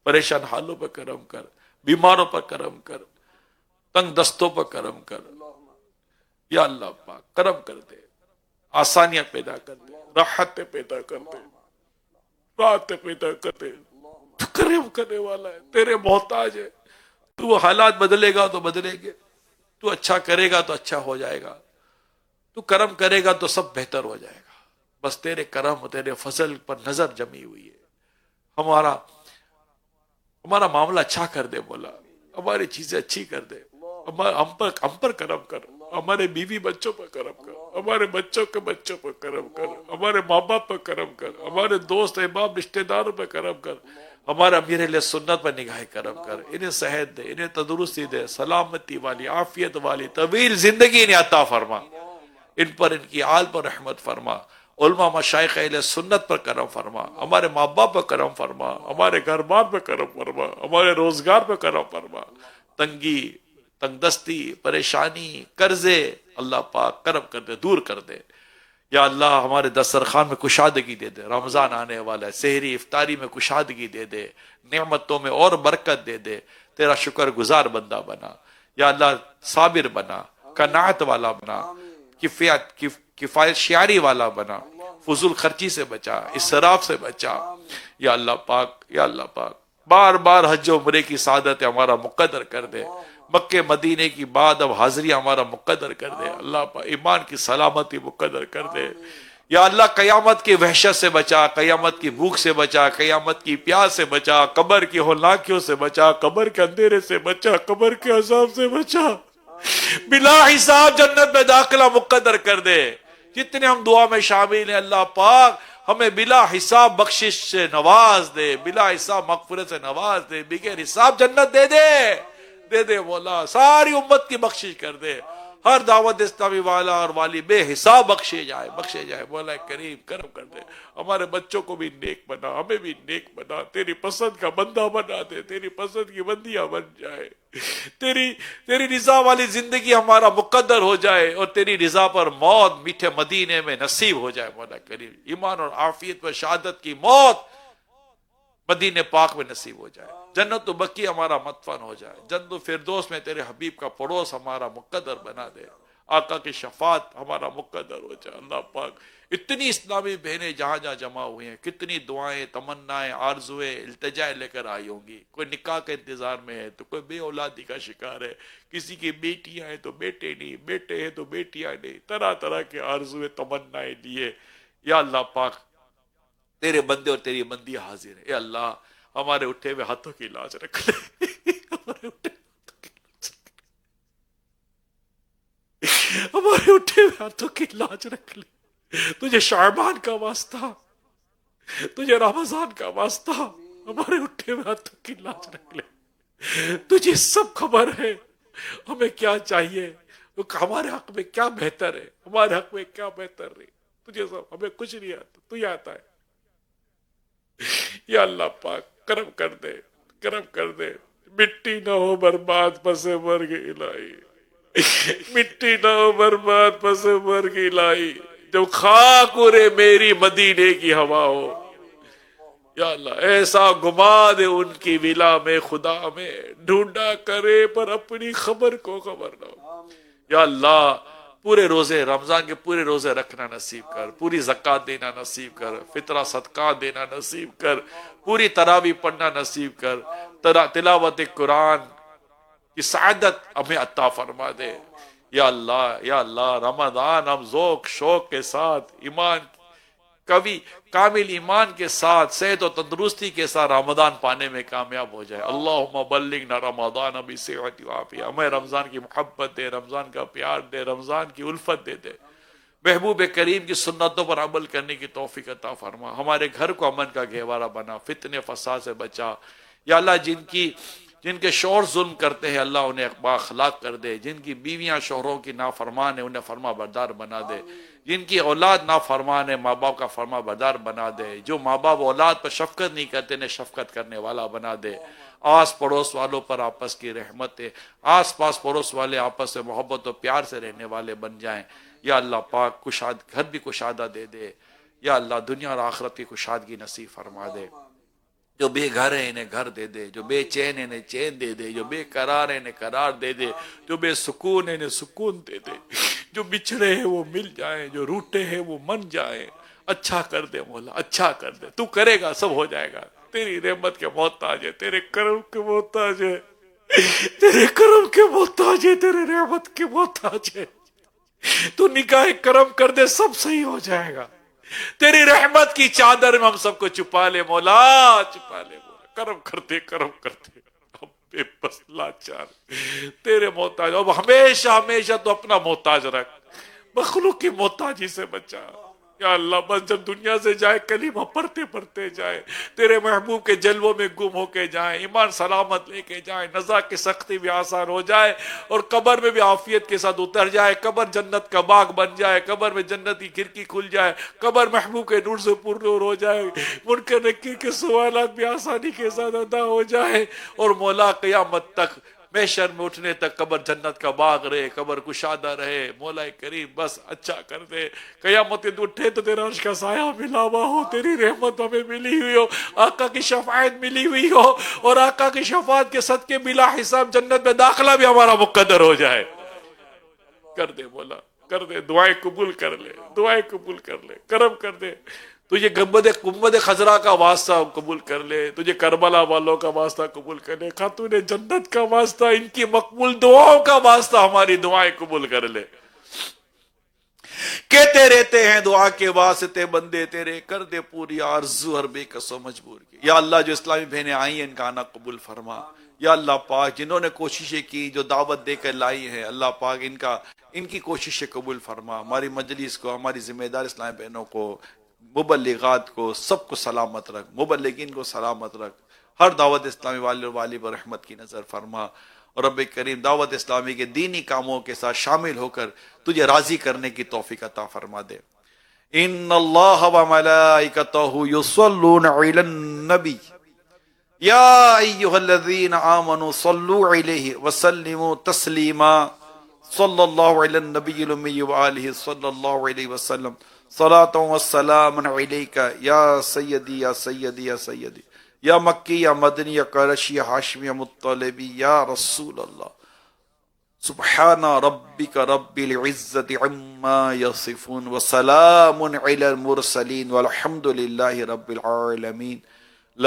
پریشان حالوں پر کرم کر، بیماروں پر کرم کر، تنگ دستوں پر کرم کر، یا اللہ پاک کرم کر دے، آسانیاں پیدا کر دے، راحتیں پیدا کر دے، راحتیں پیدا کر دے، تو کرم کرنے والا ہے، تیرے محتاج ہے، تو حالات بدلے گا تو بدلیں گے، تو اچھا کرے گا تو اچھا ہو جائے گا، تو کرم کرے گا تو سب بہتر ہو جائے گا، بس تیرے کرم، تیرے فضل پر نظر جمی ہوئی ہے، ہمارا معاملہ اچھا کر دے مولا، ہماری چیزیں اچھی کر دے، ہم پر کرم کر، ہمارے بیوی بچوں پر کرم کر، ہمارے بچوں کے بچوں پر کرم کر، ہمارے ماں باپ پر کرم کر، ہمارے دوست احباب رشتہ داروں پر کرم کر، ہمارے امیر اہل سنت پر نگاہ کرم کر، انہیں صحت دے، انہیں تندرستی دے، سلامتی والی، عافیت والی، طویل زندگی انہیں عطا فرما، ان پر، ان کی آل پر رحمت فرما، علماء مشائخ اہل سنت پر کرم فرما، ہمارے ماں باپ پر کرم فرما، ہمارے گھر بار پر کرم فرما، ہمارے روزگار پر کرم فرما، تنگی، تنگ دستی، پریشانی، قرضے اللہ پاک کرم کر دے، دور کر دے، یا اللہ ہمارے دسترخوان میں کشادگی دے دے، رمضان آنے والا ہے، سحری افطاری میں کشادگی دے دے، نعمتوں میں اور برکت دے دے، تیرا شکر گزار بندہ بنا، یا اللہ صابر بنا، قناعت والا بنا، کفایت شیاری والا بنا، فضول خرچی سے بچا، اسراف سے بچا، یا اللہ پاک، یا اللہ پاک بار بار حج و عمرے کی سعادت ہمارا مقدر کر دے، مکے مدینے کی بعد اب حاضری ہمارا مقدر کر دے، اللہ پاک ایمان کی سلامتی مقدر کر دے، یا اللہ قیامت کی وحشت سے بچا، قیامت کی بھوک سے بچا، قیامت کی پیاس سے بچا، قبر کی ہولناکیوں سے بچا، قبر کے اندھیرے سے بچا، قبر کے عذاب سے بچا، بلا حساب جنت میں داخلہ مقدر کر دے، جتنے ہم دعا میں شامل ہیں اللہ پاک ہمیں بلا حساب بخشش سے نواز دے، بلا حساب مغفرت سے نواز دے، بغیر حساب جنت دے دے مولا، ساری امت کی بخشش کر دے، ہر دعوت اسلامی والا اور والی بے حساب بخشے جائے مولا کریم کرم کر دے، ہمارے بچوں کو بھی نیک بنا، ہمیں بھی نیک بنا، تیری پسند کا بندہ بنا دے، تیری پسند کی بندیاں بن جائے، تیری رضا والی زندگی ہمارا مقدر ہو جائے، اور تیری رضا پر موت میٹھے مدینے میں نصیب ہو جائے مولا کریم، ایمان اور عافیت پر شہادت کی موت مدینہ پاک میں نصیب ہو جائے، جنت و بقی ہمارا مدفن ہو جائے، جنت و فردوس میں تیرے حبیب کا پڑوس ہمارا مقدر بنا دے، آقا کی شفاعت ہمارا مقدر ہو جائے۔ اللہ پاک اتنی اسلامی بہنیں جہاں جہاں جمع ہوئی ہیں، کتنی دعائیں، تمنائیں، آرزویں، التجائیں لے کر آئی ہوں گی۔ کوئی نکاح کے انتظار میں ہے تو کوئی بے اولادی کا شکار ہے، کسی کی بیٹیاں ہیں تو بیٹے نہیں، بیٹے ہیں تو بیٹیاں نہیں، طرح طرح کے آرزویں، تمنائیں لیے۔ یا اللہ پاک تیرے بندے اور تیری بندی حاضر ہے، اے اللہ ہمارے اٹھے ہوئے ہاتھوں کی لاج رکھ لے، ہمارے اٹھے ہوئے ہاتھوں کی لاج رکھ لے۔ تجھے شعبان کا واسطہ، تجھے رمضان کا واسطہ، ہمارے اٹھے ہوئے ہاتھوں کی لاج رکھ لے۔ تجھے سب خبر ہے ہمیں کیا چاہیے، ہمارے حق میں کیا بہتر ہے، ہمارے حق میں کیا بہتر نہیں، تجھے سب، ہمیں کچھ نہیں آتا، تجھے آتا ہے۔ یا اللہ پاک کرم کر دے، کرم کر دے، مٹی نہ ہو برباد پس مرگ الہی، مٹی نہ ہو برباد پس مرگ الہی، جب خاک اڑے میری مدینے کی ہوا ہو۔ یا اللہ ایسا گما دے ان کی ولا میں، خدا میں ڈھونڈا کرے پر اپنی خبر کو خبر نہ ہو۔ یا اللہ پورے روزے رمضان کے پورے روزے رکھنا نصیب کر، پوری زکوٰۃ دینا نصیب کر، فطرہ صدقات دینا نصیب کر، پوری تراویح پڑھنا نصیب کر، تلاوت قرآن کی سعادت ہمیں عطا فرما دے۔ یا اللہ رمضان ہم ذوق شوق کے ساتھ، ایمان کبھی کامل ایمان کے ساتھ، صحت و تندرستی کے ساتھ رمضان پانے میں کامیاب ہو جائے۔ اللہم بلغنا رمضان بصحت و عافیہ، ہمیں رمضان کی محبت دے، رمضان کا پیار دے، رمضان کی الفت دے دے، محبوب کریم کی سنتوں پر عمل کرنے کی توفیق عطا فرما، ہمارے گھر کو امن کا گہوارہ بنا، فتنے فساد سے بچا۔ یا اللہ جن کے شوہر ظلم کرتے ہیں اللہ انہیں بااخلاق کر دے، جن کی بیویاں شوہروں کی نافرمان ہیں انہیں فرما بردار بنا دے، جن کی اولاد نافرمان ہے ماں باپ کا فرما بردار بنا دے، جو ماں باپ اولاد پر شفقت نہیں کرتے انہیں شفقت کرنے والا بنا دے۔ آس پڑوس والوں پر آپس کی رحمت ہے، آس پاس پڑوس والے آپس سے محبت و پیار سے رہنے والے بن جائیں۔ یا اللہ پاک گھر بھی کشادہ دے دے، یا اللہ دنیا اور آخرت کی کشادگی نصیب فرما دے۔ جو بے گھر ہیں انہیں گھر دے دے، جو بے چین ہیں انہیں چین دے دے، جو بے قرار ہیں انہیں قرار دے دے، جو بے سکون ہیں انہیں سکون دے دے، جو بچھڑے ہیں وہ مل جائیں، جو روٹے ہیں وہ من جائیں۔ اچھا کر دے مولا، اچھا کر دے، تو کرے گا سب ہو جائے گا۔ تیری رحمت کے محتاج ہے، تیرے کرم کے محتاج ہے، تیرے کرم کے محتاج ہے، تیرے رحمت کے محتاج ہے۔ تو نگاہ کرم کر دے سب صحیح ہو جائے گا۔ تیری رحمت کی چادر میں ہم سب کو چھپا لے مولا، چھپا لے مولا، کرم کرتے کرم کرتے، ہم بے بس لاچار تیرے محتاج، اب ہمیشہ ہمیشہ تو اپنا محتاج رکھ، مخلوق کی محتاجی سے بچا۔ یا اللہ بس جب دنیا سے جائے کلمہ پڑھتے پڑھتے جائے، تیرے محبوب کے جلووں میں گم ہو کے جائیں، ایمان سلامت لے کے جائیں، نزا کی سختی بھی آسان ہو جائے اور قبر میں بھی عافیت کے ساتھ اتر جائے، قبر جنت کا باغ بن جائے، قبر میں جنت کی کھڑکی کھل جائے، قبر محبوب کے نور سے پر نور ہو جائے، منکر نکیر کے سوالات بھی آسانی کے ساتھ ادا ہو جائے، اور مولا قیامت تک محشر میں اٹھنے تک قبر جنت کا باغ رہے، قبر کشادہ رہے۔ مولا کریم بس اچھا کر دے، قیامت کے دن اٹھے تو تیرا عرش کا سایہ ملا ہوا ہو، تیری رحمت ہمیں ملی ہوئی ہو، آقا کی شفاعت ملی ہوئی ہو، اور آقا کی شفاعت کے صدقے بلا حساب جنت میں داخلہ بھی ہمارا مقدر ہو جائے۔ کر دے مولا، کر دے، دعائیں قبول کر لے، دعائیں قبول کر لے، کرم کر دے۔ تجھے گنبد خضرا کا واسطہ قبول کر لے، تجھے کربلا والوں کا واسطہ قبول کر لے، خاتون جنت کا واسطہ، ان کی مقبول دعاؤں کا واسطہ ہماری دعائیں قبول کر لے۔ کہتے رہتے ہیں دعا کے واسطے بندے تیرے، کر دے پوری آرزو ہر بے کس و مجبور کی۔ یا اللہ جو اسلامی بہنیں آئی ہیں ان کا آنا قبول فرما۔ یا اللہ پاک جنہوں نے کوششیں کی، جو دعوت دے کر لائی ہیں، اللہ پاک ان کی کوششیں قبول فرما۔ ہماری مجلس کو، ہماری ذمہ دار اسلامی بہنوں کو، مبلغات کو، سب کو سلامت رکھ، مبلغین کو سلامت رکھ، ہر دعوت اسلامی والے اور والی پر رحمت کی نظر فرما، اور رب کریم دعوت اسلامی کے دینی کاموں کے ساتھ شامل ہو کر تجھے راضی کرنے کی توفیق عطا فرما دے۔ ان اللہ و ملائکتہ یصلون علی النبی یا ایھا الذین آمنوا صلوا علیہ وسلموا تسلیما صلی اللہ علی النبی الامی وآلہ صلی اللہ علیہ وسلم صلاۃ و سلام علیک یا سیدی یا سیدی یا سیدی یا مکی یا مدنی یا قریشی یا ہاشمی یا مطلبی یا رسول اللہ. سبحان ربک رب العزت عما یصفون وسلام علی المرسلین والحمد للہ رب العالمین.